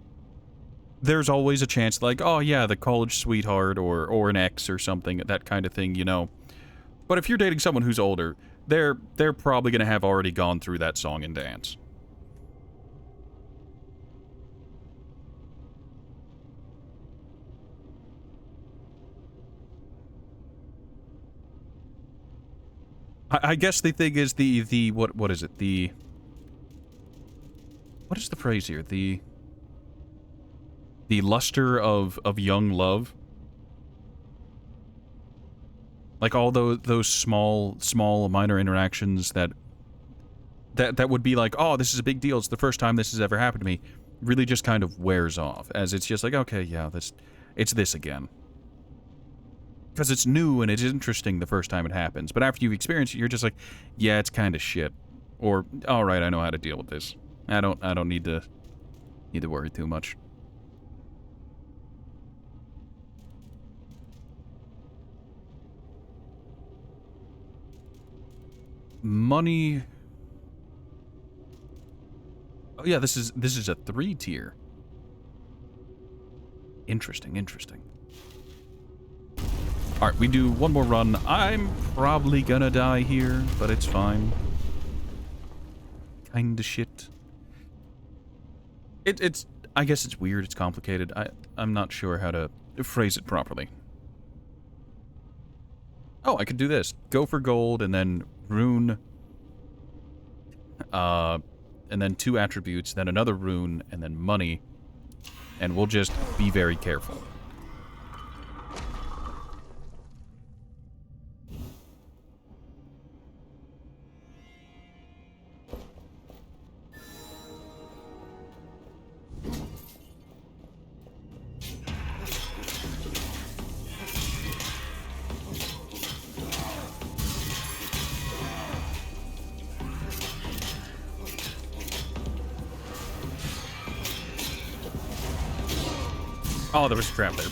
there's always a chance, like, oh yeah, the college sweetheart or an ex or something, that kind of thing, you know. But if you're dating someone who's older, they're probably going to have already gone through that song and dance. I guess the thing is what is it? What is the phrase here? The luster of young love. Like all those small minor interactions that would be like, oh, this is a big deal, it's the first time this has ever happened to me, really just kind of wears off, as it's just like, okay, yeah, it's this again. Because it's new and it's interesting the first time it happens, but after you've experienced it, you're just like, yeah, it's kind of shit. Or, alright, I know how to deal with this. I don't need to worry too much. Money. Oh yeah, this is a 3 tier. Interesting. Alright, we do one more run. I'm probably gonna die here, but it's fine. Kinda shit. It's I guess it's weird, it's complicated. I'm not sure how to phrase it properly. Oh, I could do this. Go for gold and then rune, and then 2 attributes, then another rune, and then money. And we'll just be very careful. Oh, there was a trap there.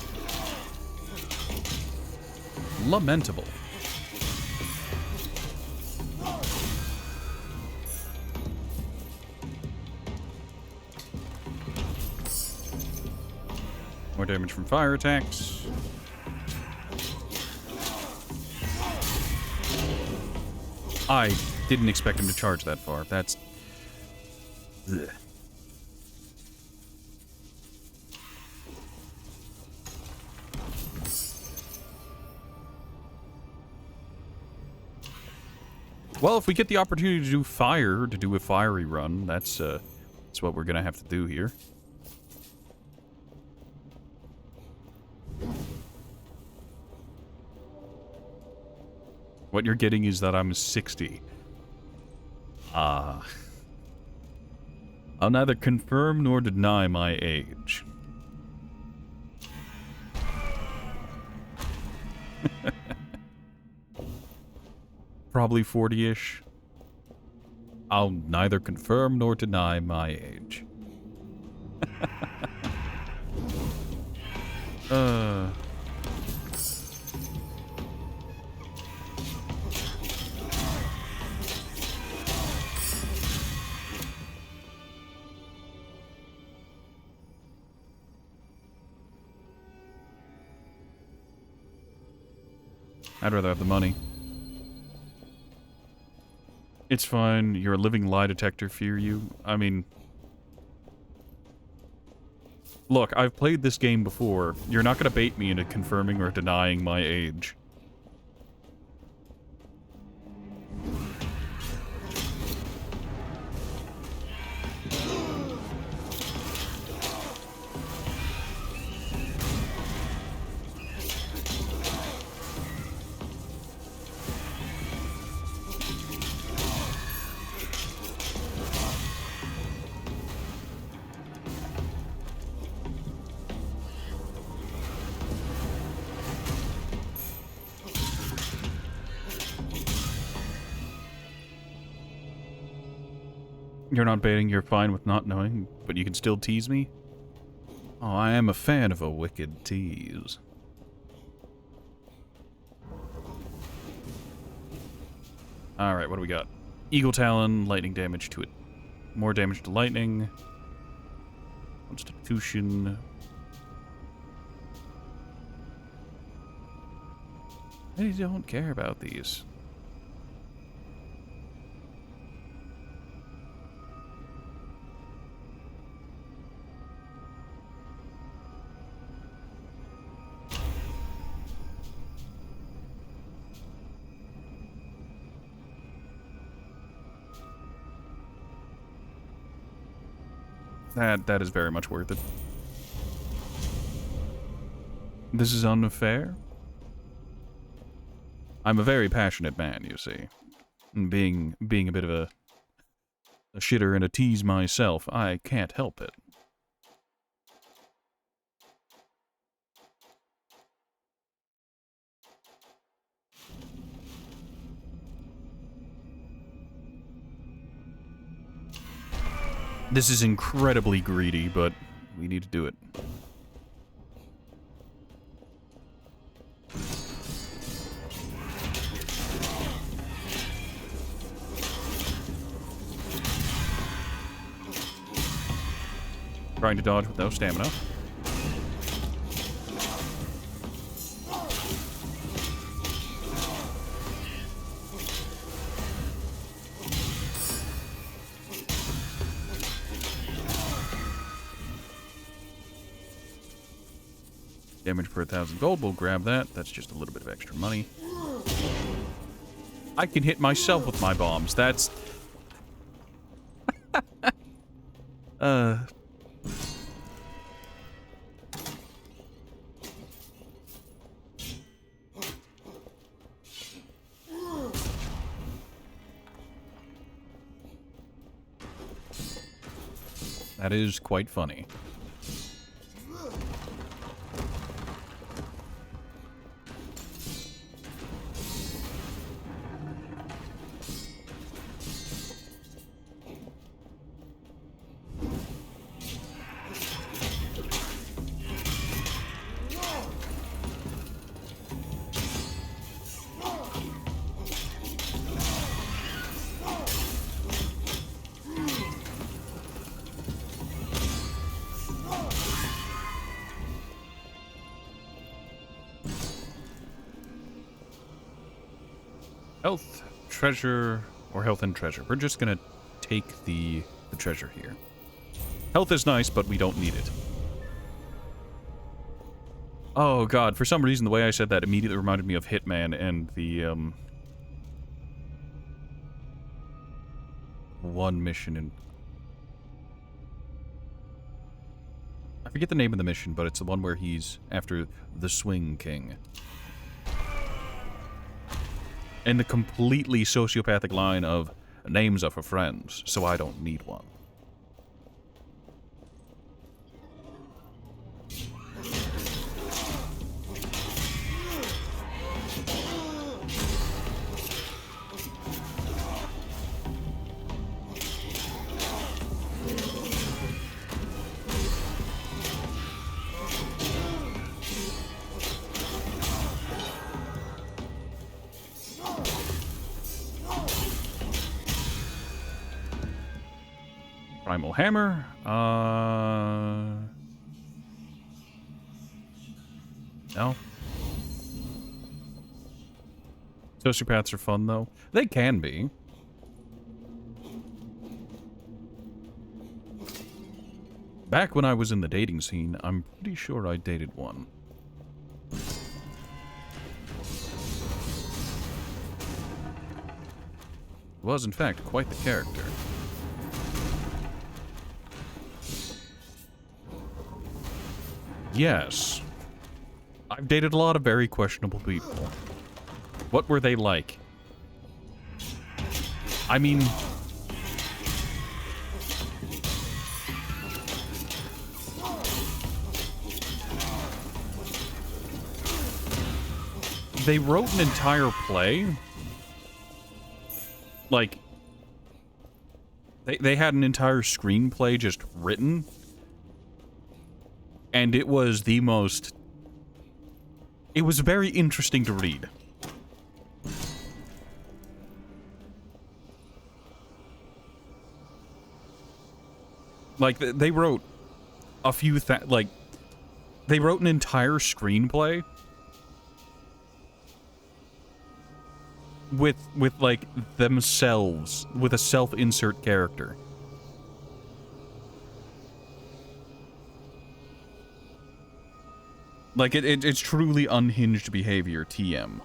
Lamentable. More damage from fire attacks. I didn't expect him to charge that far. That's... Ugh. Well, if we get the opportunity to do fire, to do a fiery run, that's what we're gonna have to do here. What you're getting is that I'm 60. I'll neither confirm nor deny my age. Probably 40-ish. I'll neither confirm nor deny my age. I'd rather have the money. It's fine. You're a living lie detector, fear you. I mean... Look, I've played this game before. You're not gonna bait me into confirming or denying my age. You're not baiting, you're fine with not knowing, but you can still tease me? Oh, I am a fan of a wicked tease. Alright, what do we got? Eagle Talon, lightning damage to it. More damage to lightning. Constitution. I don't care about these. That is very much worth it. This is unfair? I'm a very passionate man, you see. And being a bit of a shitter and a tease myself, I can't help it. This is incredibly greedy, but we need to do it. Trying to dodge with no stamina. Damage per 1,000 gold. We'll grab that. That's just a little bit of extra money. I can hit myself with my bombs. That's... That is quite funny. Health, treasure, or health and treasure. We're just gonna take the treasure here. Health is nice, but we don't need it. Oh god, for some reason the way I said that immediately reminded me of Hitman and the, one mission in... I forget the name of the mission, but it's the one where he's after the Swing King. And the completely sociopathic line of, names are for friends, so I don't need one. Primal Hammer. No. Sociopaths are fun, though. They can be. Back when I was in the dating scene, I'm pretty sure I dated one. Was, in fact, quite the character. Yes. I've dated a lot of very questionable people. What were they like? I mean... They wrote an entire play. Like... They had an entire screenplay just written. And it was the most... It was very interesting to read. Like, they wrote a few... like, they wrote an entire screenplay with like, themselves, with a self-insert character. Like, it's truly unhinged behavior, TM.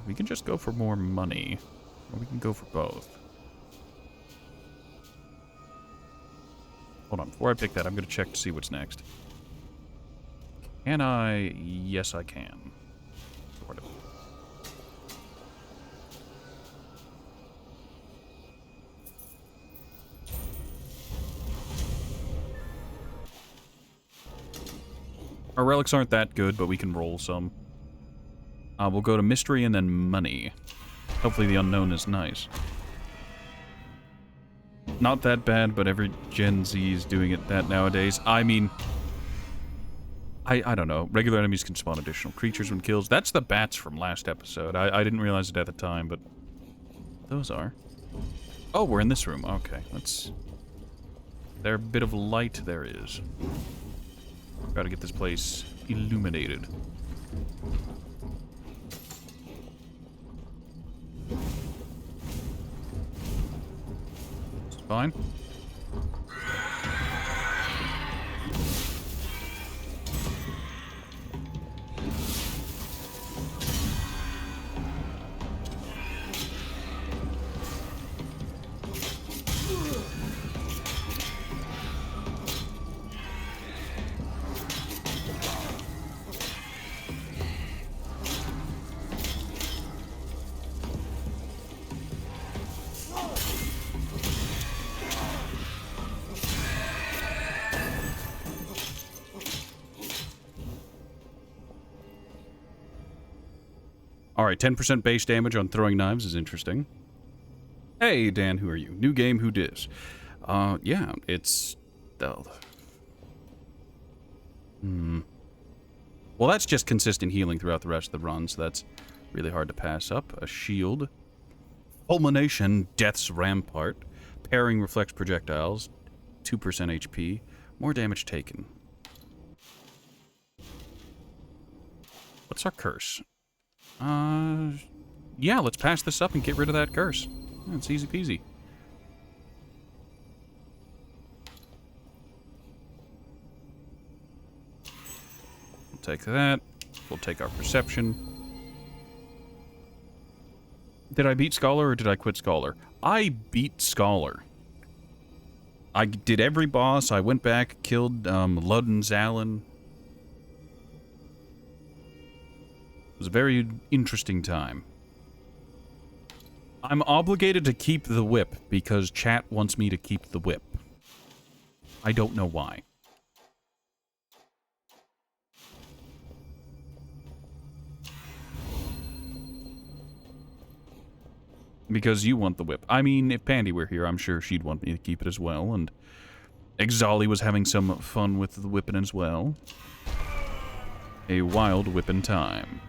We can just go for more money. Or we can go for both. Hold on, before I pick that, I'm gonna check to see what's next. Can I? Yes, I can. Sort of. Our relics aren't that good, but we can roll some. We'll go to mystery and then money. Hopefully the unknown is nice. Not that bad, but every Gen Z is doing that nowadays. I mean... I don't know. Regular enemies can spawn additional creatures when kills. That's the bats from last episode. I didn't realize it at the time, but... Those are. Oh, we're in this room. Okay, let's... There a bit of light? There is. Gotta get this place illuminated. It's fine. Alright, 10% base damage on throwing knives is interesting. Hey, Dan, who are you? New game, who dis? Yeah, it's... Well, that's just consistent healing throughout the rest of the run, so that's really hard to pass up. A shield. Fulmination, Death's Rampart. Parrying reflects projectiles. 2% HP. More damage taken. What's our curse? Yeah, let's pass this up and get rid of that curse. Yeah, it's easy peasy. We'll take that. We'll take our perception. Did I beat Scholar or did I quit Scholar? I beat Scholar. I did every boss. I went back, killed Ludden Zalin. It was a very interesting time. I'm obligated to keep the whip because chat wants me to keep the whip. I don't know why. Because you want the whip. I mean, if Pandy were here, I'm sure she'd want me to keep it as well, and Exali was having some fun with the whipping as well. A wild whipping time.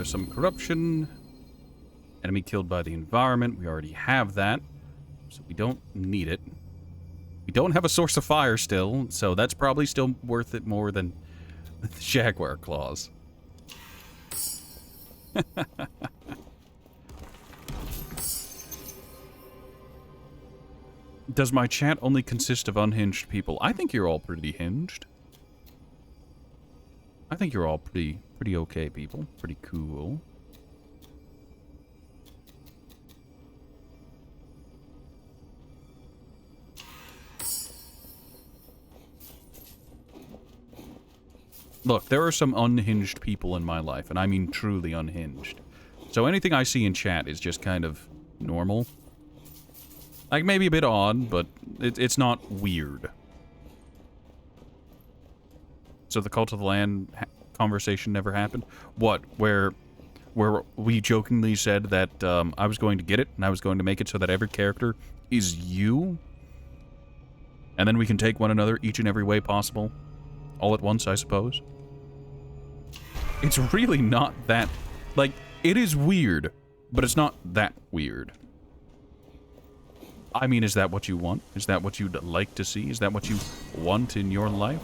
Some corruption. Enemy killed by the environment. We already have that, so we don't need it. We don't have a source of fire still, so that's probably still worth it more than the Jaguar Claws. Does my chat only consist of unhinged people? I think you're all pretty hinged. I think you're all pretty okay people. Pretty cool. Look, there are some unhinged people in my life, and I mean truly unhinged. So anything I see in chat is just kind of normal. Like, maybe a bit odd, but it's not weird. So the Cult of the Land conversation never happened? What? Where we jokingly said that I was going to get it, and I was going to make it so that every character is you? And then we can take one another each and every way possible? All at once, I suppose? It's really not that... Like, it is weird, but it's not that weird. I mean, is that what you want? Is that what you'd like to see? Is that what you want in your life?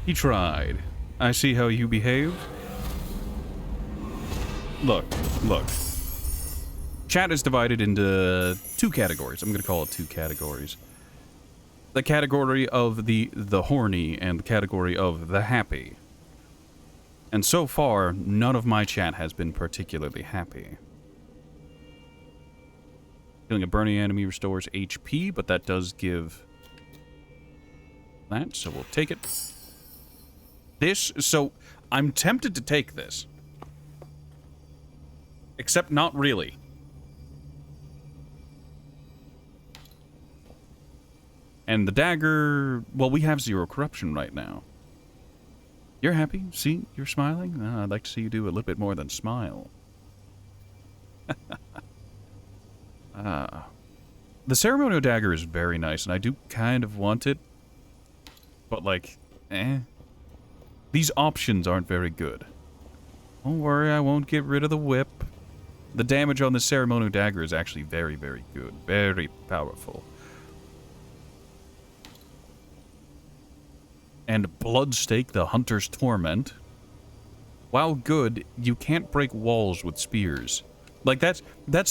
He tried. I see how you behave. Look. Chat is divided into two categories. I'm going to call it two categories. The category of the horny and the category of the happy. And so far, none of my chat has been particularly happy. Killing a burning enemy restores HP, but that does give that, so we'll take it. So I'm tempted to take this. Except not really. And the dagger, well, we have 0 corruption right now. You're happy? See, you're smiling? I'd like to see you do a little bit more than smile. The ceremonial dagger is very nice, and I do kind of want it. But, like, These options aren't very good. Don't worry, I won't get rid of the whip. The damage on the ceremonial dagger is actually very, very good. Very powerful. And Bloodstake, the Hunter's Torment. While good, you can't break walls with spears. Like, that's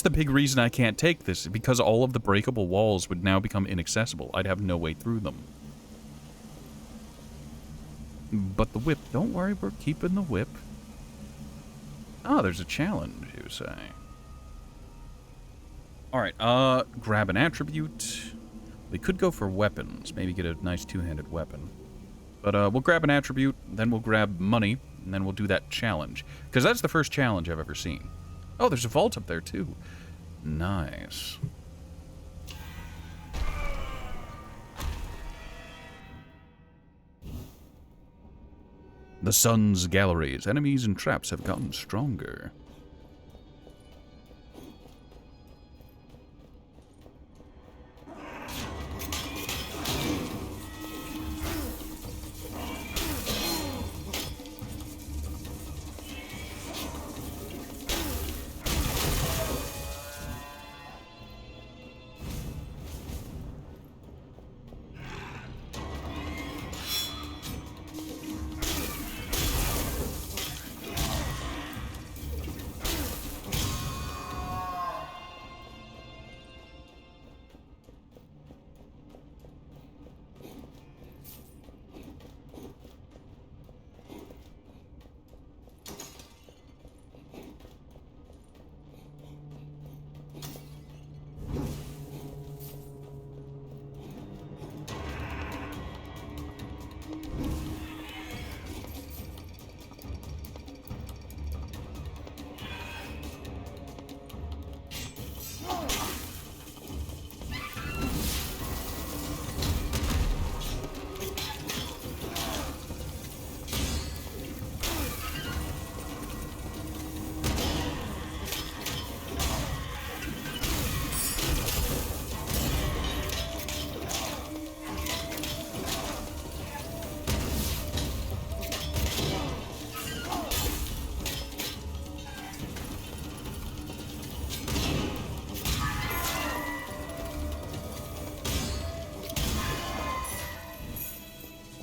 the big reason I can't take this, because all of the breakable walls would now become inaccessible. I'd have no way through them. But the whip, don't worry, we're keeping the whip. Ah, there's a challenge, you say. Alright, grab an attribute. We could go for weapons, maybe get a nice two-handed weapon. But we'll grab an attribute, then we'll grab money, and then we'll do that challenge. Because that's the first challenge I've ever seen. Oh, there's a vault up there, too. Nice. The Sun's galleries. Enemies and traps have gotten stronger.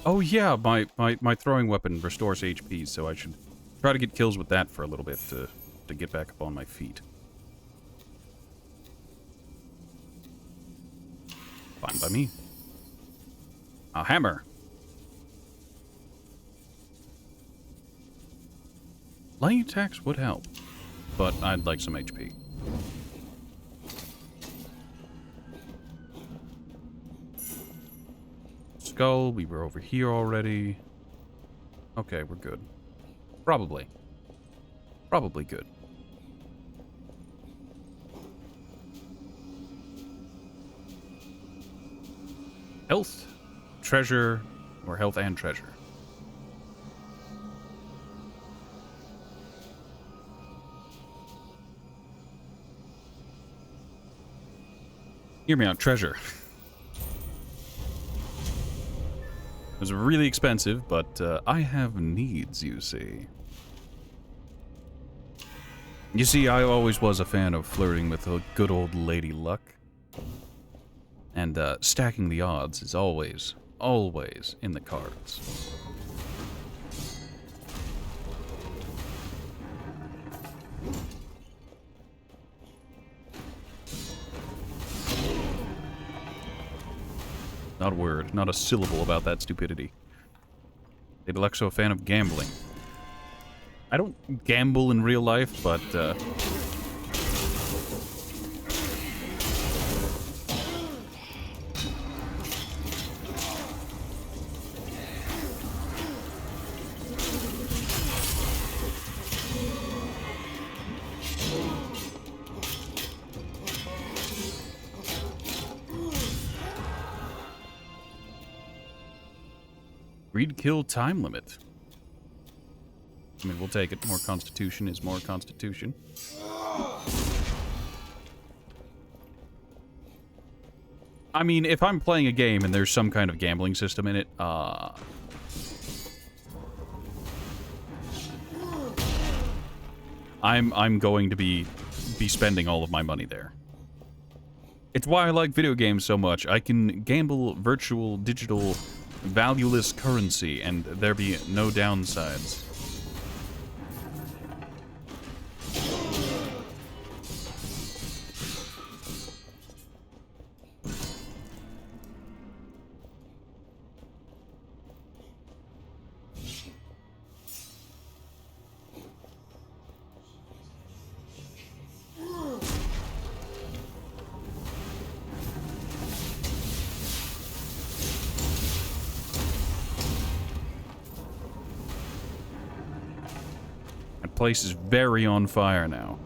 Oh yeah, my throwing weapon restores HP, so I should try to get kills with that for a little bit to get back up on my feet. Fine by me. A hammer. Lightning attacks would help, but I'd like some HP. Skull, we were over here already. Okay, we're good. Probably. Probably good. Health, treasure, or health and treasure. Hear me out, treasure. It was really expensive, but I have needs, you see. You see, I always was a fan of flirting with a good old lady luck. And stacking the odds is always, always in the cards. Not a word, not a syllable about that stupidity. Is Alexo a fan of gambling? I don't gamble in real life, but greed kill time limit. I mean, we'll take it. More constitution is more constitution. I mean, if I'm playing a game and there's some kind of gambling system in it, I'm going to be spending all of my money there. It's why I like video games so much. I can gamble virtual, digital, valueless currency, and there be no downsides. Place is very on fire now.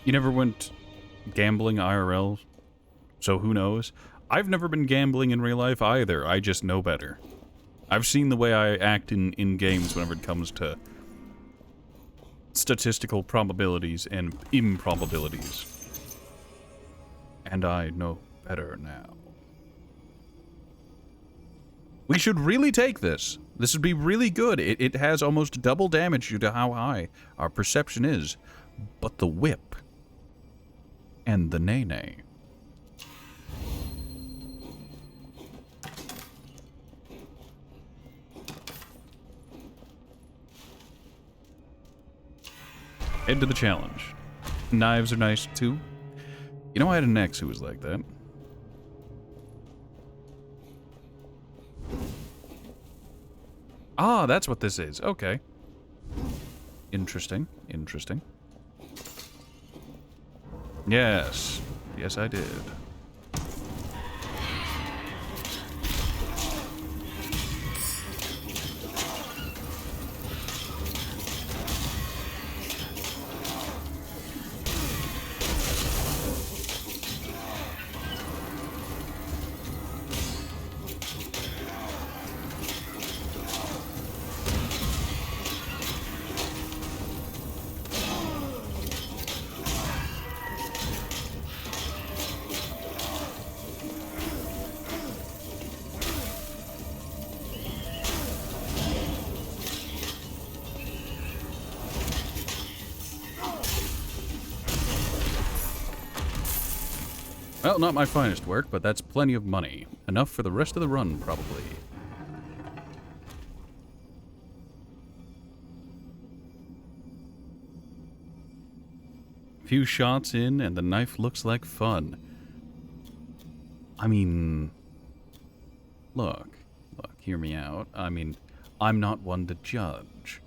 You never went gambling IRL, so who knows? I've never been gambling in real life either. I just know better. I've seen the way I act in games whenever it comes to statistical probabilities and improbabilities. And I know better now. We should really take this. This would be really good. It has almost double damage due to how high our perception is. But the whip and the nay-nay. Head to the challenge. Knives are nice too. You know, I had an ex who was like that. Ah, that's what this is. Okay. Interesting. Interesting. Yes. Yes, I did. Well, not my finest work, but that's plenty of money. Enough for the rest of the run, probably. Few shots in, and the knife looks like fun. I mean... Look, hear me out. I mean, I'm not one to judge.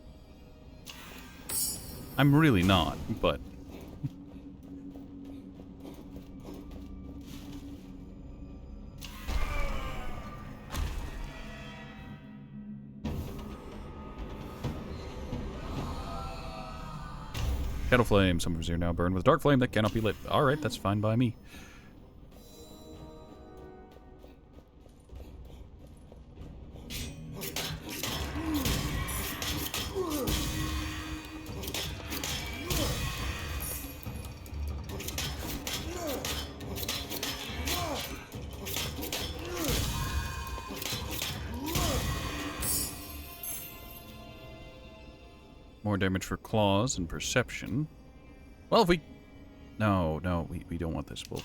I'm really not, but... Kettle flame. Some of us are now burned with dark flame that cannot be lit. Alright, that's fine by me. More damage for claws and perception. Well, if we... No, we don't want this. We'll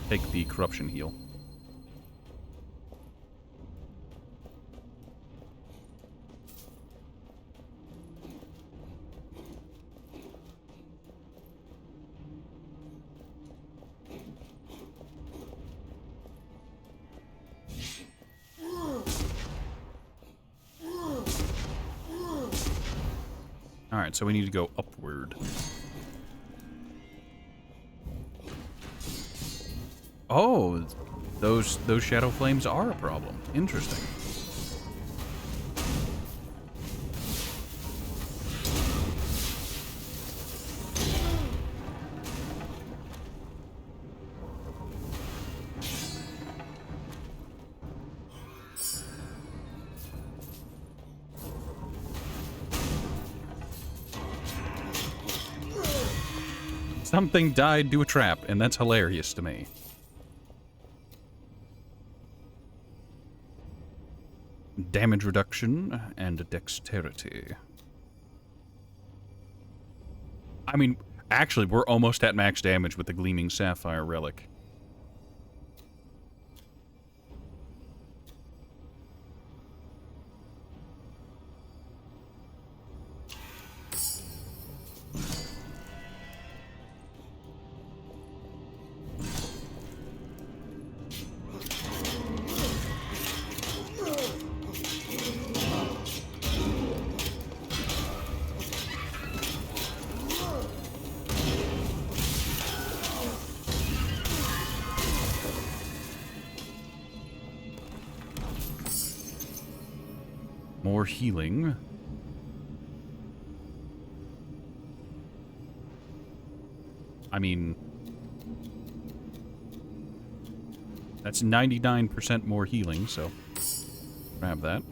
take the corruption heal. Alright, so we need to go upward. Oh, those shadow flames are a problem. Interesting. Something died to a trap, and that's hilarious to me. Damage reduction and dexterity. I mean, actually, we're almost at max damage with the Gleaming Sapphire Relic. More healing. I mean, that's 99% more healing, so grab that.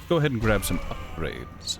Go ahead and grab some upgrades.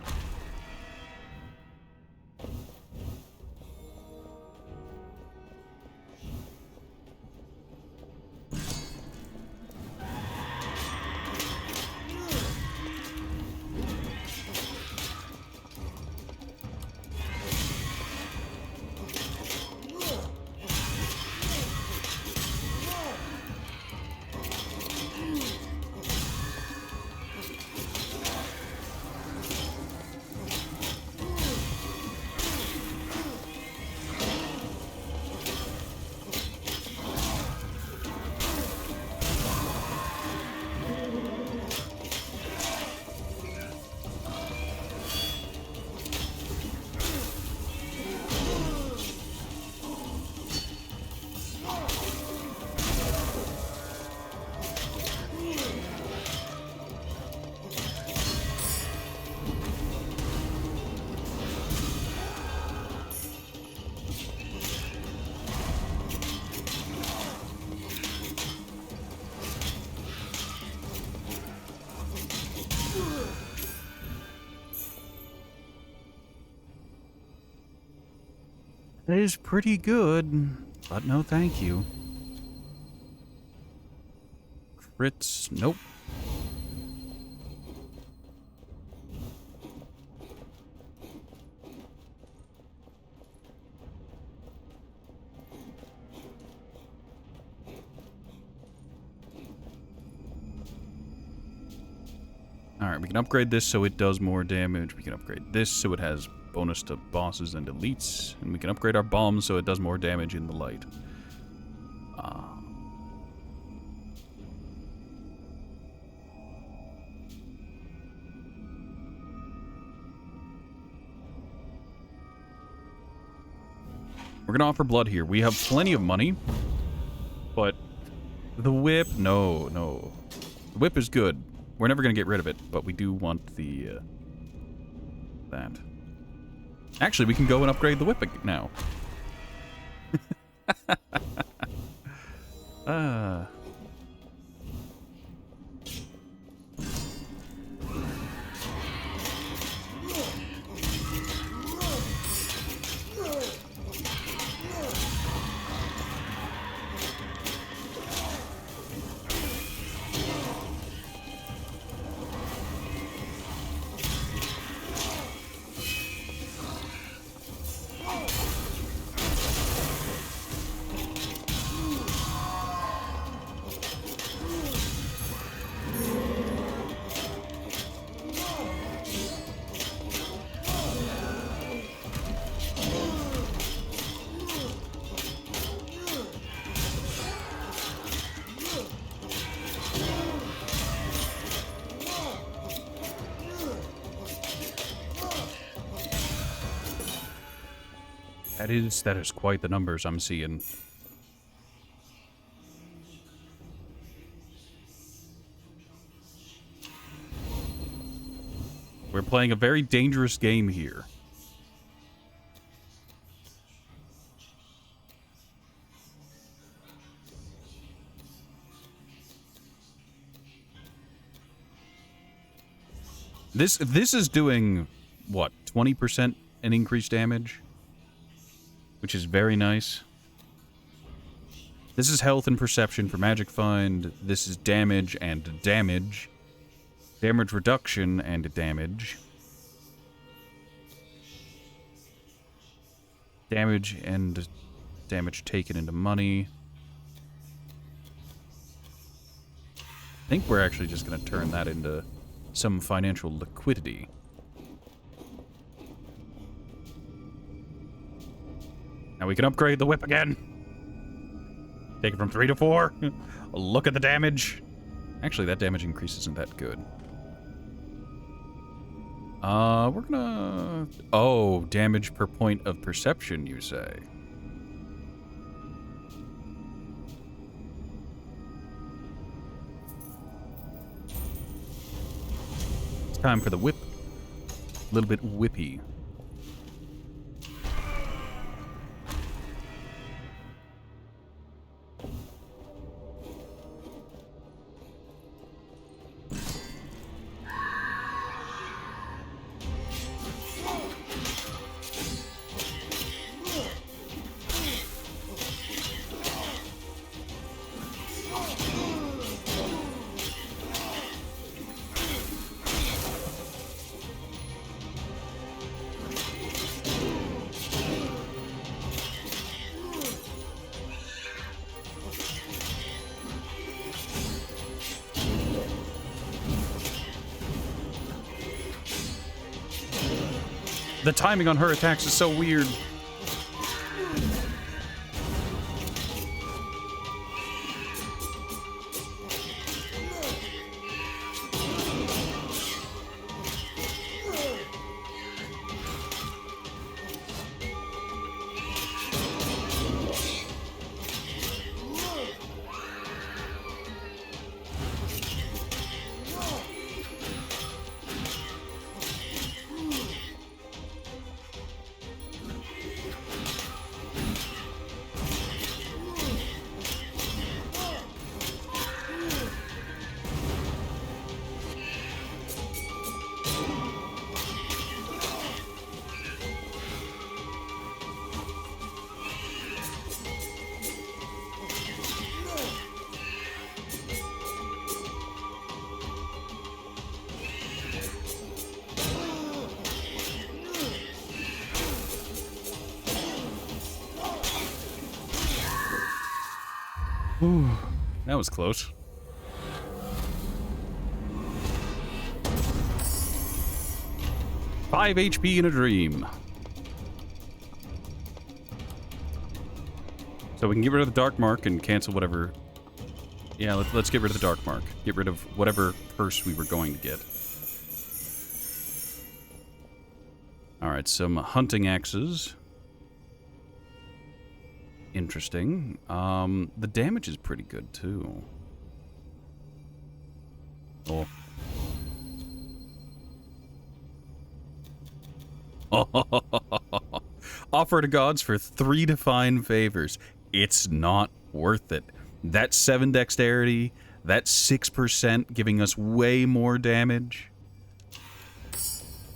That is pretty good, but no thank you. Crits, nope. Alright, we can upgrade this so it does more damage. We can upgrade this so it has bonus to bosses and elites. And we can upgrade our bombs so it does more damage in the light. We're going to offer blood here. We have plenty of money. But the whip, no. The whip is good. We're never going to get rid of it, but we do want the, that. Actually, we can go and upgrade the whip now. That is quite the numbers I'm seeing. We're playing a very dangerous game here. This is doing, what, 20% an increased damage? Which is very nice. This is health and perception for Magic Find. This is damage and damage. Damage reduction and damage. Damage and damage taken into money. I think we're actually just going to turn that into some financial liquidity. Now we can upgrade the whip again. Take it from 3 to 4. Look at the damage. Actually, that damage increase isn't that good. We're gonna... Oh, damage per point of perception, you say? It's time for the whip. A little bit whippy. The timing on her attacks is so weird. Ooh, that was close. Five HP in a dream. So we can get rid of the Dark Mark and cancel whatever... Yeah, let's get rid of the Dark Mark. Get rid of whatever curse we were going to get. Alright, some hunting axes. Interesting. The damage is pretty good, too. Oh. Offer to gods for 3 divine favors. It's not worth it. That 7 dexterity, that 6% giving us way more damage.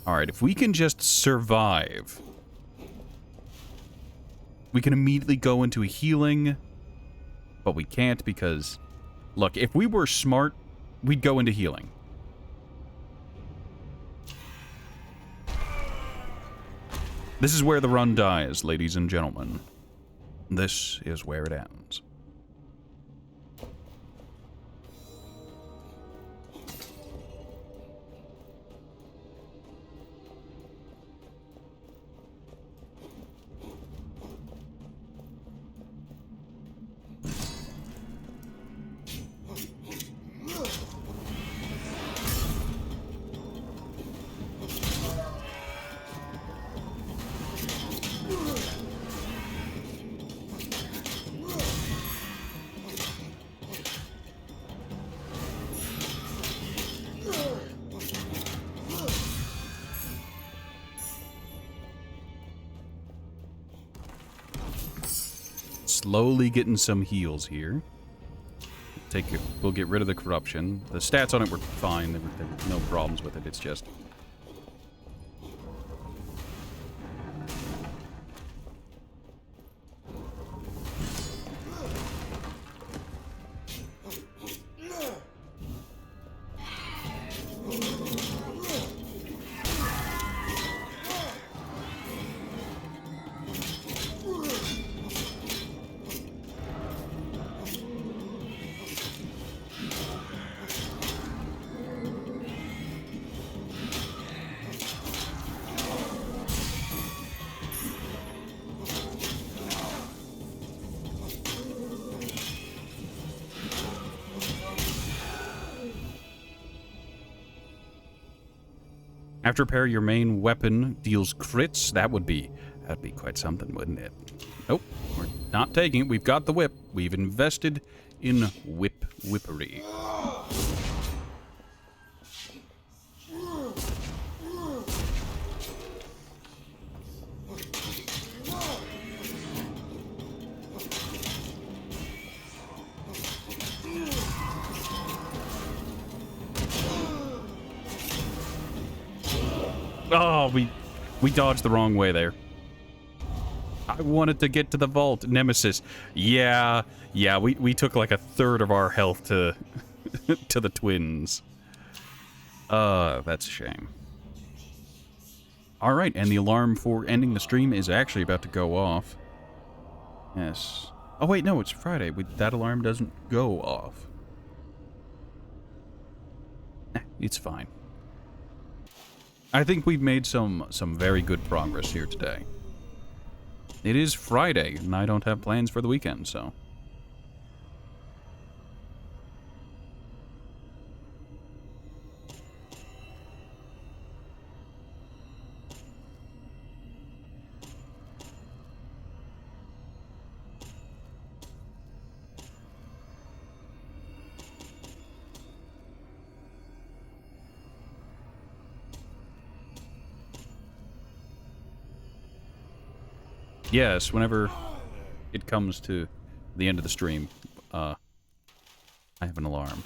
Alright, if we can just survive... We can immediately go into a healing, but we can't because, look, if we were smart, we'd go into healing. This is where the run dies, ladies and gentlemen. This is where it ends. slowly getting some heals here. We'll get rid of the corruption. The stats on it were fine. There were no problems with it. It's just... After repair, your main weapon deals crits. That'd be quite something, wouldn't it? Nope, we're not taking it. We've got the whip. We've invested in whippery. Oh, we dodged the wrong way there. I wanted to get to the vault. Nemesis. Yeah, we took like a third of our health to to the twins. That's a shame. All right, and the alarm for ending the stream is actually about to go off. Yes. Oh wait, no, it's Friday. That alarm doesn't go off. It's fine. I think we've made some very good progress here today. It is Friday, and I don't have plans for the weekend, so... Yes, whenever it comes to the end of the stream, I have an alarm.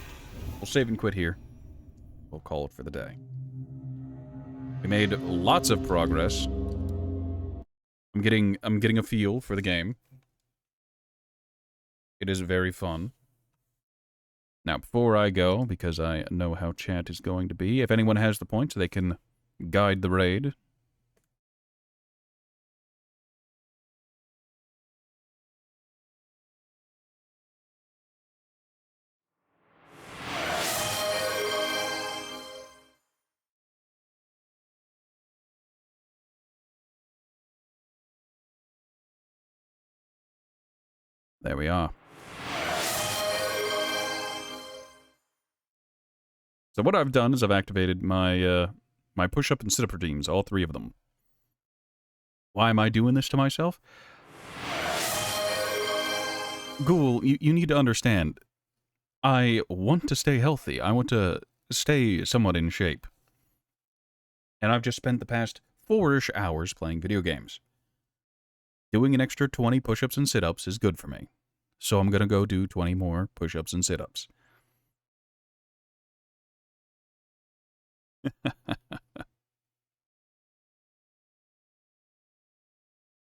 We'll save and quit here. We'll call it for the day. We made lots of progress. I'm getting a feel for the game. It is very fun. Now, before I go, because I know how chat is going to be, if anyone has the points, they can guide the raid. There we are. So what I've done is I've activated my my push-up and sit-up routines, all three of them. Why am I doing this to myself? Ghoul, you need to understand. I want to stay healthy. I want to stay somewhat in shape. And I've just spent the past 4-ish hours playing video games. Doing an extra 20 push-ups and sit-ups is good for me. So I'm going to go do 20 more push-ups and sit-ups.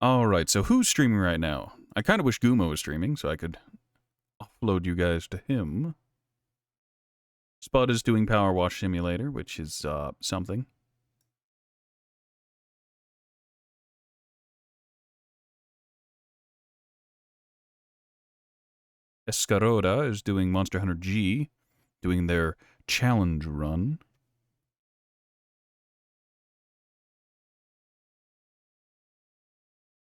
Alright, so who's streaming right now? I kind of wish Gumo was streaming so I could offload you guys to him. Spud is doing Power Wash Simulator, which is something. Escaroda is doing Monster Hunter G, doing their challenge run.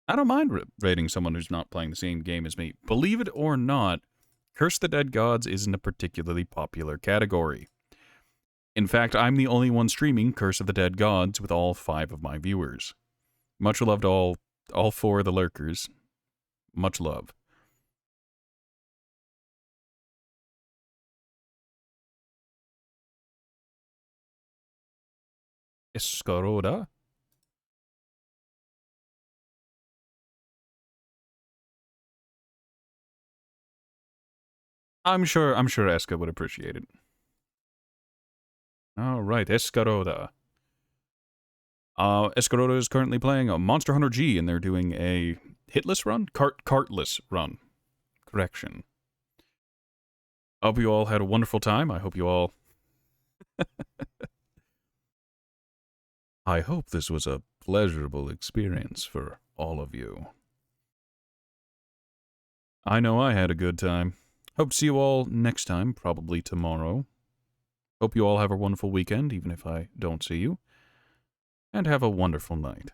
I don't mind rating someone who's not playing the same game as me. Believe it or not, Curse the Dead Gods isn't a particularly popular category. In fact, I'm the only one streaming Curse of the Dead Gods with all 5 of my viewers. Much love to all 4 of the lurkers. Much love. Escaroda? I'm sure Eska would appreciate it. All right, Escaroda. Escaroda is currently playing a Monster Hunter G, and they're doing a hitless run? Cartless run. Correction. I hope you all had a wonderful time. I hope you all... I hope this was a pleasurable experience for all of you. I know I had a good time. Hope to see you all next time, probably tomorrow. Hope you all have a wonderful weekend, even if I don't see you. And have a wonderful night.